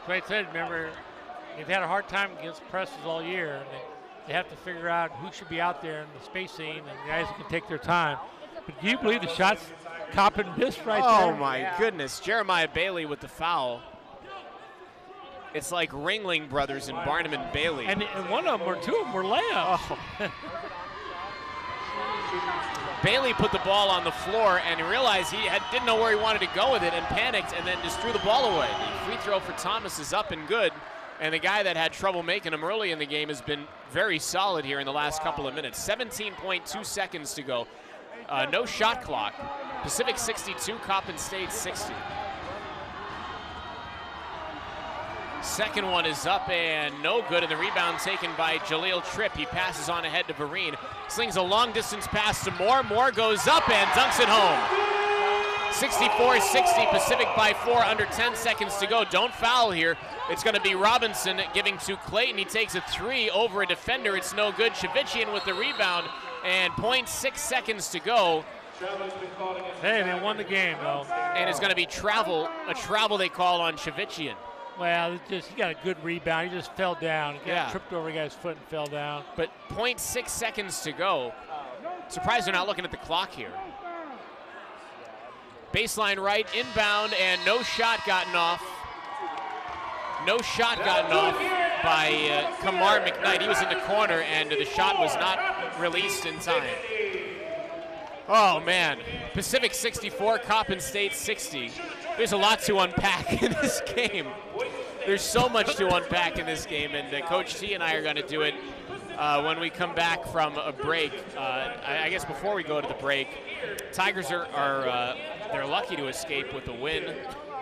Like I said, remember, they've had a hard time against presses all year. And they have to figure out who should be out there in the spacing and the guys that can take their time. But do you believe the shots Coppin missed right there? Oh, my goodness. Jeremiah Bailey with the foul. It's like Ringling Brothers and Barnum and Bailey. And one of them or two of them were layups. Oh. Bailey put the ball on the floor and realized he didn't know where he wanted to go with it and panicked and then just threw the ball away. The free throw for Thomas is up and good, and the guy that had trouble making them early in the game has been very solid here in the last couple of minutes. 17.2 seconds to go. No shot clock. Pacific 62, Coppin State 60. Second one is up and no good, and the rebound taken by Jahlil Tripp. He passes on ahead to Vereen. Slings a long distance pass to Moore. Moore goes up and dunks it home. 64-60, Pacific by 4, under 10 seconds to go. Don't foul here. It's going to be Robinson giving to Clayton. He takes a 3 over a defender. It's no good. Shavichian with the rebound, and 0.6 seconds to go. Hey, they won the game, though. And it's going to be a travel they call on Shavichian. Well, he got a good rebound. He just fell down. He got tripped over a guy's foot and fell down. But 0.6 seconds to go. Surprised they're not looking at the clock here. Baseline right, inbound, and no shot gotten off. No shot gotten off by Kamar McKnight. He was in the corner, and the shot was not released in time. Oh, man. Pacific 64, Coppin State 60. There's a lot to unpack in this game. There's so much to unpack in this game, and Coach T and I are going to do it when we come back from a break. I guess before we go to the break, Tigers are they're lucky to escape with a win.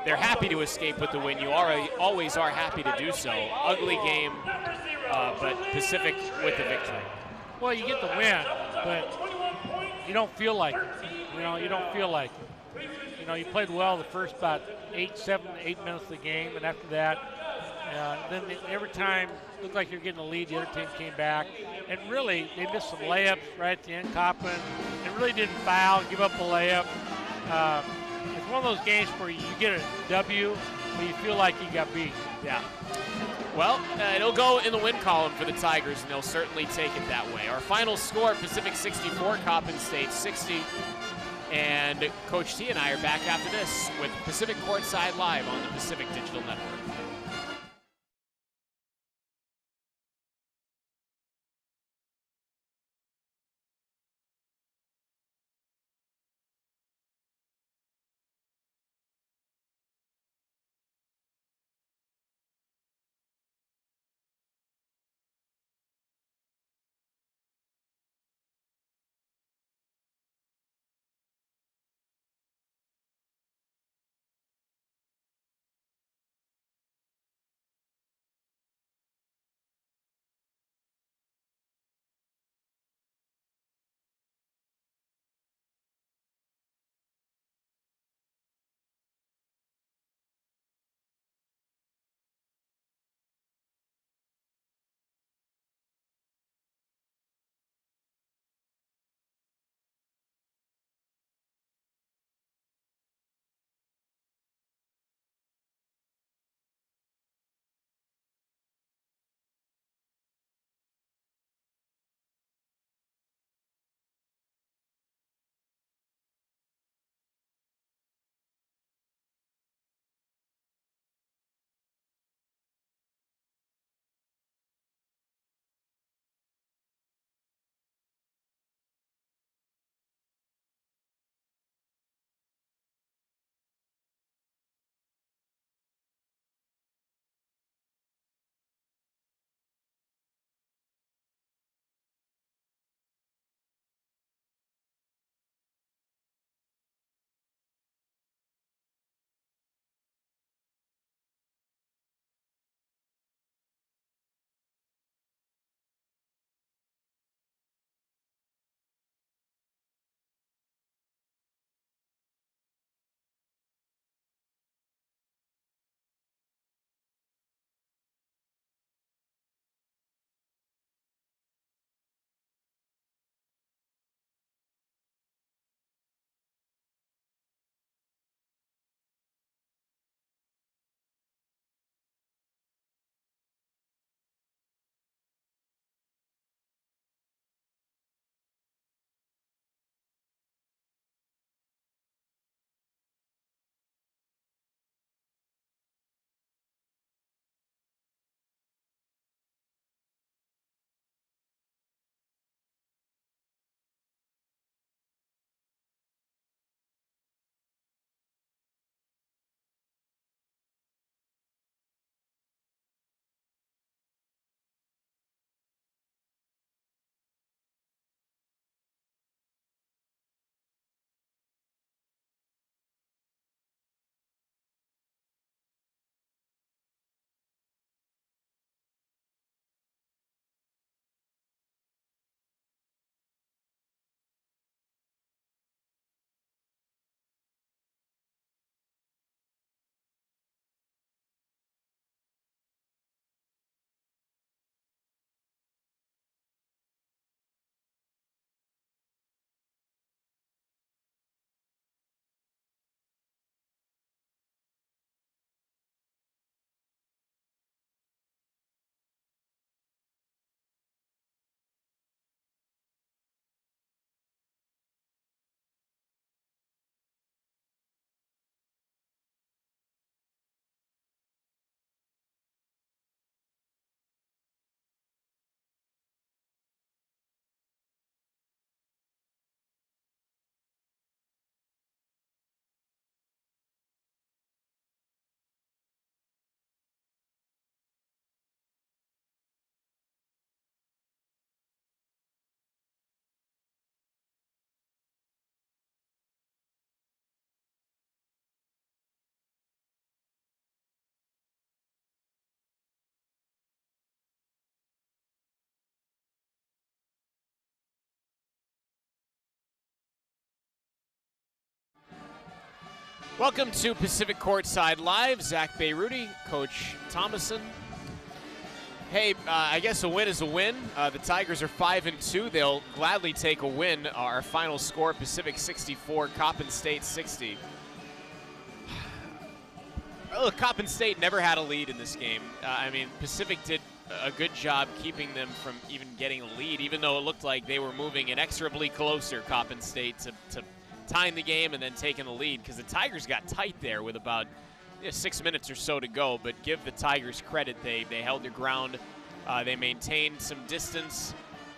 They're happy to escape with the win. You always are happy to do so. Ugly game, but Pacific with the victory. Well, you get the win, but you don't feel like it. You don't feel like it. You played well the first about 8 minutes of the game, and after that, then every time it looked like you're getting a lead, the other team came back. And really, they missed some layups right at the end, Coppin. They really didn't foul, give up a layup. It's one of those games where you get a W, but you feel like you got beat. Yeah. Well, it'll go in the win column for the Tigers, and they'll certainly take it that way. Our final score, Pacific 64, Coppin State 60. And Coach T and I are back after this with Pacific Courtside Live on the Pacific Digital Network. Welcome to Pacific Courtside Live. Zach Beyruti, Coach Thomason. Hey, I guess a win is a win. The Tigers are 5-2. They'll gladly take a win. Our final score, Pacific 64, Coppin State 60. Look, Coppin State never had a lead in this game. I mean, Pacific did a good job keeping them from even getting a lead, even though it looked like they were moving inexorably closer, Coppin State, to tying the game and then taking the lead, because the Tigers got tight there with about 6 minutes or so to go. But give the Tigers credit, they held their ground, they maintained some distance,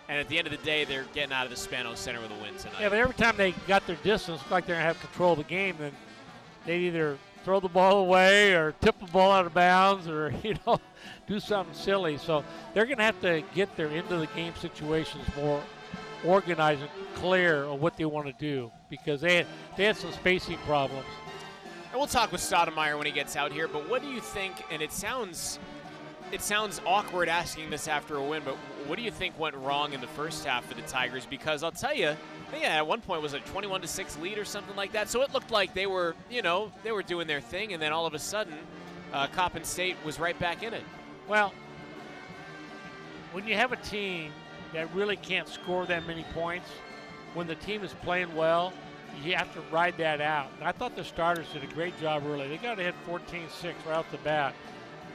and at the end of the day, they're getting out of the Spanos Center with a win tonight. Yeah, but every time they got their distance, looked like they're going to have control of the game, then they'd either throw the ball away or tip the ball out of bounds or, do something silly. So they're going to have to get their into-the-game situations more organized and clear of what they want to do, because they had some spacing problems. And we'll talk with Stoudemire when he gets out here, but what do you think, and it sounds awkward asking this after a win, but what do you think went wrong in the first half for the Tigers? Because I'll tell you, at one point it was a 21-6 lead or something like that, so it looked like they were doing their thing, and then all of a sudden, Coppin State was right back in it. Well, when you have a team that really can't score that many points, when the team is playing well, you have to ride that out. And I thought the starters did a great job early. They got ahead 14-6 right off the bat.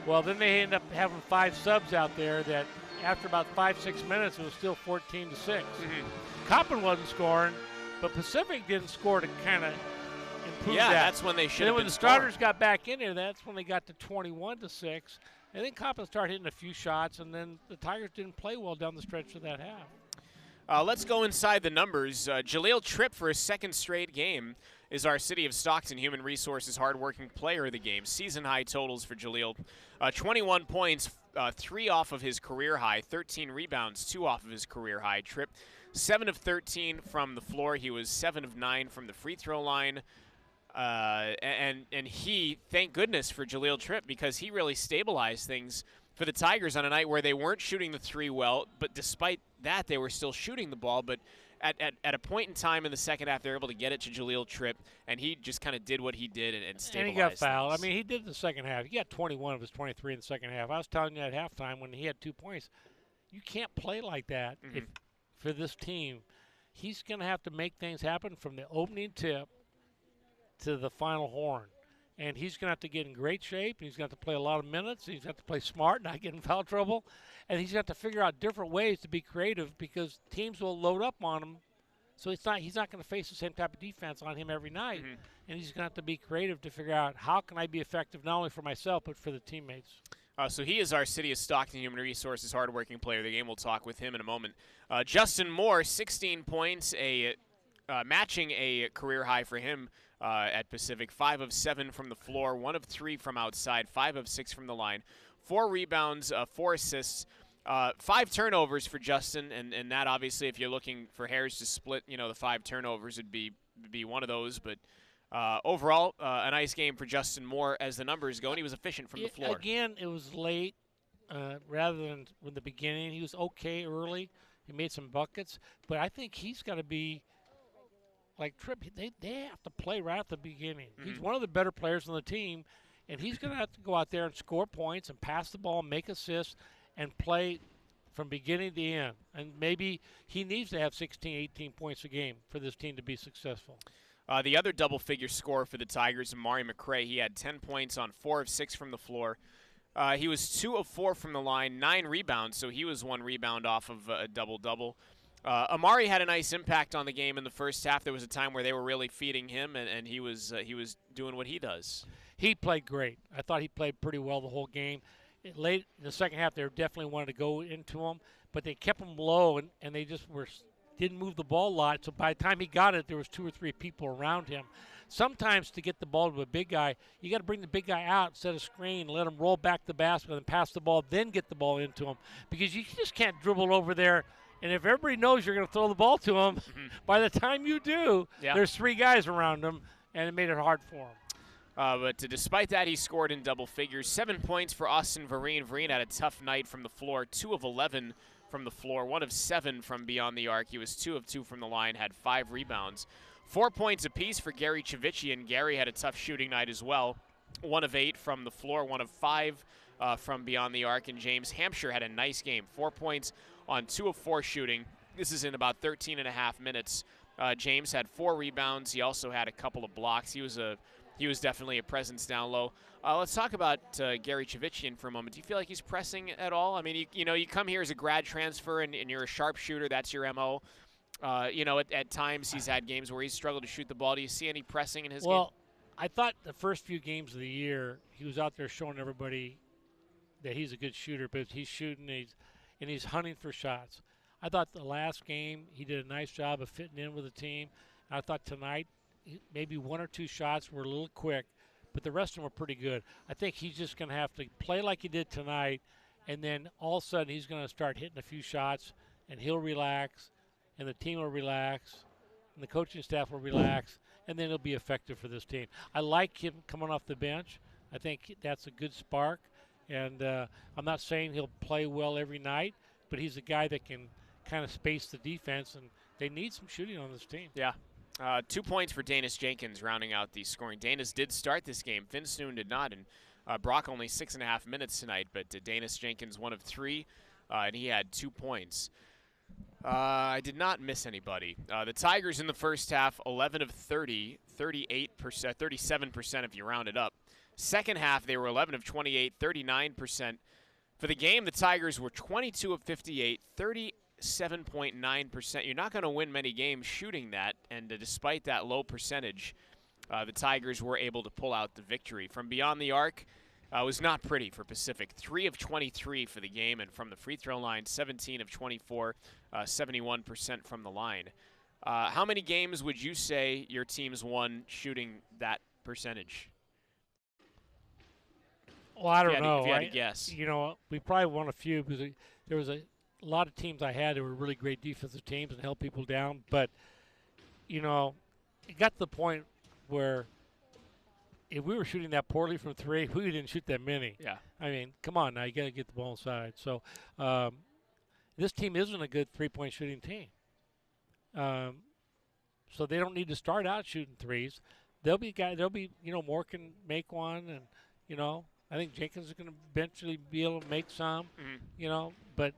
Well, then they ended up having 5 subs out there that after about 5-6 minutes, it was still 14-6. Coppin wasn't scoring, but Pacific didn't score to kind of improve that. Yeah, that's when they should have been. And then when the starters got back in there, that's when they got to 21-6. And then Coppin started hitting a few shots, and then the Tigers didn't play well down the stretch of that half. Let's go inside the numbers. Jahlil Tripp, for his second straight game, is our City of Stockton Human Resources hardworking player of the game. Season-high totals for Jahlil. 21 points, 3 off of his career high, 13 rebounds, 2 off of his career high. Tripp, 7 of 13 from the floor. He was 7 of 9 from the free throw line. And he, thank goodness for Jahlil Tripp, because he really stabilized things for the Tigers on a night where they weren't shooting the three well, but despite that, they were still shooting the ball. But at a point in time in the second half, they were able to get it to Jahlil Tripp, and he just kind of did what he did and stabilized. And he got fouled. things. I mean, he did in the second half. He got 21 of his 23 in the second half. I was telling you at halftime when he had 2 points, you can't play like that for this team. He's going to have to make things happen from the opening tip to the final horn. And he's going to have to get in great shape, and he's going to have to play a lot of minutes. He's going to have to play smart, not get in foul trouble. And he's going to have to figure out different ways to be creative, because teams will load up on him. So he's not going to face the same type of defense on him every night. And he's going to have to be creative to figure out, how can I be effective not only for myself but for the teammates. So he is our City of Stockton Human Resources hardworking player of the game. We'll talk with him in a moment. Justin Moore, 16 points, matching a career high for him at Pacific. 5 of 7 from the floor, 1 of 3 from outside, 5 of 6 from the line, 4 rebounds, 4 assists, 5 turnovers for Justin, and that obviously, if you're looking for hairs to split, the 5 turnovers would be one of those. But overall, a nice game for Justin Moore as the numbers go, and he was efficient from the floor. Again, it was late rather than in the beginning. He was okay early. He made some buckets, but I think he's got to be like Tripp. They have to play right at the beginning. He's one of the better players on the team, and he's going to have to go out there and score points and pass the ball, make assists, and play from beginning to end. And maybe he needs to have 16, 18 points a game for this team to be successful. The other double-figure scorer for the Tigers, Amari McCray, he had 10 points on 4 of 6 from the floor. He was 2 of 4 from the line, 9 rebounds, so he was 1 rebound off of a double-double. Amari had a nice impact on the game in the first half. There was a time where they were really feeding him, and he was doing what he does. He played great. I thought he played pretty well the whole game. Late in the second half, they definitely wanted to go into him, but they kept him low, and they just didn't move the ball a lot. So by the time he got it, there was 2 or 3 people around him. Sometimes to get the ball to a big guy, you got to bring the big guy out instead of screen, let him roll back the basket and pass the ball, then get the ball into him, because you just can't dribble over there. And if everybody knows you're going to throw the ball to him, by the time you do, there's 3 guys around him, and it made it hard for him. But despite that, he scored in double figures. 7 points for Austin Vereen. Vereen had a tough night from the floor, 2 of 11 from the floor, 1 of 7 from beyond the arc. He was 2 of 2 from the line, had 5 rebounds. 4 points apiece for Gary Chavici, and Gary had a tough shooting night as well. 1 of 8 from the floor, 1 of 5 from beyond the arc. And James Hampshire had a nice game, 4 points on 2 of 4 shooting. This is in about 13 and a half minutes. James had 4 rebounds. He also had a couple of blocks. He he was definitely a presence down low. Let's talk about Gary Chivichian for a moment. Do you feel like he's pressing at all? I mean, you come here as a grad transfer and you're a sharpshooter. That's your MO. At times he's had games where he's struggled to shoot the ball. Do you see any pressing in his game? Well, I thought the first few games of the year he was out there showing everybody that he's a good shooter, but he's shooting and he's hunting for shots. I thought the last game he did a nice job of fitting in with the team. I thought tonight maybe one or two shots were a little quick, but the rest of them were pretty good. I think he's just going to have to play like he did tonight, and then all of a sudden he's going to start hitting a few shots, and he'll relax, and the team will relax, and the coaching staff will relax, and then it'll be effective for this team. I like him coming off the bench. I think that's a good spark, and I'm not saying he'll play well every night, but he's a guy that can kind of space the defense, and they need some shooting on this team. Yeah. 2 points for Danis Jenkins rounding out the scoring. Danis did start this game. Finstoon did not, and Brock only 6.5 minutes tonight, but Danis Jenkins 1 of 3, and he had 2 points. I did not miss anybody. The Tigers in the first half, 11 of 30, 38%, 37% if you round it up. Second half, they were 11 of 28, 39%. For the game, the Tigers were 22 of 58, 37.9%. You're not going to win many games shooting that, and despite that low percentage, the Tigers were able to pull out the victory. From beyond the arc, was not pretty for Pacific. 3 of 23 for the game, and from the free throw line, 17 of 24, 71% from the line. How many games would you say your teams won shooting that percentage? Well, I don't know. If you had to guess. We probably won a few because there was a lot of teams I had that were really great defensive teams and held people down. But, it got to the point where if we were shooting that poorly from three, we didn't shoot that many. Yeah. I mean, come on now. You got to get the ball inside. So this team isn't a good three-point shooting team. So they don't need to start out shooting threes. There'll be Moore can make one, and, I think Jenkins is going to eventually be able to make some, but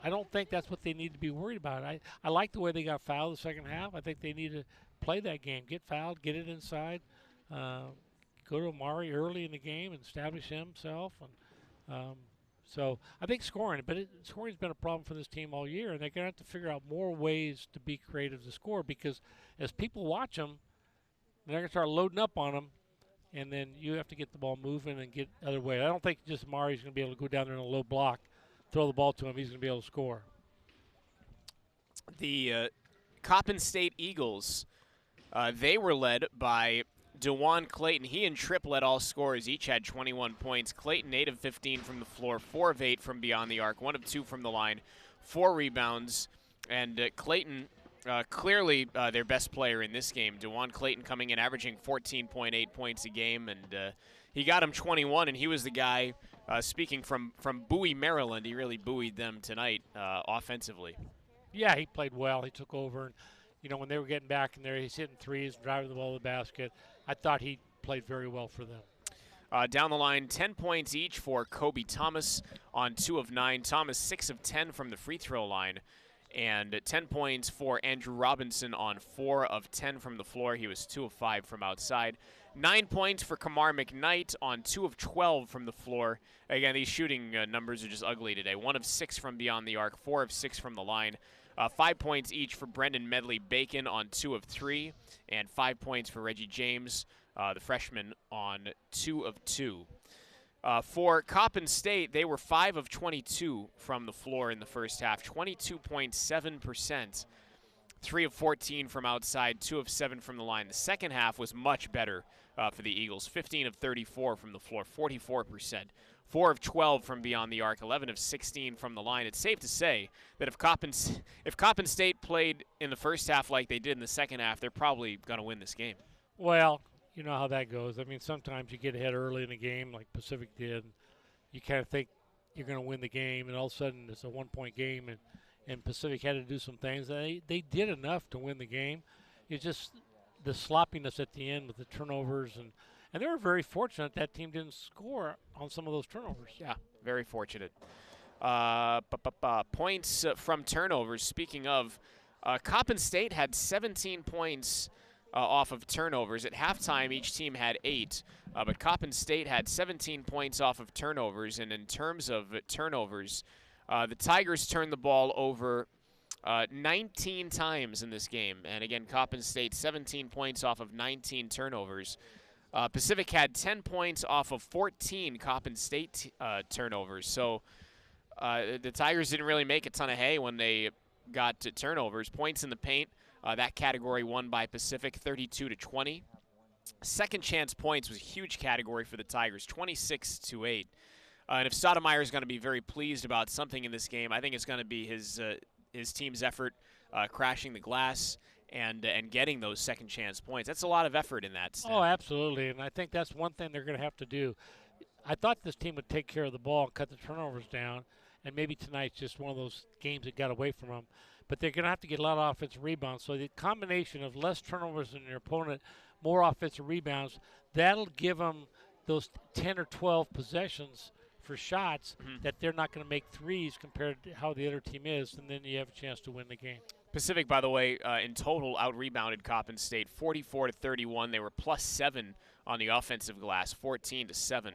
I don't think that's what they need to be worried about. I like the way they got fouled the second half. I think they need to play that game, get fouled, get it inside, go to Amari early in the game and establish himself. And so I think scoring's been a problem for this team all year, and they're going to have to figure out more ways to be creative to score because as people watch them, they're going to start loading up on them. And then you have to get the ball moving and get other way. I don't think just Mari's going to be able to go down there in a low block, throw the ball to him. He's going to be able to score. The Coppin State Eagles, they were led by DeJuan Clayton. He and Tripp led all scorers. Each had 21 points. Clayton 8 of 15 from the floor, 4 of 8 from beyond the arc, 1 of 2 from the line, 4 rebounds. And Clayton clearly their best player in this game. DeJuan Clayton coming in averaging 14.8 points a game, and he got him 21, and he was the guy, speaking from Bowie, Maryland, he really buoyed them tonight offensively. Yeah, he played well. He took over, and when they were getting back in there, he's hitting threes, driving the ball to the basket. I thought he played very well for them. Down the line, 10 points each for Kobe Thomas on 2 of 9. Thomas 6 of 10 from the free throw line. And 10 points for Andrew Robinson on 4 of 10 from the floor. He was 2 of 5 from outside. 9 points for Kamar McKnight on 2 of 12 from the floor. Again, these shooting numbers are just ugly today. 1 of 6 from beyond the arc, 4 of 6 from the line. 5 points each for Brendan Medley-Bacon on 2 of 3. And 5 points for Reggie James, the freshman, on 2 of 2. For Coppin State, they were 5 of 22 from the floor in the first half, 22.7%. 3 of 14 from outside, 2 of 7 from the line. The second half was much better for the Eagles, 15 of 34 from the floor, 44%. 4 of 12 from beyond the arc, 11 of 16 from the line. It's safe to say that if Coppin State played in the first half like they did in the second half, they're probably going to win this game. Well, you know how that goes. I mean, sometimes you get ahead early in a game like Pacific did, and you kind of think you're going to win the game, and all of a sudden it's a one-point game, and Pacific had to do some things. They did enough to win the game. It's just the sloppiness at the end with the turnovers, and they were very fortunate that team didn't score on some of those turnovers. Yeah, very fortunate. Points from turnovers. Speaking of, Coppin State had 17 points off of turnovers. At halftime, each team had 8, but Coppin State had 17 points off of turnovers. And in terms of turnovers, the Tigers turned the ball over 19 times in this game. And again, Coppin State 17 points off of 19 turnovers. Pacific had 10 points off of 14 Coppin State turnovers. So the Tigers didn't really make a ton of hay when they got to turnovers. Points in the paint, that category won by Pacific 32-20. Second chance points was a huge category for the Tigers, 26-8. And if Sotomayor is going to be very pleased about something in this game, I think it's going to be his team's effort crashing the glass and getting those second chance points. That's a lot of effort in that stat. Oh, absolutely, and I think that's one thing they're going to have to do. I thought this team would take care of the ball and cut the turnovers down, and maybe tonight's just one of those games that got away from them. But they're going to have to get a lot of offensive rebounds. So the combination of less turnovers than your opponent, more offensive rebounds, that'll give them those 10 or 12 possessions for shots that they're not going to make threes compared to how the other team is, and then you have a chance to win the game. Pacific, by the way, in total out-rebounded Coppin State 44-31. They were +7 on the offensive glass, 14-7.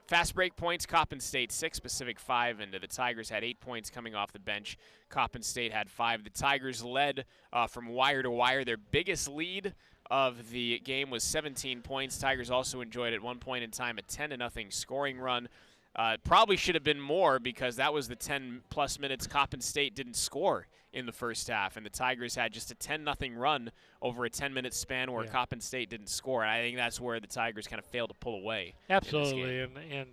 Fast break points, Coppin State 6, Pacific 5, and the Tigers had 8 points coming off the bench. Coppin State had 5. The Tigers led from wire to wire. Their biggest lead of the game was 17 points. Tigers also enjoyed at one point in time a 10-0 scoring run. Probably should have been more because that was the 10-plus minutes Coppin State didn't score in the first half, and the Tigers had just a 10-0 run over a 10-minute span where Coppin State didn't score. And I think that's where the Tigers kind of failed to pull away. Absolutely, and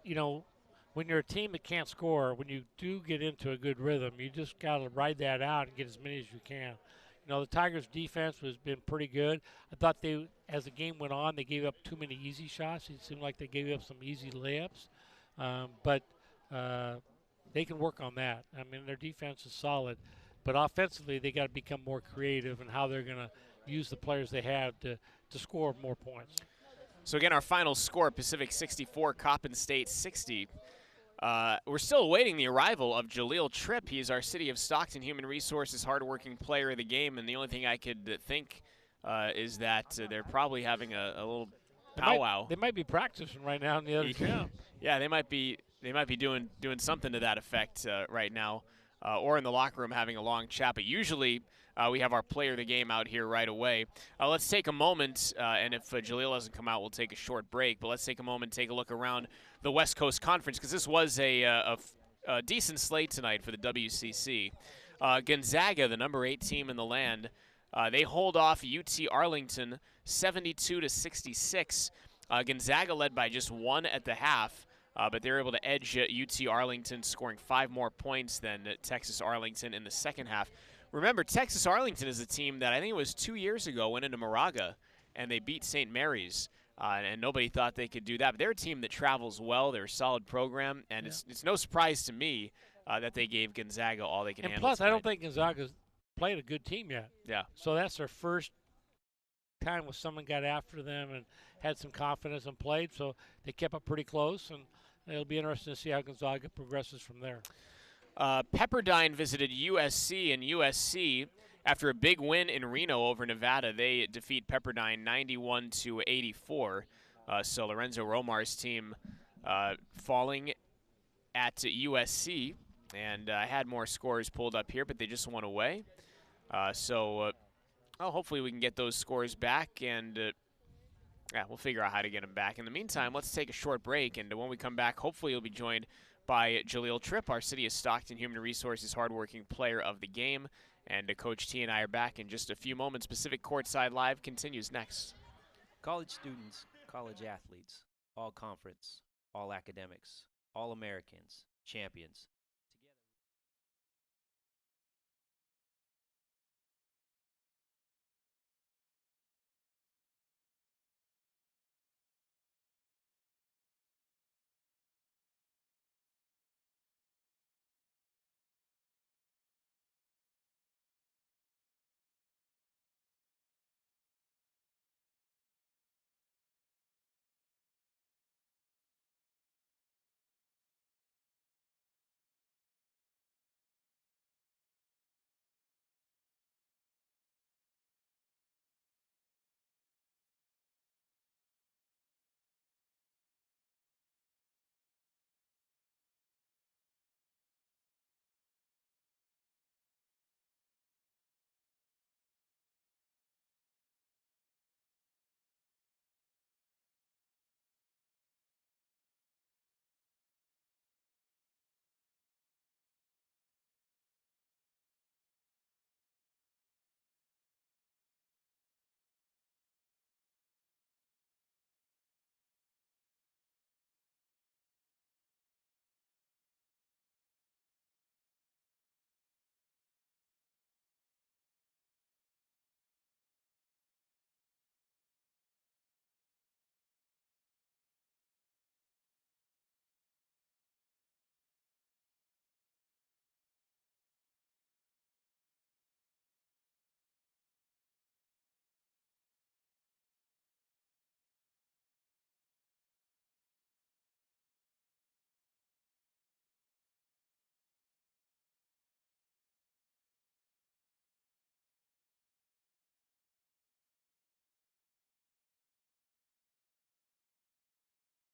you know, when you're a team that can't score, when you do get into a good rhythm, you just got to ride that out and get as many as you can. You know, the Tigers' defense has been pretty good. I thought they, as the game went on, they gave up too many easy shots. It seemed like they gave up some easy layups. But they can work on that. I mean, their defense is solid. But offensively, they got to become more creative in how they're going to use the players they have to score more points. So, again, our final score, Pacific 64, Coppin State 60. We're still awaiting the arrival of Jahlil Tripp. He is our City of Stockton Human Resources hardworking player of the game, and the only thing I could think is that they're probably having a little powwow. They might be practicing right now in the other gym. Yeah, they might be doing something to that effect right now, or in the locker room having a long chat. But usually we have our player of the game out here right away. Let's take a moment, and if Jahlil doesn't come out, we'll take a short break. But let's take a moment, take a look around the West Coast Conference, because this was a decent slate tonight for the WCC. Gonzaga, the number 8 team in the land, they hold off UT Arlington 72-66. Gonzaga led by just 1 at the half, but they were able to edge UT Arlington, scoring 5 more points than Texas Arlington in the second half. Remember, Texas Arlington is a team that I think it was 2 years ago went into Moraga, and they beat St. Mary's. And nobody thought they could do that. But they're a team that travels well. They're a solid program. And it's no surprise to me that they gave Gonzaga all they can handle. And plus, tonight. I don't think Gonzaga's played a good team yet. Yeah. So that's their first time where someone got after them and had some confidence and played. So they kept up pretty close. And it'll be interesting to see how Gonzaga progresses from there. Pepperdine visited USC, and USC, after a big win in Reno over Nevada, they defeat Pepperdine 91-84. So Lorenzo Romar's team falling at USC, and I had more scores pulled up here, but they just went away. Hopefully we can get those scores back, and we'll figure out how to get them back. In the meantime, let's take a short break, and when we come back, hopefully you'll be joined by Jahlil Tripp, our City of Stockton Human Resources hardworking player of the game. And Coach T and I are back in just a few moments. Pacific Courtside Live continues next. College students, college athletes, all conference, all academics, all Americans, champions.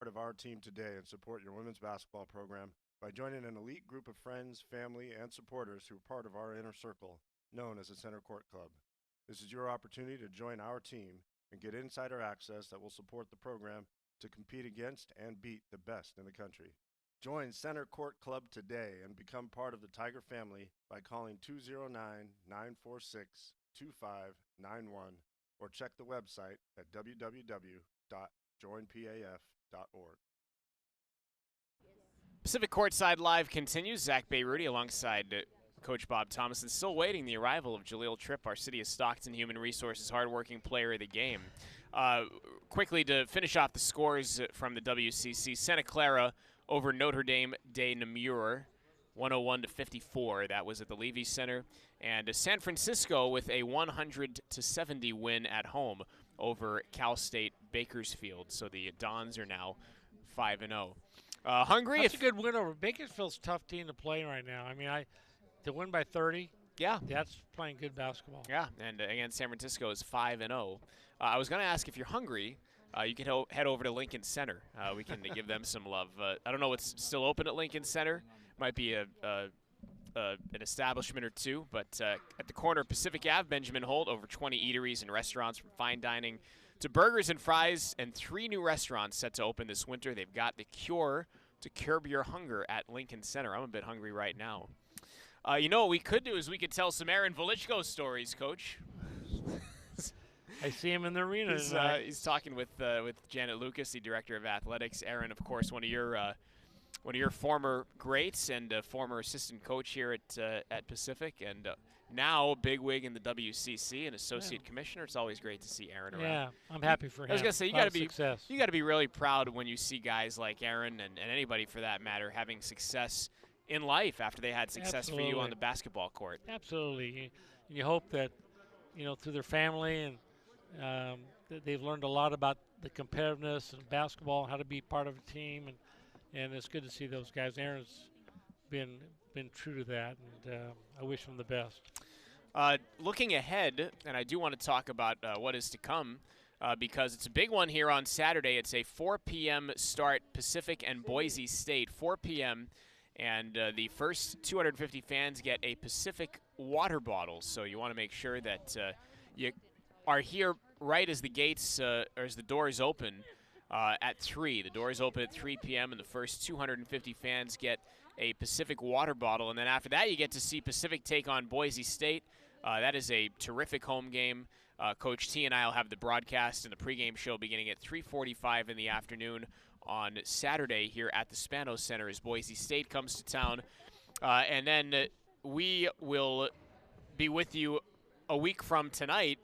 part of our team today and support your women's basketball program by joining an elite group of friends, family, and supporters who are part of our inner circle, known as the Center Court Club. This is your opportunity to join our team and get insider access that will support the program to compete against and beat the best in the country. Join Center Court Club today and become part of the Tiger family by calling 209-946-2591 or check the website at www.joinpaf.org. Pacific Courtside Live continues. Zach Bayruti alongside Coach Bob Thomason, still waiting the arrival of Jahlil Tripp, our City of Stockton Human Resources hardworking player of the game. Quickly to finish off the scores from the WCC, Santa Clara over Notre Dame de Namur, 101-54. That was at the Levy Center. And San Francisco with a 100-70 win at home over Cal State Bakersfield. So the Dons are now 5-0. Hungry. That's a good win over Bakersfield's a tough team to play right now. I mean, to win by 30. Yeah, that's playing good basketball. Yeah, and again, San Francisco is 5-0. I was going to ask if you're hungry. You can head over to Lincoln Center. We can give them some love. I don't know what's still open at Lincoln Center. Might be an establishment or two, but at the corner of Pacific Ave, Benjamin Holt, over 20 eateries and restaurants from fine dining to burgers and fries, and 3 new restaurants set to open this winter. They've got the cure to curb your hunger at Lincoln Center. I'm a bit hungry right now. You know what we could do is we could tell some Aaron Velichko stories, Coach. I see him in the arena. He's talking with Janet Lucas, the director of athletics. Aaron, of course, one of your former greats and former assistant coach here at Pacific, and now bigwig in the WCC and associate commissioner. It's always great to see Aaron around. Yeah, I'm happy for him. I was gonna say you got to be really proud when you see guys like Aaron and anybody for that matter having success in life after they had success for you on the basketball court. Absolutely. You hope that through their family and they've learned a lot about the competitiveness and basketball, how to be part of a team, and it's good to see those guys. Aaron's been true to that, and I wish him the best. Looking ahead, and I do want to talk about what is to come because it's a big one here on Saturday. It's a 4 p.m. start, Pacific and Boise State, 4 p.m., and the first 250 fans get a Pacific water bottle. So you want to make sure that you are here right as the gates or as the doors open at 3. The doors open at 3 p.m. and the first 250 fans get a Pacific water bottle. And then after that, you get to see Pacific take on Boise State. That is a terrific home game. Coach T and I will have the broadcast and the pregame show beginning at 3:45 in the afternoon on Saturday here at the Spanos Center as Boise State comes to town. And then we will be with you a week from tonight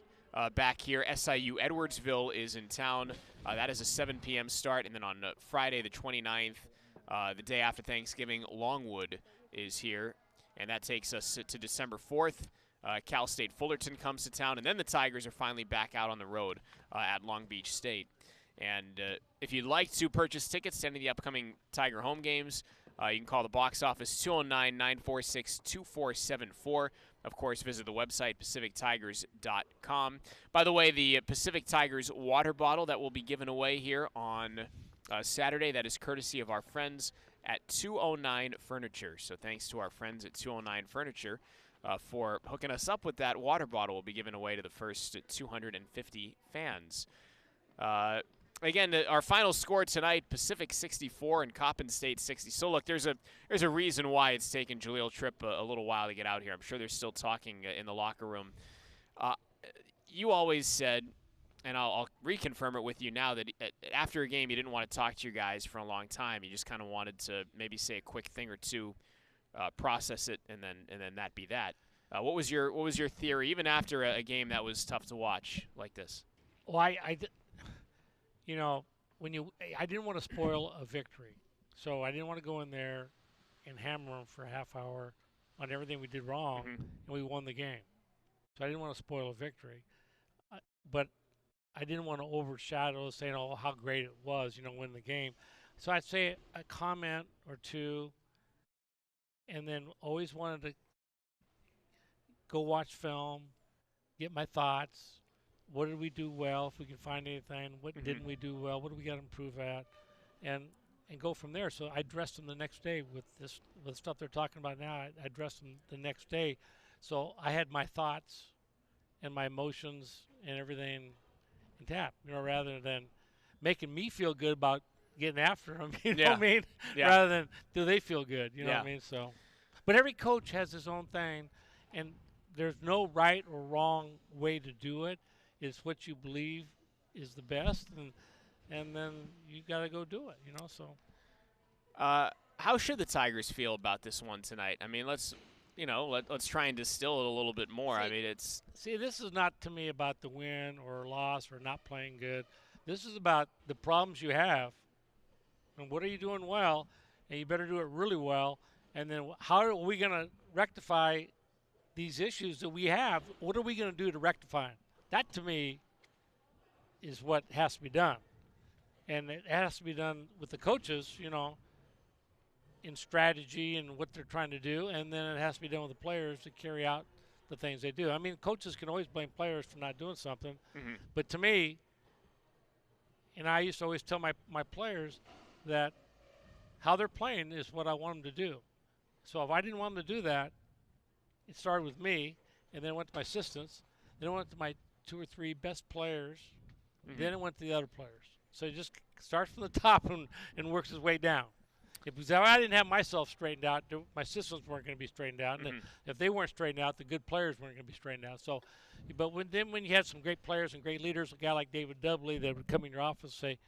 back here. SIU Edwardsville is in town. That is a 7 p.m. start. And then on Friday the 29th, the day after Thanksgiving, Longwood is here. And that takes us to December 4th. Cal State Fullerton comes to town. And then the Tigers are finally back out on the road at Long Beach State. And if you'd like to purchase tickets to any of the upcoming Tiger home games, you can call the box office 209-946-2474. Of course, visit the website, pacifictigers.com. By the way, the Pacific Tigers water bottle that will be given away here on Saturday, that is courtesy of our friends at 209 Furniture. So thanks to our friends at 209 Furniture for hooking us up with that water bottle. Will be given away to the first 250 fans. Again, our final score tonight, Pacific 64 and Coppin State 60. So, look, there's a reason why it's taken Jahlil Tripp a little while to get out here. I'm sure they're still talking in the locker room. You always said, and I'll reconfirm it with you now, that after a game you didn't want to talk to your guys for a long time. You just kind of wanted to maybe say a quick thing or two, process it, and then that be that. What was your theory, even after a game that was tough to watch like this? Well, I didn't want to spoil a victory, so I didn't want to go in there and hammer them for a half hour on everything we did wrong, and we won the game. So I didn't want to spoil a victory, but I didn't want to overshadow saying, "Oh, how great it was," win the game. So I'd say a comment or two, and then always wanted to go watch film, get my thoughts. What did we do well? If we can find anything, what didn't we do well? What do we got to improve at? and go from there. So I dressed them the next day with the stuff they're talking about now. I dressed them the next day, so I had my thoughts and my emotions and everything intact. Rather than making me feel good about getting after them. You know what I mean? Yeah. Rather than do they feel good? You know Yeah. what I mean? So, but every coach has his own thing, and there's no right or wrong way to do it. It's what you believe is the best, and then you got to go do it. So. How should the Tigers feel about this one tonight? I mean, let's try and distill it a little bit more. See, this is not to me about the win or loss or not playing good. This is about the problems you have, and what are you doing well, and you better do it really well. And then how are we going to rectify these issues that we have? What are we going to do to rectify them? That, to me, is what has to be done. And it has to be done with the coaches, in strategy and what they're trying to do, and then it has to be done with the players to carry out the things they do. I mean, coaches can always blame players for not doing something, but to me, and I used to always tell my players that how they're playing is what I want them to do. So if I didn't want them to do that, it started with me, and then it went to my assistants, then it went to my 2 or 3 best players, then it went to the other players. So it just starts from the top and works its way down. If I didn't have myself straightened out, my systems weren't going to be straightened out. And if they weren't straightened out, the good players weren't going to be straightened out. So, but when you had some great players and great leaders, a guy like David Dudley that would come in your office and say,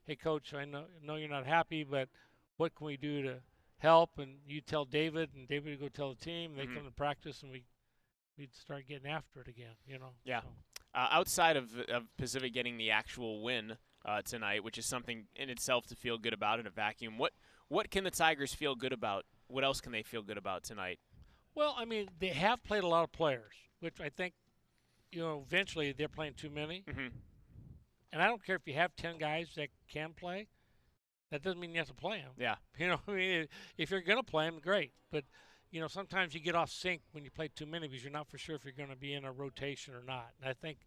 "Hey, Coach, I know you're not happy, but what can we do to help?" And you tell David, and David would go tell the team. And they come to practice, and we'd start getting after it again. Yeah. So. Outside of Pacific getting the actual win tonight, which is something in itself to feel good about in a vacuum, what can the Tigers feel good about? What else can they feel good about tonight? Well, I mean, they have played a lot of players, which I think, eventually they're playing too many. And I don't care if you have 10 guys that can play. That doesn't mean you have to play them. Yeah. I mean, if you're going to play them, great. But, sometimes you get off sync when you play too many because you're not for sure if you're going to be in a rotation or not. And I think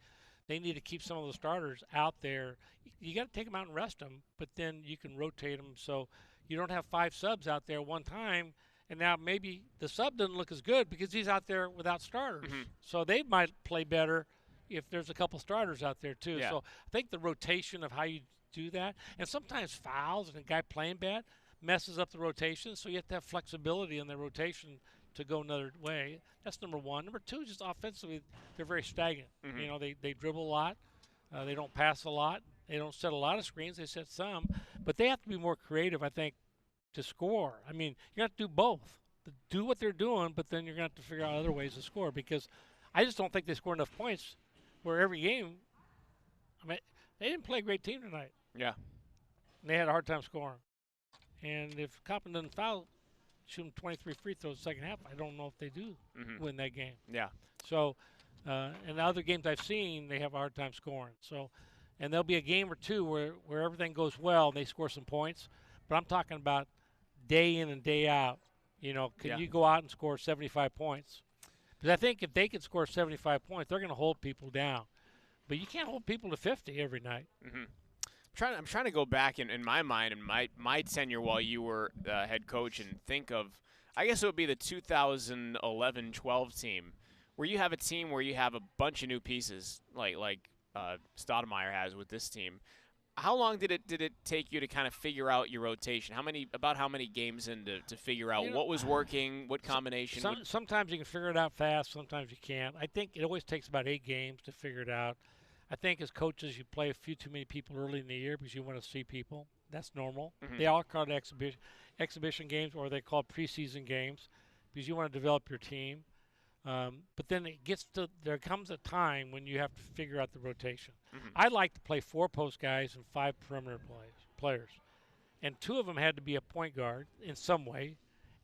they need to keep some of the starters out there. You got to take them out and rest them, but then you can rotate them so you don't have 5 subs out there one time, and now maybe the sub doesn't look as good because he's out there without starters. So they might play better if there's a couple starters out there too. Yeah. So I think the rotation of how you do that, and sometimes fouls and a guy playing bad messes up the rotation, so you have to have flexibility in the rotation to go another way. That's number one. Number two, just offensively, they're very stagnant. They dribble a lot. They don't pass a lot. They don't set a lot of screens. They set some. But they have to be more creative, I think, to score. I mean, you have to do both. Do what they're doing, but then you're going to have to figure out other ways to score because I just don't think they score enough points where every game, I mean, they didn't play a great team tonight. Yeah. And they had a hard time scoring. And if Coppin doesn't shoot them 23 free throws the second half, I don't know if they do win that game. Yeah. So, in the other games I've seen, they have a hard time scoring. So, and there'll be a game or two where everything goes well and they score some points. But I'm talking about day in and day out. Can you go out and score 75 points? Because I think if they could score 75 points, they're going to hold people down. But you can't hold people to 50 every night. I'm trying to go back in my mind and my tenure while you were head coach and think of, I guess it would be the 2011-12 team, where you have a team where you have a bunch of new pieces like Stoudemire has with this team. How long did it take you to kind of figure out your rotation? How many games in to figure out what was working, what combination? Sometimes you can figure it out fast, sometimes you can't. I think it always takes about 8 games to figure it out. I think as coaches, you play a few too many people early in the year because you want to see people. That's normal. They all called exhibition games, or they call preseason games, because you want to develop your team. But then there comes a time when you have to figure out the rotation. I like to play 4 post guys and 5 perimeter players. And 2 of them had to be a point guard in some way.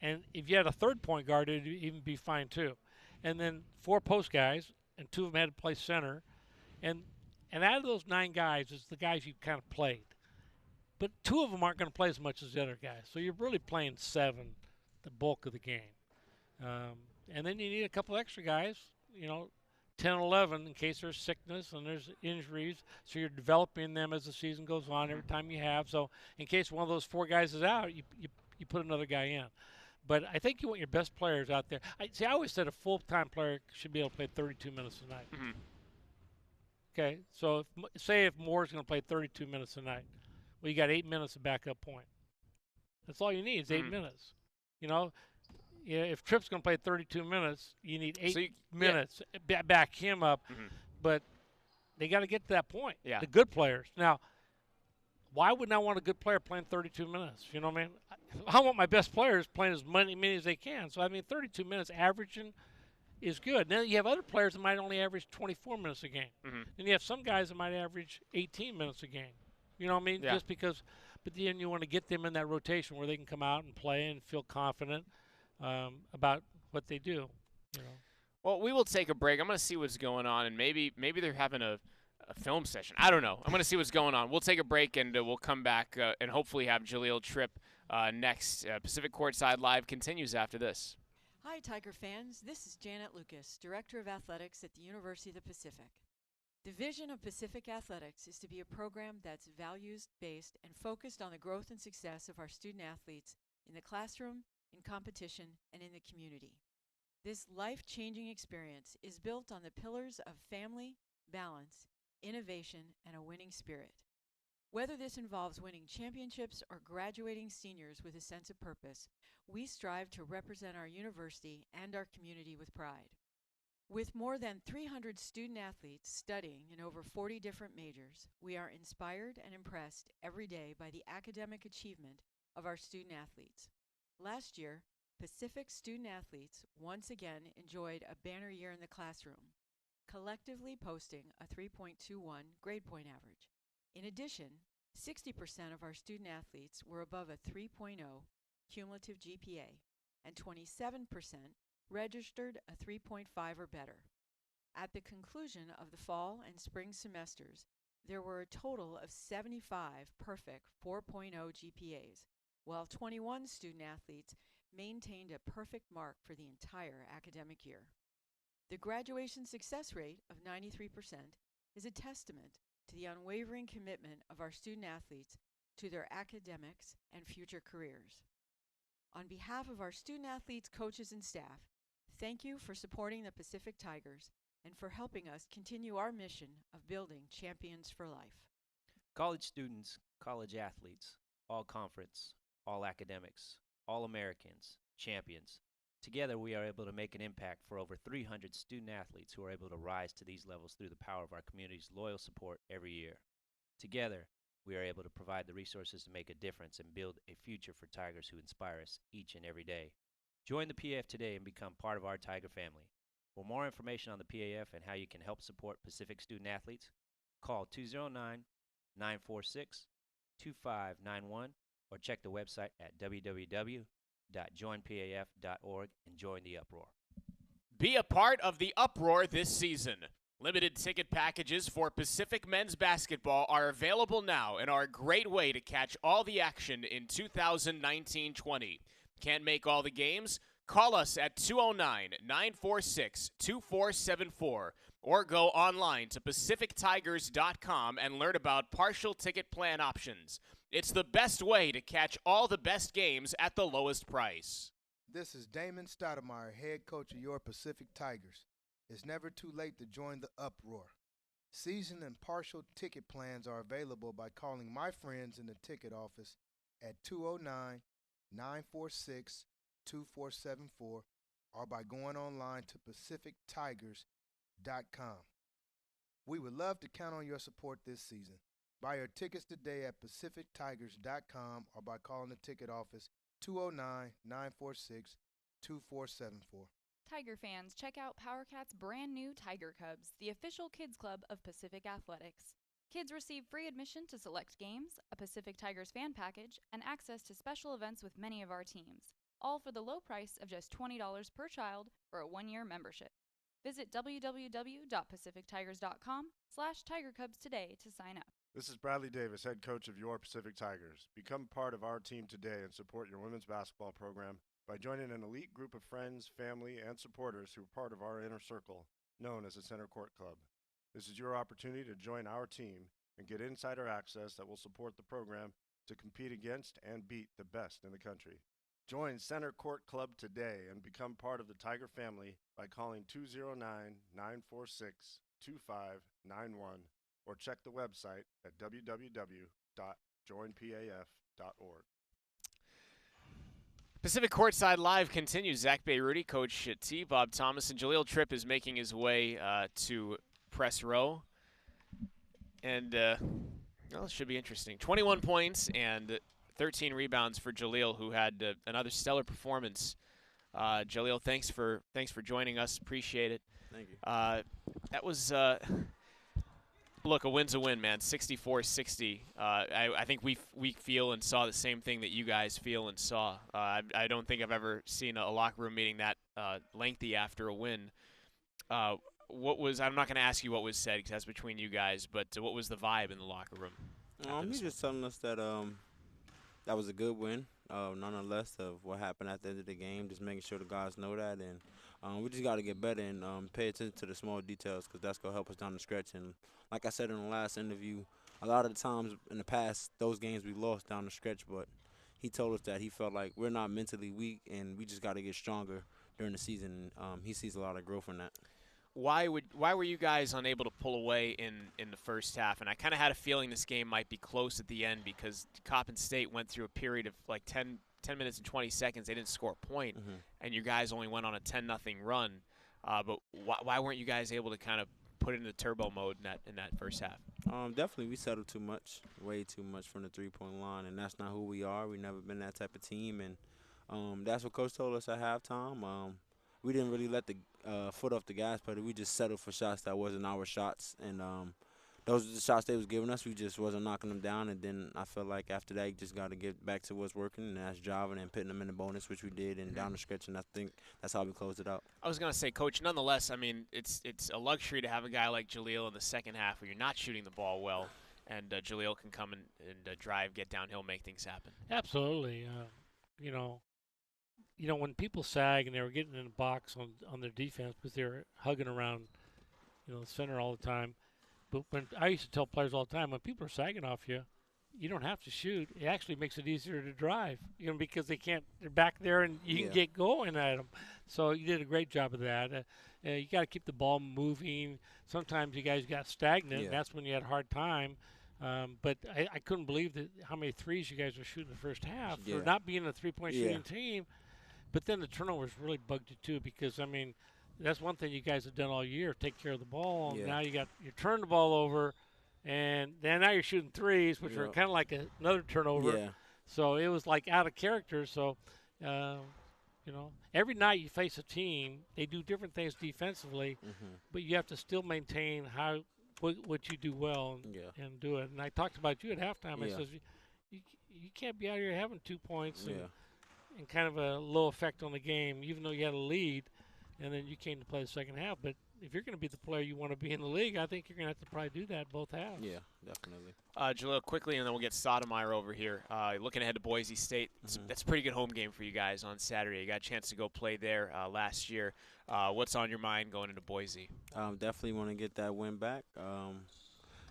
And if you had a third point guard, it would even be fine too. And then 4 post guys, and 2 of them had to play center. And out of those 9 guys is the guys you kind of played. But 2 of them aren't going to play as much as the other guys. So you're really playing 7 the bulk of the game. And then you need a couple extra guys, 10 and 11 in case there's sickness and there's injuries. So you're developing them as the season goes on every time you have. So in case one of those 4 guys is out, you put another guy in. But I think you want your best players out there. I always said a full-time player should be able to play 32 minutes a night. Okay, so say if Moore's going to play 32 minutes a night, well, you got 8 minutes of backup point. That's all you need is 8 minutes. You know, if Tripp's going to play 32 minutes, you need 8 minutes. Back him up. But they got to get to that point. The good players. Now, why wouldn't I want a good player playing 32 minutes? You know what I mean? I want my best players playing as many as they can. So, I mean, 32 minutes averaging is good. Then you have other players that might only average 24 minutes a game. Then you have some guys that might average 18 minutes a game. You know what I mean? Just because, but then you want to get them in that rotation where they can come out and play and feel confident about what they do. You know. Well, we will take a break. I'm going to see what's going on, and maybe they're having a film session. I don't know. I'm going to see what's going on. We'll take a break, and we'll come back and hopefully have Jahlil Tripp next. Pacific Courtside Live continues after this. Hi, Tiger fans. This is Janet Lucas, Director of Athletics at the University of the Pacific. The vision of Pacific Athletics is to be a program that's values-based and focused on the growth and success of our student-athletes in the classroom, in competition, and in the community. This life-changing experience is built on the pillars of family, balance, innovation, and a winning spirit. Whether this involves winning championships or graduating seniors with a sense of purpose, we strive to represent our university and our community with pride. With more than 300 student-athletes studying in over 40 different majors, we are inspired and impressed every day by the academic achievement of our student-athletes. Last year, Pacific student-athletes once again enjoyed a banner year in the classroom, collectively posting a 3.21 grade point average. In addition, 60% of our student-athletes were above a 3.0 cumulative GPA, and 27% registered a 3.5 or better. At the conclusion of the fall and spring semesters, there were a total of 75 perfect 4.0 GPAs, while 21 student-athletes maintained a perfect mark for the entire academic year. The graduation success rate of 93% is a testament to the unwavering commitment of our student-athletes to their academics and future careers. On behalf of our student-athletes, coaches, and staff, thank you for supporting the Pacific Tigers and for helping us continue our mission of building champions for life. College students, college athletes, all conference, all academics, all Americans, champions. Together, we are able to make an impact for over 300 student-athletes who are able to rise to these levels through the power of our community's loyal support every year. Together, we are able to provide the resources to make a difference and build a future for Tigers who inspire us each and every day. Join the PAF today and become part of our Tiger family. For more information on the PAF and how you can help support Pacific student-athletes, call 209-946-2591 or check the website at www.joinpaf.org and join the uproar. Be a part of the uproar this season. Limited ticket packages for Pacific men's basketball are available now and are a great way to catch all the action in 2019-20. Can't make all the games? Call us at 209-946-2474 or go online to pacifictigers.com and learn about partial ticket plan options. It's the best way to catch all the best games at the lowest price. This is Damon Stoudemire, head coach of your Pacific Tigers. It's never too late to join the uproar. Season and partial ticket plans are available by calling my friends in the ticket office at 209-946-2474 or by going online to pacifictigers.com. We would love to count on your support this season. Buy your tickets today at pacifictigers.com or by calling the ticket office 209-946-2474. Tiger fans, check out PowerCat's brand new Tiger Cubs, the official kids club of Pacific Athletics. Kids receive free admission to select games, a Pacific Tigers fan package, and access to special events with many of our teams, all for the low price of just $20 per child for a one-year membership. Visit www.pacifictigers.com/TigerCubs today to sign up. This is Bradley Davis, head coach of your Pacific Tigers. Become part of our team today and support your women's basketball program by joining an elite group of friends, family, and supporters who are part of our inner circle, known as the Center Court Club. This is your opportunity to join our team and get insider access that will support the program to compete against and beat the best in the country. Join Center Court Club today and become part of the Tiger family by calling 209-946-2591 or check the website at www.joinpaf.org. Pacific Courtside Live continues. Zach Bayruti, Coach T, Bob Thomas, and Jahlil Tripp is making his way to press row. And, well, it should be interesting. 21 points and 13 rebounds for Jahlil, who had another stellar performance. Jahlil, thanks for joining us. Appreciate it. Thank you. That was, look, a win's a win, man. 64-60. I think we feel and saw the same thing that you guys feel and saw. I don't think I've ever seen a locker room meeting that lengthy after a win. What was? I'm not going to ask you what was said because that's between you guys. But what was the vibe in the locker room? He's just telling us that that was a good win, nonetheless, of what happened at the end of the game. Just making sure the guys know that, and we just got to get better and pay attention to the small details because that's going to help us down the stretch. And like I said in the last interview, a lot of the times in the past, those games we lost down the stretch, but he told us that he felt like we're not mentally weak and we just got to get stronger during the season. He sees a lot of growth in that. Why were you guys unable to pull away in the first half? And I kind of had a feeling this game might be close at the end because Coppin State went through a period of like 10 minutes and 20 seconds. They didn't score a point, and you guys only went on a 10-0 run. But why weren't you guys able to kind of put it into turbo mode in that first half? Definitely, we settled too much, way too much from the three-point line, and that's not who we are. We've never been that type of team, and that's what Coach told us at halftime. We didn't really let the foot off the gas pedal. We just settled for shots that wasn't our shots, and those are the shots they was giving us. We just wasn't knocking them down, and then I felt like after that, you just got to get back to what's working, and that's driving and putting them in the bonus, which we did, and down the stretch, and I think that's how we closed it out. I was going to say, Coach, nonetheless, I mean, it's a luxury to have a guy like Jahlil in the second half where you're not shooting the ball well, and Jahlil can come and drive, get downhill, make things happen. Absolutely. When people sag and they were getting in the box on their defense because they were hugging around, the center all the time. But when I used to tell players all the time, when people are sagging off you, you don't have to shoot. It actually makes it easier to drive, because they're back there and you can get going at them. So you did a great job of that. You got to keep the ball moving. Sometimes you guys got stagnant, and that's when you had a hard time. But I couldn't believe how many threes you guys were shooting the first half for not being a three-point shooting team. But then the turnovers really bugged you too because, that's one thing you guys have done all year, take care of the ball. Now you turn the ball over, and then now you're shooting threes, which are kind of like another turnover. Yeah. So it was like out of character. So, every night you face a team, they do different things defensively, but you have to still maintain what you do well and do it. And I talked about you at halftime. I said, you can't be out here having 2 points and kind of a low effect on the game, even though you had a lead, and then you came to play the second half. But if you're going to be the player you want to be in the league, I think you're going to have to probably do that both halves. Yeah, definitely. Jahlil, quickly, and then we'll get Sotomayor over here. Looking ahead to Boise State, that's a pretty good home game for you guys on Saturday. You got a chance to go play there last year. What's on your mind going into Boise? Definitely want to get that win back.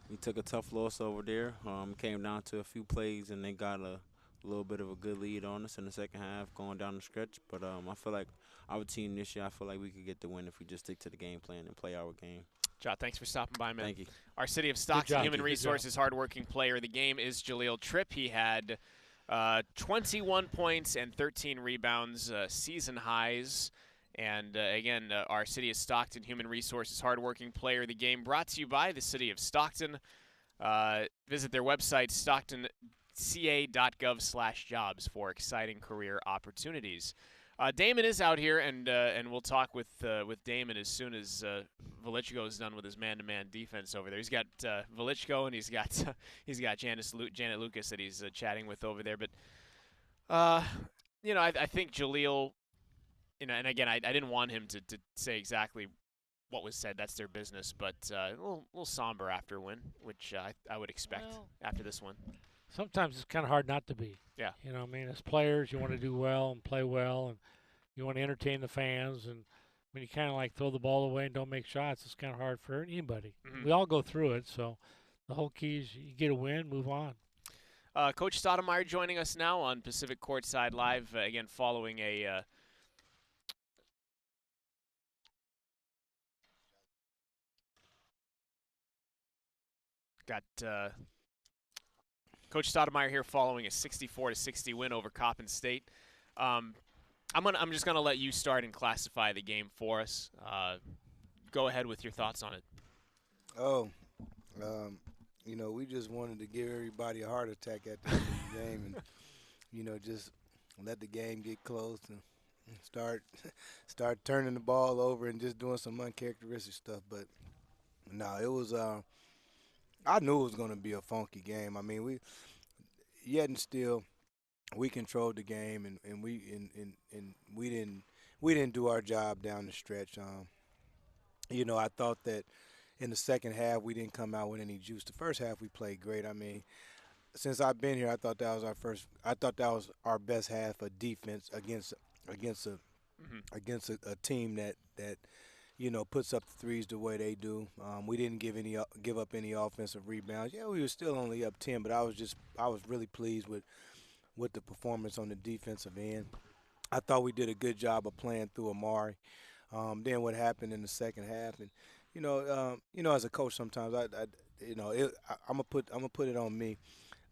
We took a tough loss over there. Came down to a few plays, and they got a little bit of a good lead on us in the second half going down the stretch. But I feel like our team this year, I feel like we could get the win if we just stick to the game plan and play our game. Ja, thanks for stopping by, man. Thank you. Our City of Stockton Human Resources hardworking player of the game is Jahlil Tripp. He had 21 points and 13 rebounds, season highs. And, again, our City of Stockton Human Resources hardworking player of the game brought to you by the City of Stockton. Visit their website, stocktonca.gov/jobs for exciting career opportunities. Damon is out here, and we'll talk with Damon as soon as Velichko is done with his man-to-man defense over there. He's got Velichko, and he's got Janet Lucas that he's chatting with over there. But I think Jahlil, and again, I didn't want him to say exactly what was said. That's their business. But a little somber after a win, which I would expect after this one. Sometimes it's kind of hard not to be. Yeah. As players, you want to do well and play well, and you want to entertain the fans. And when you kind of like throw the ball away and don't make shots, it's kind of hard for anybody. Mhm. We all go through it, so the whole key is you get a win, move on. Coach Stoudemire joining us now on Pacific Courtside Live, again following a Coach Stoudemire here following a 64-60 win over Coppin State. I'm just gonna let you start and classify the game for us. Go ahead with your thoughts on it. You know, we just wanted to give everybody a heart attack at the end of the game, and you know, just let the game get close and start turning the ball over and just doing some uncharacteristic stuff. But no, it was. I knew it was going to be a funky game. I mean, yet and still, we controlled the game, and we didn't do our job down the stretch. You know, I thought that in the second half we didn't come out with any juice. The first half we played great. I mean, since I've been here, I thought that was our best half of defense against a team that you know, puts up the threes the way they do. We didn't give up any offensive rebounds. Yeah, we were still only up 10, but I was really pleased with the performance on the defensive end. I thought we did a good job of playing through Amari. Then what happened in the second half, and you know, as a coach, sometimes I'm gonna put it on me.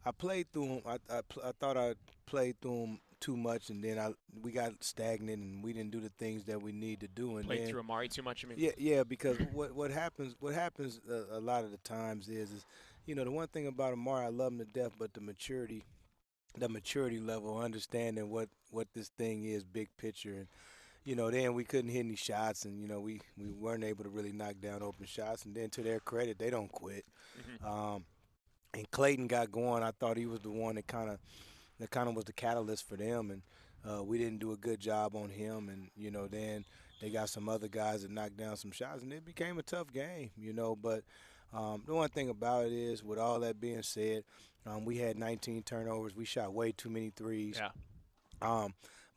I played through him. I thought I played through him too much, and then we got stagnant, and we didn't do the things that we need to do. And Played then, through Amari too much, I mean? Yeah, because what happens a lot of the times is you know, the one thing about Amari, I love him to death, but the maturity level, understanding what this thing is, big picture, and you know, then we couldn't hit any shots, and you know, we weren't able to really knock down open shots. And then to their credit, they don't quit. And Clayton got going. I thought he was the one that kind of was the catalyst for them, and we didn't do a good job on him. And you know, then they got some other guys that knocked down some shots, and it became a tough game. You know, but the one thing about it is, with all that being said, we had 19 turnovers. We shot way too many threes. Yeah.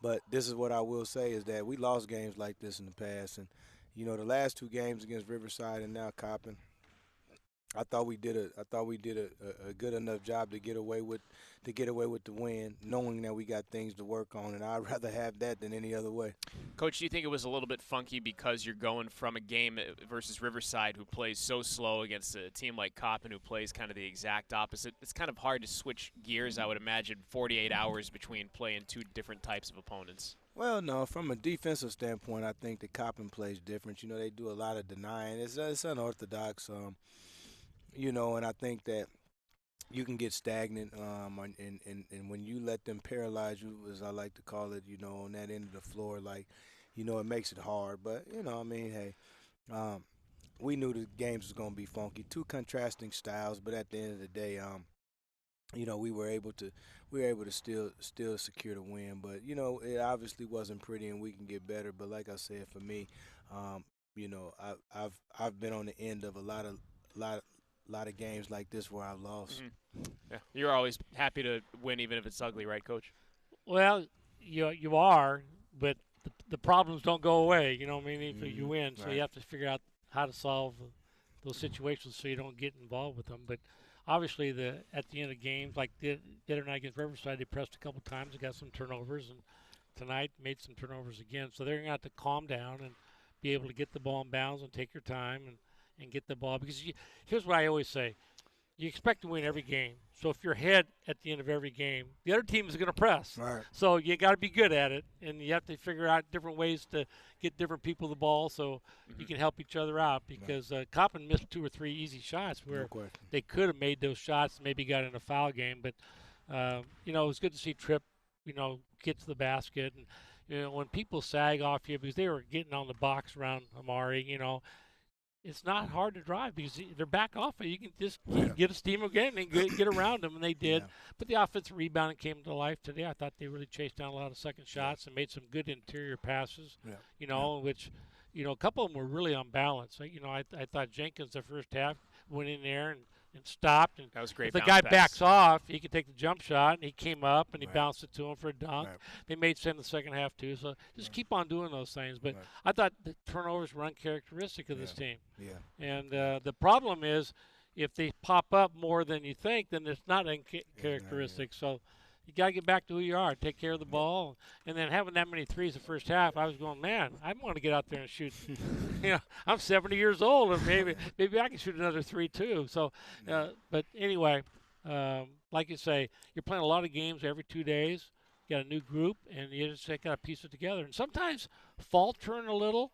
But this is what I will say is that we lost games like this in the past, and you know, the last two games against Riverside and now Coppin, I thought we did a good enough job to get away with the win, knowing that we got things to work on, and I'd rather have that than any other way. Coach, do you think it was a little bit funky because you're going from a game versus Riverside, who plays so slow, against a team like Coppin, who plays kind of the exact opposite? It's kind of hard to switch gears, I would imagine, 48 hours between playing two different types of opponents. Well, no, from a defensive standpoint, I think that Coppin plays different. You know, they do a lot of denying. It's unorthodox. You know, and I think that you can get stagnant, and when you let them paralyze you, as I like to call it, you know, on that end of the floor, like, you know, it makes it hard. But, you know, I mean, hey, we knew the games was going to be funky. Two contrasting styles, but at the end of the day, you know, we were able to still secure the win. But, you know, it obviously wasn't pretty, and we can get better. But like I said, for me, you know, I've been on the end of a lot of games like this where I've lost. Yeah, you're always happy to win, even if it's ugly, right, Coach? Well, you are, but the problems don't go away. You know what I mean? If you win, so Right. you have to figure out how to solve those situations so you don't get involved with them. But obviously, at the end of games, like the other night against Riverside, they pressed a couple times and got some turnovers, and tonight made some turnovers again. So they're going to have to calm down and be able to get the ball in bounds and take your time and get the ball. Because here's what I always say. You expect to win every game. So if you're ahead at the end of every game, the other team is going to press. Right. So you got to be good at it, and you have to figure out different ways to get different people the ball so you can help each other out. Because Coppin missed 2 or 3 easy shots where they could have made those shots and maybe got in a foul game. But, you know, it was good to see Tripp, you know, get to the basket. And, you know, when people sag off you, because they were getting on the box around Amari, you know, it's not hard to drive because they're back off it. You can just get a steam again and get around them, and they did. But the offensive rebounding came to life today. I thought they really chased down a lot of second shots and made some good interior passes, you know, which, you know, a couple of them were really on balance. You know, I thought Jenkins the first half went in there and and stopped. And that was a great if the bounce guy pass. backs off, he could take the jump shot, and he came up and he Right. bounced it to him for a dunk. Right. They made sense in the second half too. So just keep on doing those things. But Right. I thought the turnovers were uncharacteristic of this team. Yeah. And the problem is, if they pop up more than you think, then it's not uncharacteristic. So you got to get back to who you are, take care of the ball. And then having that many threes the first half, I was going, man, I want to get out there and shoot. I'm 70 years old, and maybe I can shoot another three too. So, but anyway, like you say, you're playing a lot of games every 2 days. You got a new group, and you just got to piece it together. And sometimes faltering a little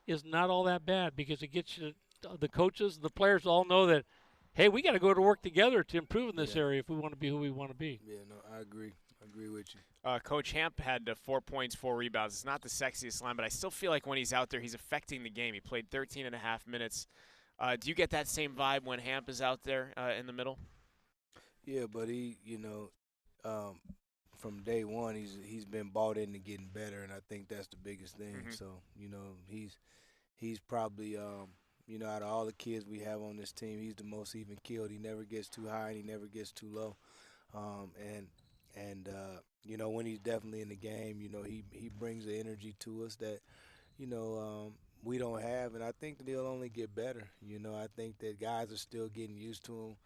is not all that bad because it gets you. The coaches, the players all know that, hey, we got to go to work together to improve in this area if we want to be who we want to be. Yeah, no, I agree. I agree with you. Coach Hamp had 4 points, 4 rebounds. It's not the sexiest line, but I still feel like when he's out there, he's affecting the game. He played 13 and a half minutes. Do you get that same vibe when Hamp is out there in the middle? Yeah, but he, from day one, he's been bought into getting better, and I think that's the biggest thing. Mm-hmm. So, he's probably, out of all the kids we have on this team, he's the most even keeled. He never gets too high and he never gets too low. When he's definitely in the game, he brings the energy to us that, we don't have, and I think that he'll only get better. I think that guys are still getting used to him.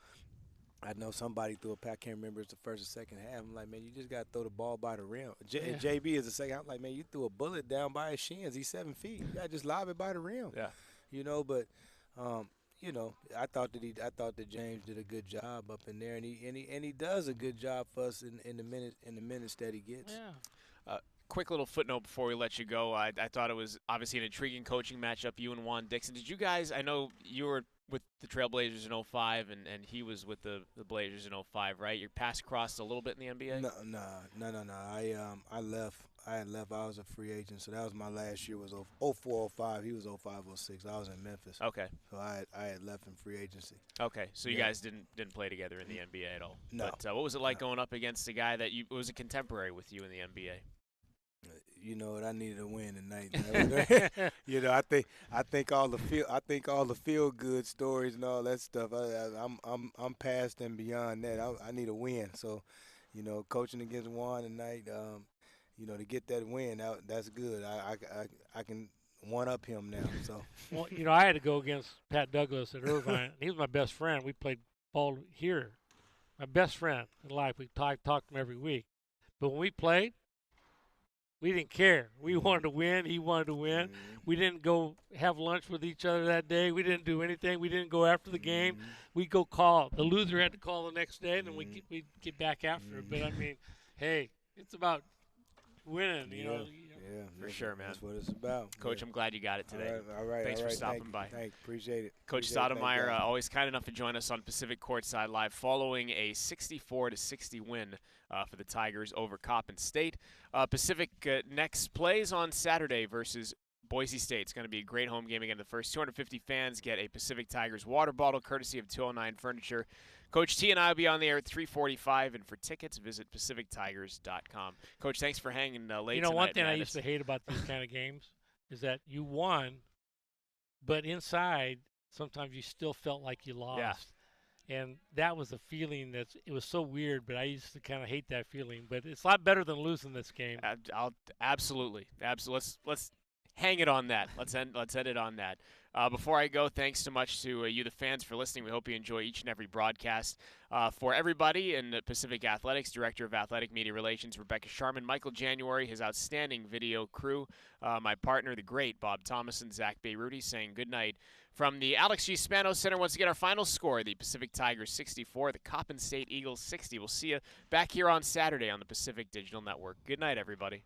I know somebody threw a pass. I can't remember if it's the first or second half. I'm like, man, you just got to throw the ball by the rim. JB is the second. I'm like, man, you threw a bullet down by his shins. He's 7 feet. You got to just lob it by the rim. Yeah. But I thought that James did a good job up in there, and he does a good job for us in the minutes that he gets. Yeah. Quick little footnote before we let you go. I thought it was obviously an intriguing coaching matchup, you and Juan Dixon. Did you guys, I know you were with the Trailblazers in 05, and he was with the Blazers in 05, right? Your pass crossed a little bit in the NBA? No. I left. I had left. I was a free agent, so that was my last year. Was 04, 05. He was 05, 06. I was in Memphis. Okay. So I had left in free agency. Okay, so you guys didn't play together in the NBA at all. No. But what was it like going up against a guy that was a contemporary with you in the NBA? I needed a win tonight. I think all the feel good stories and all that stuff. I'm past and beyond that. I need a win. So, coaching against Juan tonight, to get that win, that's good. I can one up him now. So. Well, I had to go against Pat Douglas at Irvine. He was my best friend. We played ball here. My best friend in life. We talked to him every week. But when we played, we didn't care. We wanted to win. He wanted to win. Mm-hmm. We didn't go have lunch with each other that day. We didn't do anything. We didn't go after the game. Mm-hmm. We'd go call. The loser had to call the next day, and then we'd get back after it. But, I mean, hey, it's about winning, Yeah, for sure, man. That's what it's about. Coach, I'm glad you got it today. All right. Thanks for stopping by. Appreciate it. Coach Appreciate it. Stoudemire, always kind enough to join us on Pacific Courtside Live following a 64-60 win for the Tigers over Coppin State. Pacific next plays on Saturday versus Boise State. It's going to be a great home game again. The first 250 fans get a Pacific Tigers water bottle courtesy of 209 Furniture. Coach T and I will be on the air at 3:45, and for tickets, visit PacificTigers.com. Coach, thanks for hanging late tonight. One thing I used to hate about these kind of games is that you won, but inside, sometimes you still felt like you lost. Yeah. And that was a feeling it was so weird, but I used to kind of hate that feeling. But it's a lot better than losing this game. Absolutely. Let's hang it on that. Let's end it on that. Before I go, thanks so much to you, the fans, for listening. We hope you enjoy each and every broadcast. For everybody in Pacific Athletics, Director of Athletic Media Relations, Rebecca Sharman, Michael January, his outstanding video crew, my partner, the great Bob Thomas, and Zach Beyruti, saying good night. From the Alex G. Spanos Center, once again, our final score, the Pacific Tigers 64, the Coppin State Eagles 60. We'll see you back here on Saturday on the Pacific Digital Network. Good night, everybody.